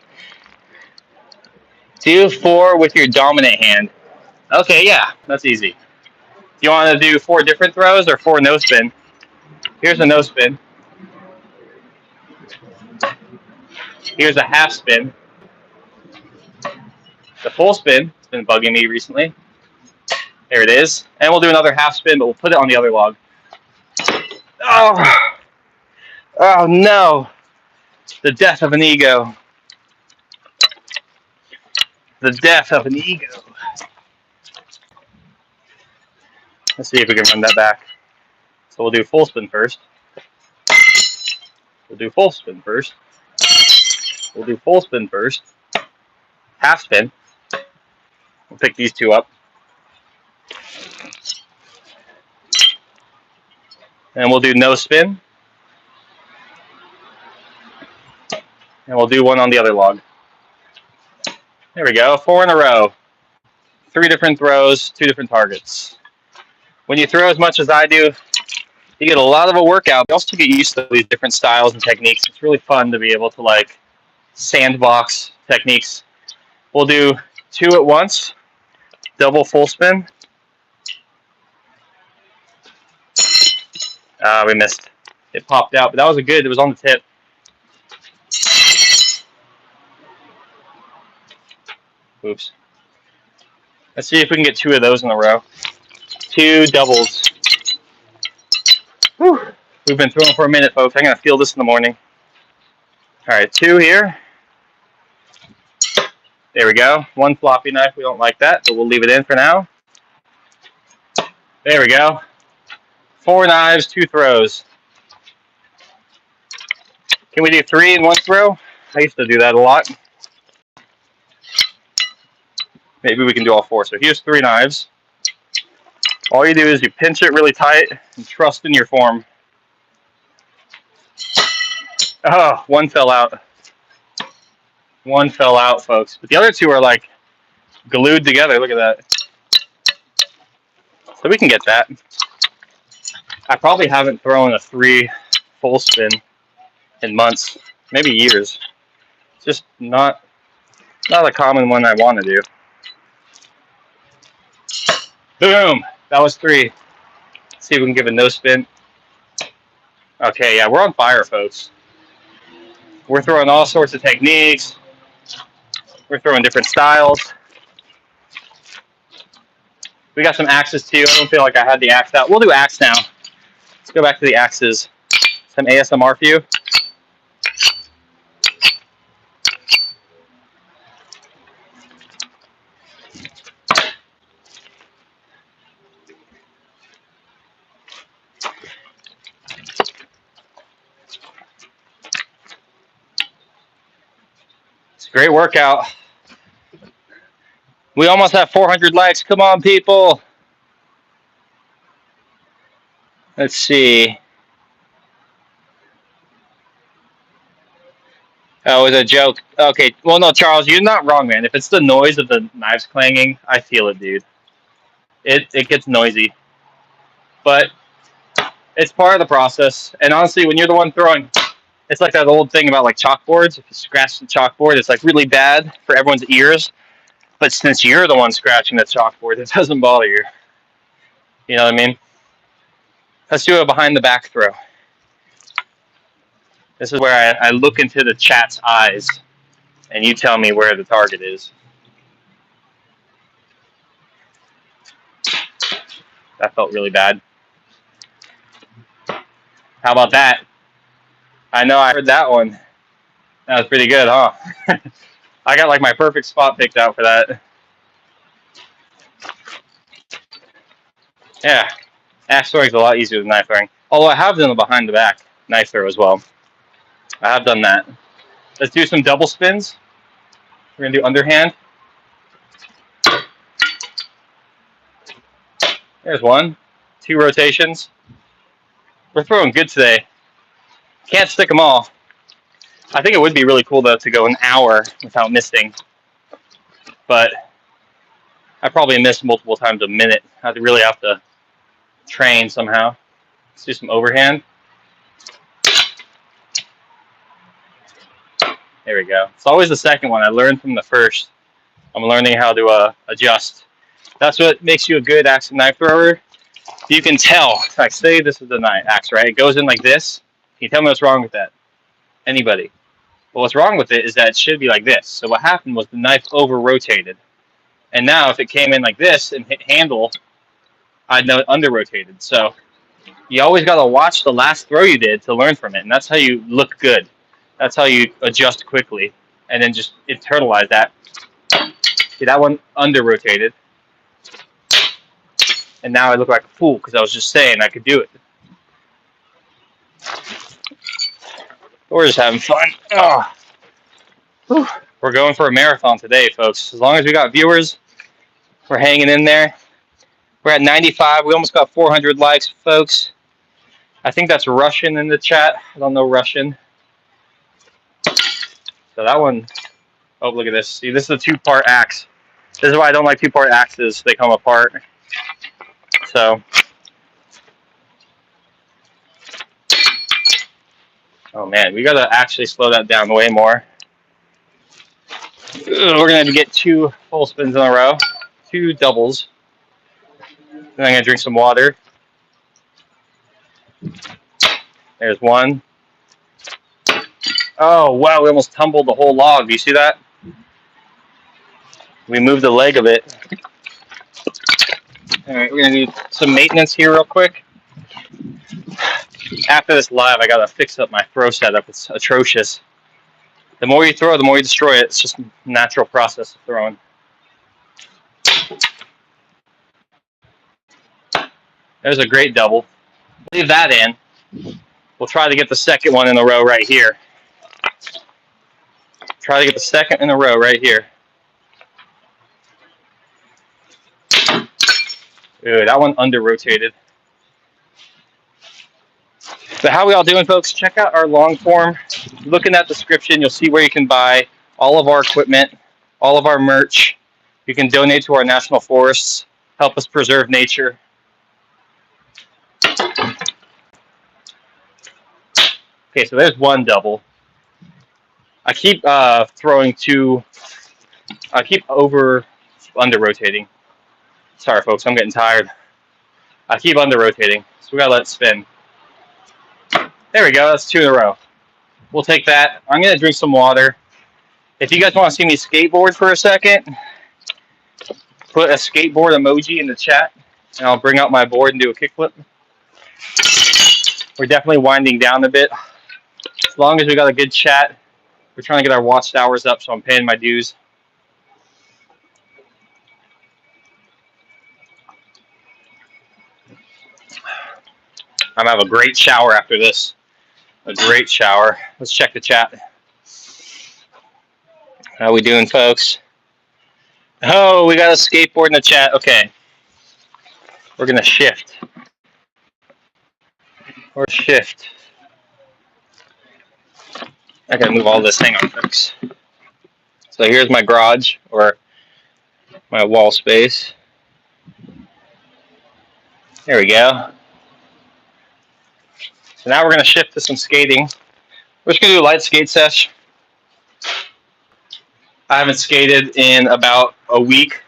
Speaker 1: Do 4 with your dominant hand. Okay, yeah, that's easy. Do you want to do 4 different throws or 4 no spin? Here's a no spin. Here's a half spin. The full spin. It's been bugging me recently. There it is. And we'll do another half spin, but we'll put it on the other log. Oh, oh no. The death of an ego. The death of an ego. Let's see if we can run that back. So we'll do full spin first. We'll do full spin first. We'll do full spin first. Half spin. We'll pick these 2 up. And we'll do no spin. And we'll do 1 on the other log. There we go. 4 in a row. 3 different throws, 2 different targets. When you throw as much as I do, you get a lot of a workout. You also get used to these different styles and techniques. It's really fun to be able to like sandbox techniques. We'll do 2 at once, double full spin. We missed. It popped out, but that was a good. It was on the tip. Oops. Let's see if we can get 2 of those in a row. 2 doubles. Whew. We've been throwing for a minute, folks. I'm going to feel this in the morning. All right, 2 here. There we go. 1 floppy knife. We don't like that, but we'll leave it in for now. There we go. 4 knives, 2 throws. Can we do 3 in 1 throw? I used to do that a lot. Maybe we can do all 4. So here's 3 knives. All you do is you pinch it really tight and trust in your form. Oh, 1 fell out. 1 fell out, folks. But the other 2 are like glued together. Look at that. So we can get that. I probably haven't thrown a 3 full spin in months, maybe years. It's just not a common one I want to do. Boom! That was 3. Let's see if we can give a no spin. Okay, yeah, we're on fire, folks. We're throwing all sorts of techniques. We're throwing different styles. We got some axes too. I don't feel like I had the axe out. We'll do axe now. Let's go back to the axes. Some ASMR for you. It's a great workout. We almost have 400 likes. Come on, people. Let's see. Oh, it was a joke. Okay. Well, no, Charles, you're not wrong, man. If it's the noise of the knives clanging, I feel it, dude. It gets noisy. But it's part of the process. And honestly, when you're the one throwing, it's like that old thing about like chalkboards. If you scratch the chalkboard, it's like really bad for everyone's ears. But since you're the one scratching the chalkboard, it doesn't bother you. You know what I mean? Let's do a behind the back throw. This is where I look into the chat's eyes and you tell me where the target is. That felt really bad. How about that? I know I heard that one. That was pretty good, huh? I got like my perfect spot picked out for that. Yeah. Axe throwing is a lot easier than knife throwing. Although I have done a behind the back knife throw as well. I have done that. Let's do some double spins. We're going to do underhand. There's 1. 2 rotations. We're throwing good today. Can't stick them all. I think it would be really cool, though, to go an hour without missing. But I probably miss multiple times a minute. I really have to train somehow. Let's do some overhand. There we go. It's always the second one. I learned from the first. I'm learning how to adjust. That's what makes you a good axe and knife thrower. You can tell. Like, say this is the knife axe, right? It goes in like this. Can you tell me what's wrong with that? Anybody? Well, what's wrong with it is that it should be like this. So what happened was the knife over-rotated. And now if it came in like this and hit handle, I'd know it under-rotated. So you always got to watch the last throw you did to learn from it. And that's how you look good. That's how you adjust quickly. And then just internalize that. See, that one under-rotated. And now I look like a fool because I was just saying I could do it. We're just having fun. Oh. Whew. We're going for a marathon today, folks. As long as we got viewers, we're hanging in there. We're at 95. We almost got 400 likes, folks. I think that's Russian in the chat. I don't know Russian. So that one, oh, look at this. See, this is a two-part axe. This is why I don't like two-part axes. They come apart. So, oh man, we gotta actually slow that down way more. We're gonna get 2 full spins in a row, 2 doubles. Then I'm gonna drink some water. There's 1. Oh wow, we almost tumbled the whole log. Do you see that? We moved the leg of it. All right, we're gonna do some maintenance here real quick. After this live, I gotta fix up my throw setup. It's atrocious. The more you throw, the more you destroy it. It's just a natural process of throwing. There's a great double. Leave that in. We'll try to get the second one in a row right here. Try to get the second in a row right here. Ooh, that one under-rotated. So how are we all doing, folks? Check out our long form. Look in that description. You'll see where you can buy all of our equipment, all of our merch. You can donate to our national forests, help us preserve nature. Okay, so there's 1 double. I keep throwing 2. I keep under-rotating. Sorry, folks, I'm getting tired. I keep under-rotating, so we gotta let it spin. There we go, that's 2 in a row. We'll take that. I'm gonna drink some water. If you guys want to see me skateboard for a second, put a skateboard emoji in the chat, and I'll bring out my board and do a kickflip. We're definitely winding down a bit. As long as we got a good chat, we're trying to get our watch hours up, so I'm paying my dues. I'm gonna have a great shower after this. A great shower. Let's check the chat. How we doing, folks? Oh, we got a skateboard in the chat. Okay. We're gonna shift. Or shift. I gotta move all this. Hang on, folks. So here's my garage, or my wall space. There we go. So now we're gonna shift to some skating. We're just gonna do a light skate sesh. I haven't skated in about a week.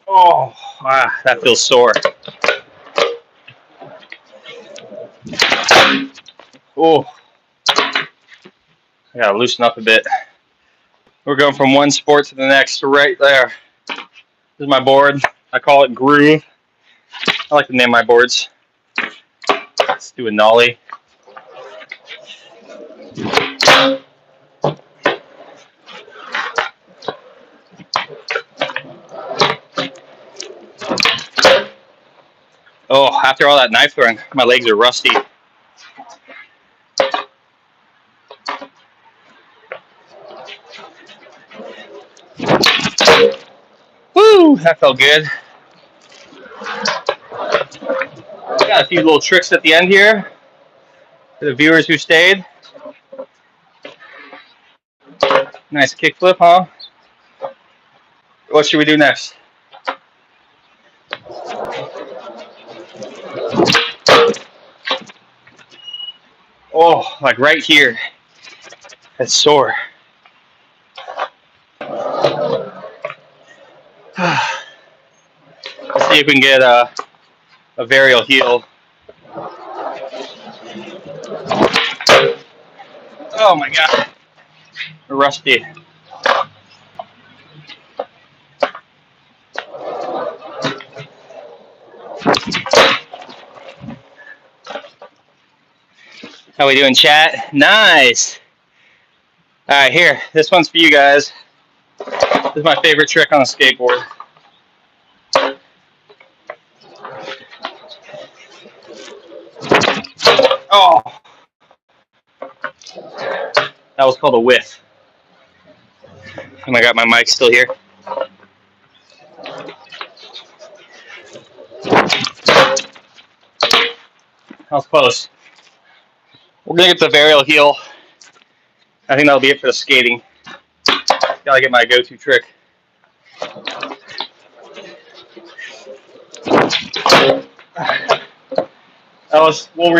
Speaker 1: Oh, that feels sore. Oh, I gotta loosen up a bit. We're going from one sport to the next right there. This is my board. I call it Groove. I like to name my boards. Let's do a nollie. Oh, after all that knife throwing, my legs are rusty. Woo, that felt good. Got a few little tricks at the end here for the viewers who stayed. Nice kickflip, huh? What should we do next? Oh, like right here. That's sore. See if we can get a varial heel. Oh my god, rusty. How we doing, chat? Nice. All right, here. This one's for you guys. This is my favorite trick on a skateboard. Oh, that was called a whiff. I got my mic still here. That was close. We're gonna get the varial heel. I think that'll be it for the skating. Gotta get my go-to trick. We'll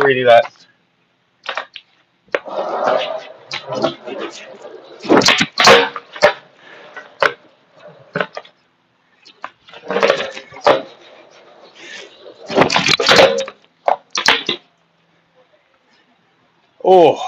Speaker 1: redo that. Oh.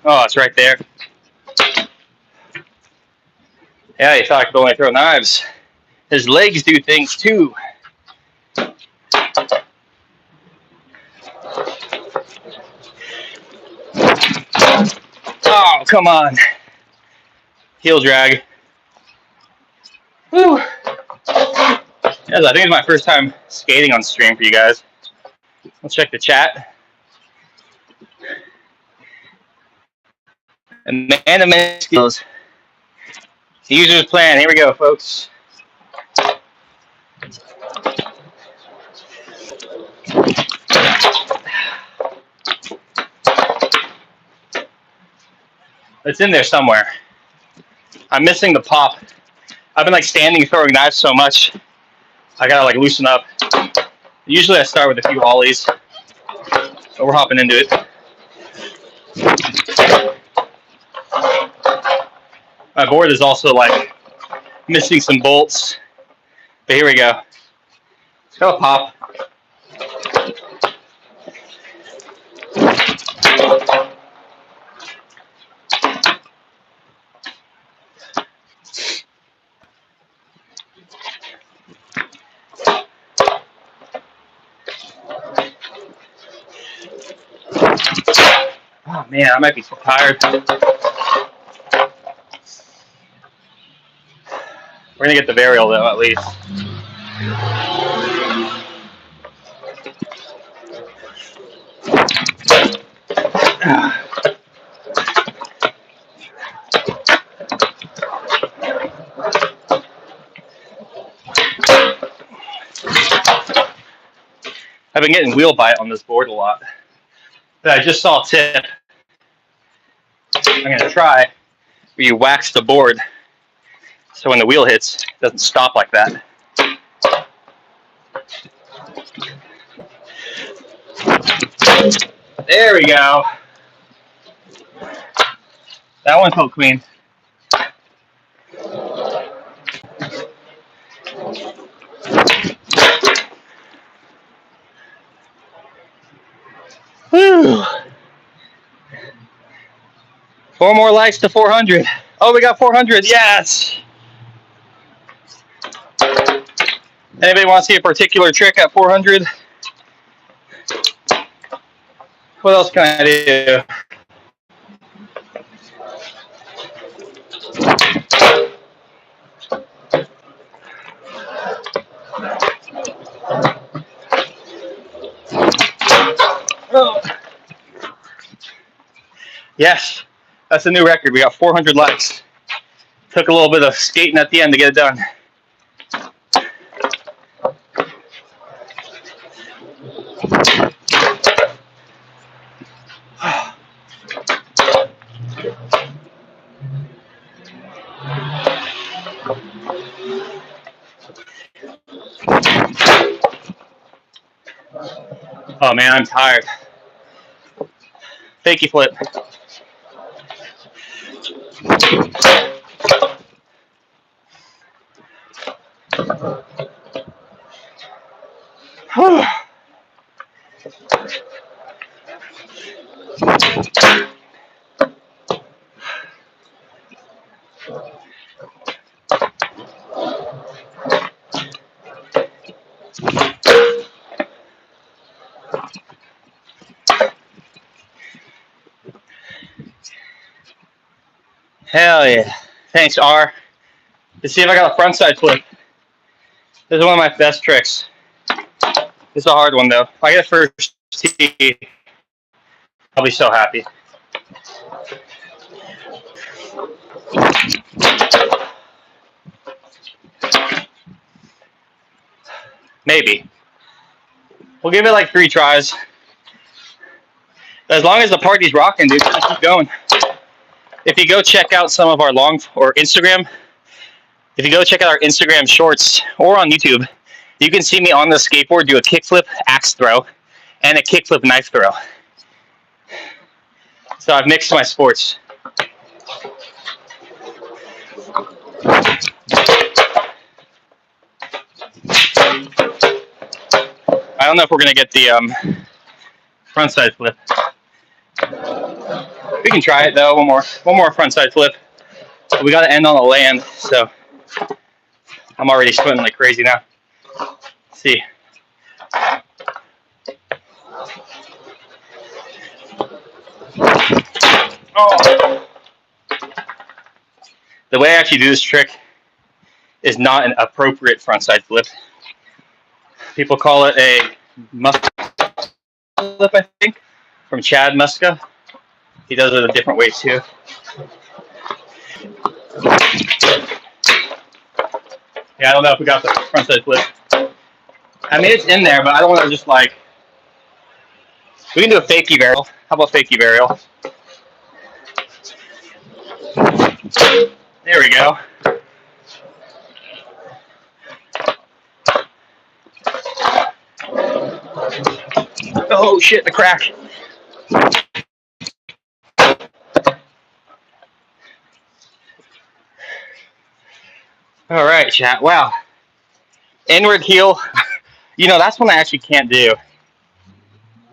Speaker 1: Oh, it's right there. Yeah, you thought I could only throw knives. His legs do things too. Oh, come on. Heel drag. Whew. Yes, I think it's my first time skating on stream for you guys. Let's check the chat. Amanda skills. User's plan. Here we go, folks. It's in there somewhere. I'm missing the pop. I've been like standing throwing knives so much. I gotta like loosen up. Usually I start with a few ollies, but we're hopping into it. My board is also like missing some bolts, but here we go. It's got a pop. Oh man, I might be so tired. We're gonna get the varial though, at least. I've been getting wheel bite on this board a lot, but I just saw a tip. I'm gonna try where you wax the board so when the wheel hits, it doesn't stop like that. There we go. That one felt clean. Whew. 4 more likes to 400. Oh, we got 400. Yes. Anybody want to see a particular trick at 400? What else can I do? Oh. Yes, that's a new record. We got 400 likes. Took a little bit of skating at the end to get it done. Oh man, I'm tired. Fakey flip. Hell yeah. Thanks, R. Let's see if I got a frontside flip. This is one of my best tricks. This is a hard one, though. If I get a first tee, I'll be so happy. Maybe. We'll give it like 3 tries. As long as the party's rocking, dude, just keep going. If you go check out some of our Instagram, if you go check out our Instagram shorts or on YouTube, you can see me on the skateboard do a kickflip axe throw and a kickflip knife throw. So I've mixed my sports. I don't know if we're gonna get the frontside flip. We can try it though. One more frontside flip. We got to end on the land, so I'm already sweating like crazy now. Let's see. Oh. The way I actually do this trick is not an appropriate frontside flip. People call it a Muska flip, I think, from Chad Muska. He does it a different way too. Yeah, I don't know if we got the frontside flip. I mean, it's in there, but I don't want to just like. We can do a fakie varial. How about fakie varial? There we go. Oh shit, the crack. All right, chat. Wow. Inward heel. You know, that's one I actually can't do.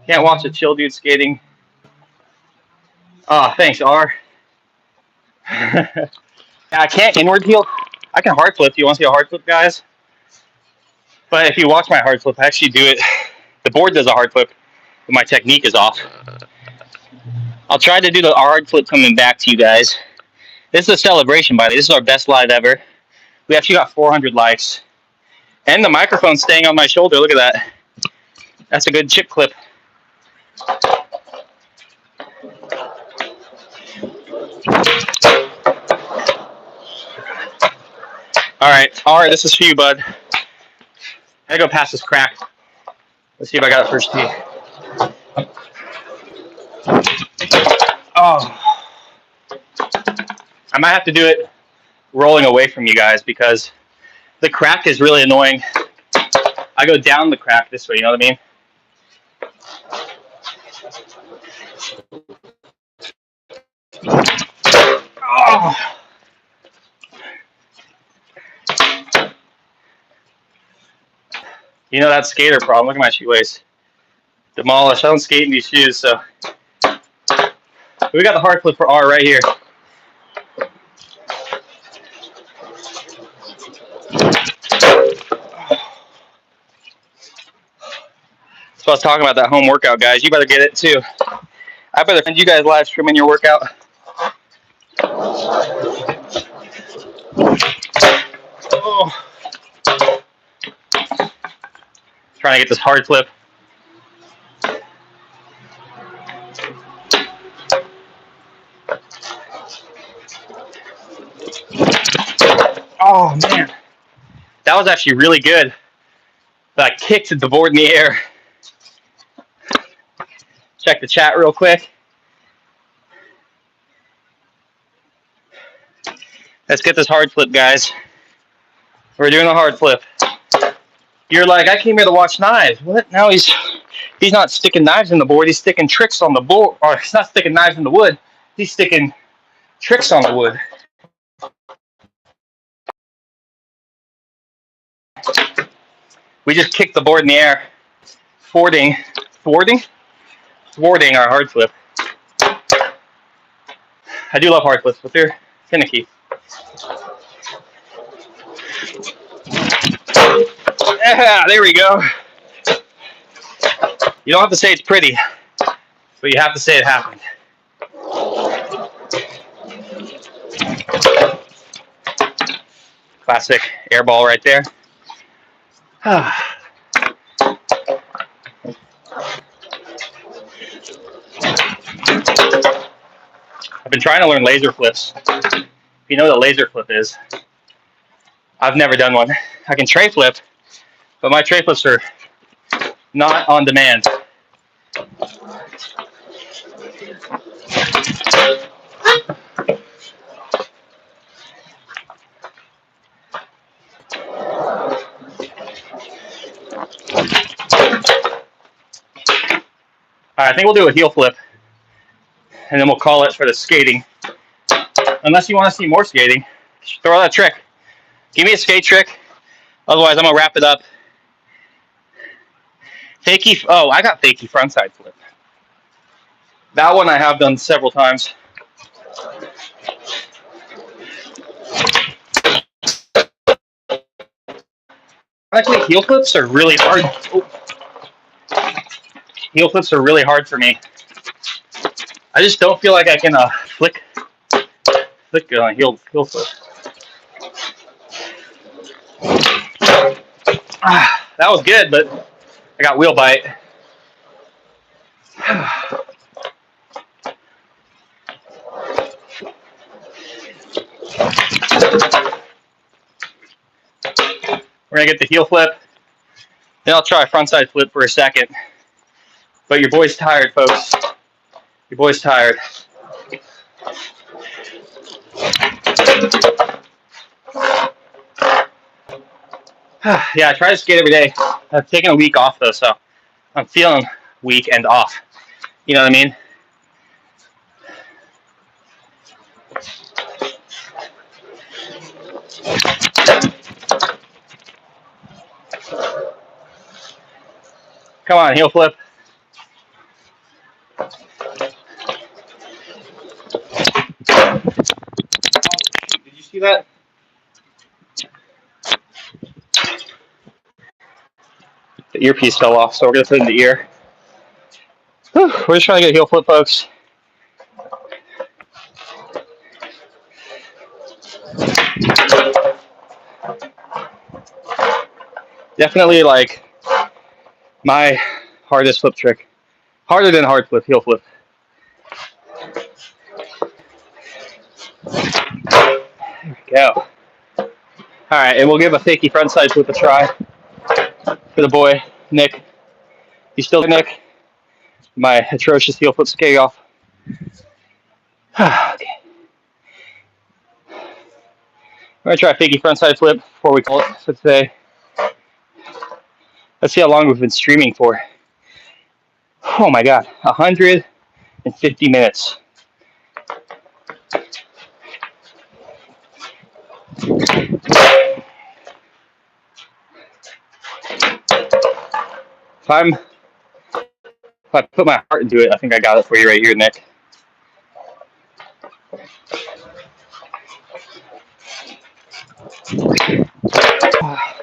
Speaker 1: Can't watch a chill dude skating. Oh, thanks, R. Yeah, I can't inward heel. I can hard flip. You want to see a hard flip, guys? But if you watch my hard flip, I actually do it. The board does a hard flip, but my technique is off. I'll try to do the hard flip coming back to you guys. This is a celebration, by the way. This is our best live ever. We actually got 400 likes. And the microphone's staying on my shoulder. Look at that. That's a good chip clip. All right, this is for you, bud. I gotta go past this crack. Let's see if I got it first tee. Oh. I might have to do it rolling away from you guys because the crack is really annoying. I go down the crack this way, you know what I mean? Oh. You know that skater problem. Look at my shoelace. Demolished. I don't skate in these shoes, so. We got the hard flip for R right here. So I was talking about that home workout, guys. You better get it too. I better send you guys live streaming your workout. Oh. Trying to get this hard flip. Oh man, that was actually really good. But I kicked the board in the air. Check the chat real quick. Let's get this hard flip, guys. We're doing a hard flip. You're like, I came here to watch knives. What? Now he's He's not sticking knives in the board. He's sticking tricks on the board. Or he's not sticking knives in the wood. He's sticking tricks on the wood. We just kicked the board in the air, thwarting our hard flip. I do love hard flips, but they're finicky. Yeah, there we go. You don't have to say it's pretty, but you have to say it happened. Classic air ball right there. I've been trying to learn laser flips. If you know what a laser flip is, I've never done one. I can tray flip, but my tray flips are not on demand. All right, I think we'll do a heel flip, and then we'll call it for the skating. Unless you want to see more skating, throw out a trick. Give me a skate trick. Otherwise, I'm going to wrap it up. Fakie, oh, I got fakie frontside flip. That one I have done several times. Actually, heel flips are really hard. Oh. Heel flips are really hard for me. I just don't feel like I can flick heel flip. That was good, but I got wheel bite. We're gonna get the heel flip. Then I'll try a frontside flip for a second. But your boy's tired, folks. Your boy's tired. Yeah, I try to skate every day. I've taken a week off though, so I'm feeling weak and off. You know what I mean? Come on, heel flip. Did you see that? The earpiece fell off, so we're gonna put it in the ear. Whew, we're just trying to get a heel flip, folks. Definitely like my hardest flip trick. Harder than hard flip, heel flip. There we go. All right, and we'll give a fakie frontside flip a try for the boy, Nick. You still there, Nick? My atrocious heel flip skate off. Okay. We're gonna try a fakie frontside flip before we call it for today. Let's see how long we've been streaming for. Oh my God, 150 minutes. If I put my heart into it, I think I got it for you right here, Nick.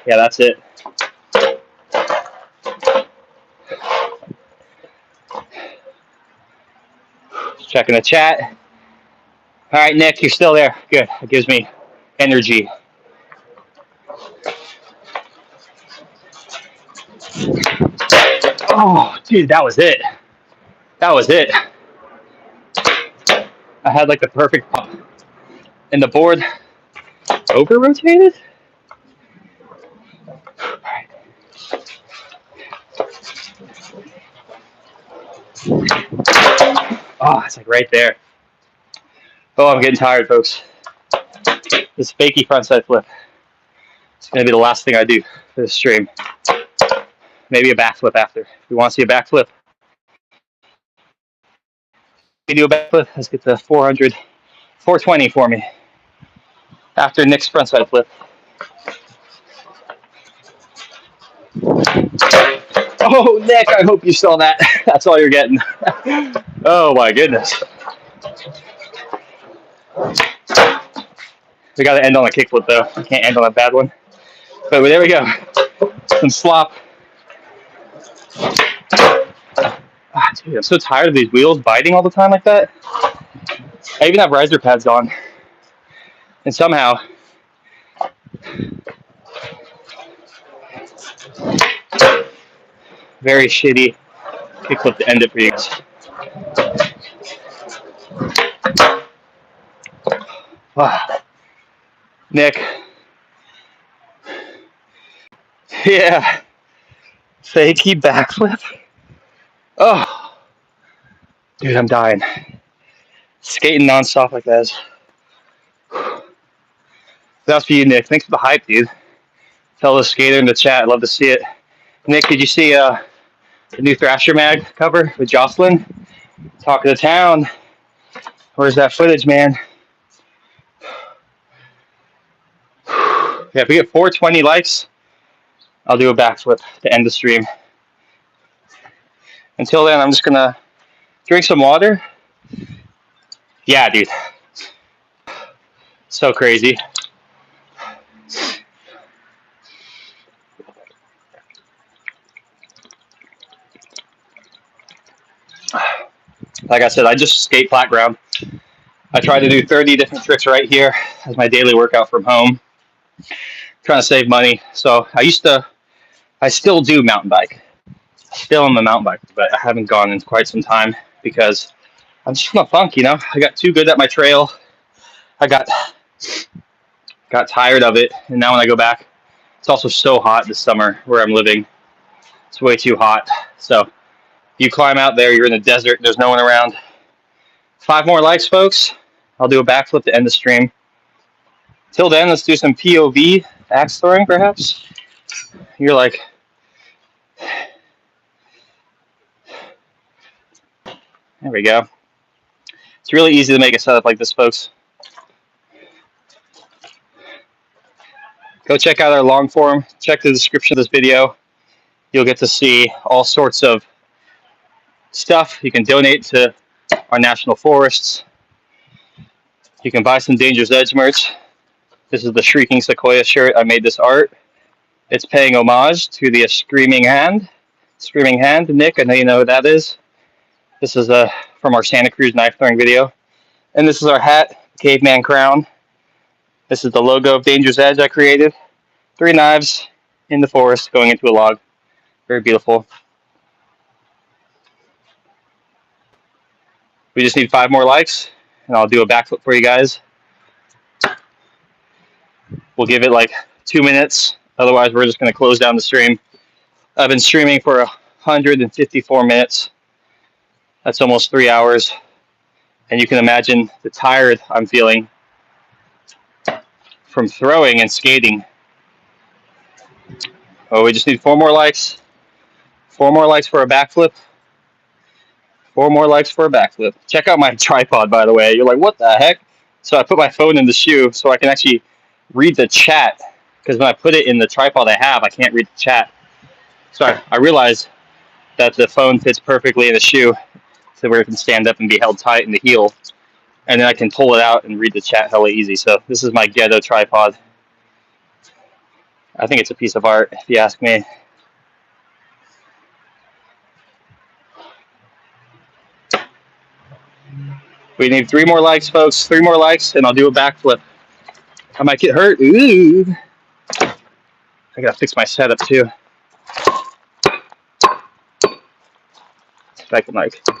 Speaker 1: Yeah, that's it. Just checking the chat. All right, Nick, you're still there. Good. It gives me energy. Oh, dude, that was it. That was it. I had like the perfect pop. And the board over-rotated? All right. Oh, it's like right there. Oh, I'm getting tired, folks. This fakie frontside flip. It's going to be the last thing I do for this stream. maybe a backflip after. If you want to see a backflip, you do a backflip. Let's get the 400, 420 for me. After Nick's frontside flip. Oh, Nick, I hope you saw that. That's all you're getting. Oh, my goodness. We got to end on a kickflip, though. I can't end on a bad one. But there we go. Some slop. Ah, dude, I'm so tired of these wheels biting all the time like that. I even have riser pads on. And somehow, very shitty kickflip to end it for you guys. Wow. Nick. Yeah. Fakey backflip. Oh. Dude, I'm dying. Skating nonstop like that. That's for you, Nick. Thanks for the hype, dude. Tell the skater in the chat. I'd love to see it. Nick, did you see the new Thrasher mag cover with Jocelyn? Talk of the town. Where's that footage, man? Yeah, if we get 420 likes, I'll do a backflip to end the stream. Until then, I'm just going to drink some water. Yeah, dude. So crazy. Like I said, I just skate flat ground. I try to do 30 different tricks right here as my daily workout from home. Trying to save money. So I still do mountain bike. Still am a mountain biker, but I haven't gone in quite some time because I'm just in a funk, you know. I got too good at my trail. I got tired of it, and now when I go back, it's also so hot this summer where I'm living. It's way too hot. So you climb out there, you're in the desert, there's no one around. 5 more likes, folks. I'll do a backflip to end the stream. Till then, let's do some POV axe throwing, perhaps. You're like, there we go. It's really easy to make a setup like this, folks. Go check out our long form. Check the description of this video. You'll get to see all sorts of stuff. You can donate to our national forests. You can buy some Dangerous Edge merch. This is the Shrieking Sequoia shirt. I made this art. It's paying homage to the Screaming Hand. Screaming Hand, Nick, I know you know who that is. This is from our Santa Cruz knife throwing video. And this is our hat, Caveman Crown. This is the logo of Dangerous Edge I created. 3 knives in the forest going into a log. Very beautiful. We just need 5 more likes, and I'll do a backflip for you guys. We'll give it like 2 minutes. Otherwise, we're just going to close down the stream. I've been streaming for 154 minutes. That's almost 3 hours. And you can imagine the tired I'm feeling from throwing and skating. Oh, we just need 4 more likes. 4 more likes for a backflip. 4 more likes for a backflip. Check out my tripod, by the way. You're like, what the heck? So I put my phone in the shoe so I can actually read the chat. Because when I put it in the tripod I have, I can't read the chat. So I realized that the phone fits perfectly in the shoe, so where it can stand up and be held tight in the heel. And then I can pull it out and read the chat hella easy. So this is my ghetto tripod. I think it's a piece of art, if you ask me. We need 3 more likes, folks. 3 more likes, and I'll do a backflip. I might get hurt. Ooh. I gotta fix my setup too. If I can like. There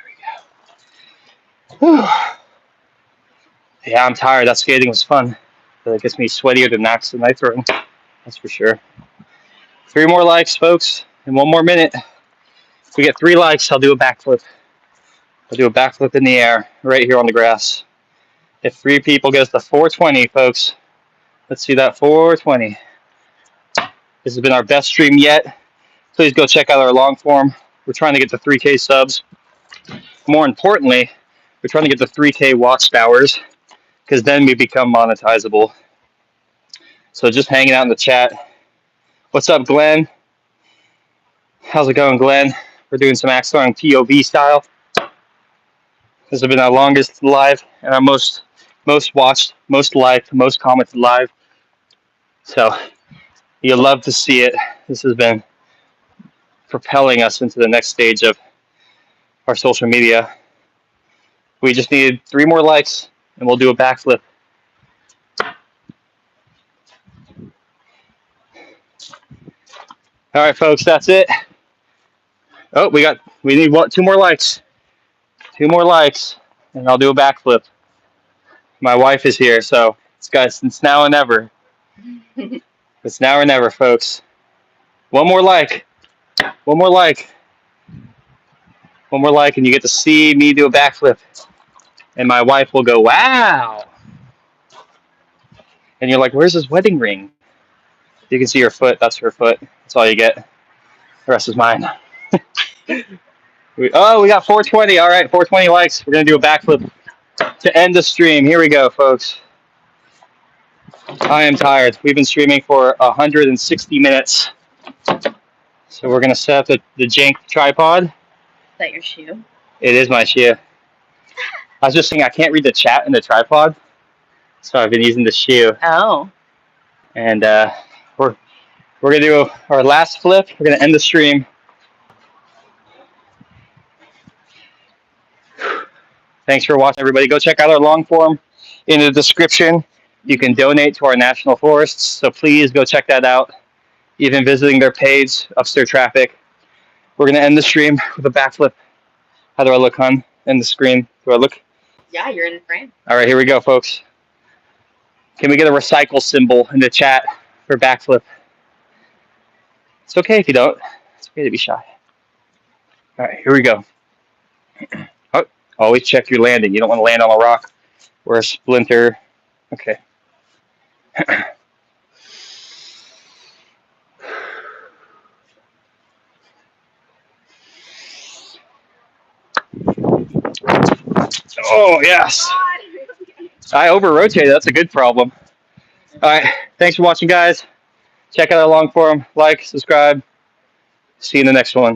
Speaker 1: we go. Whew. Yeah, I'm tired. That skating was fun. But it gets me sweatier than axe and knife throwing. That's for sure. 3 more likes, folks, in 1 more minute. If we get 3 likes, I'll do a backflip. I'll do a backflip in the air right here on the grass. If 3 people get us to 420, folks, Let's see that 420. This has been our best stream yet. Please go check out our long form. We're trying to get to 3K subs. More importantly, we're trying to get to 3K watched hours, because then we become monetizable. So just hanging out in the chat. What's up, Glenn? How's it going, Glenn? We're doing some axe throwing POV style. This has been our longest live and our most watched, most liked, most commented live. So you'll love to see it. This has been propelling us into the next stage of our social media. We just needed 3 more likes and we'll do a backflip. All right, folks, that's it. Oh, we need 2 more likes. 2 more likes and I'll do a backflip. My wife is here, so it's now or never. It's now or never, folks. 1 more like. 1 more like. 1 more like, and you get to see me do a backflip. And my wife will go, wow. And you're like, where's his wedding ring? You can see her foot. That's her foot. That's all you get. The rest is mine. We got 420. All right, 420 likes. We're going to do a backflip to end the stream. Here we go, folks. I am tired. We've been streaming for 160 minutes. So we're going to set up the jank tripod. Is
Speaker 2: that your shoe?
Speaker 1: It is my shoe. I was just saying I can't read the chat in the tripod. So I've been using the shoe.
Speaker 2: Oh.
Speaker 1: And we're going to do our last flip. We're going to end the stream. Thanks for watching, everybody. Go check out our long form in the description. You can donate to our national forests, so please go check that out. Even visiting their page ups their traffic. We're going to end the stream with a backflip. How do I look, hon? In the screen. Do I look?
Speaker 2: Yeah, you're in the frame.
Speaker 1: All right, here we go, folks. Can we get a recycle symbol in the chat for backflip? It's okay if you don't. It's okay to be shy. All right, here we go. Oh, always check your landing. You don't want to land on a rock or a splinter. Okay. Oh, yes. I over-rotated. That's a good problem. All right. Thanks for watching, guys. Check out our long form. Like, subscribe. See you in the next one.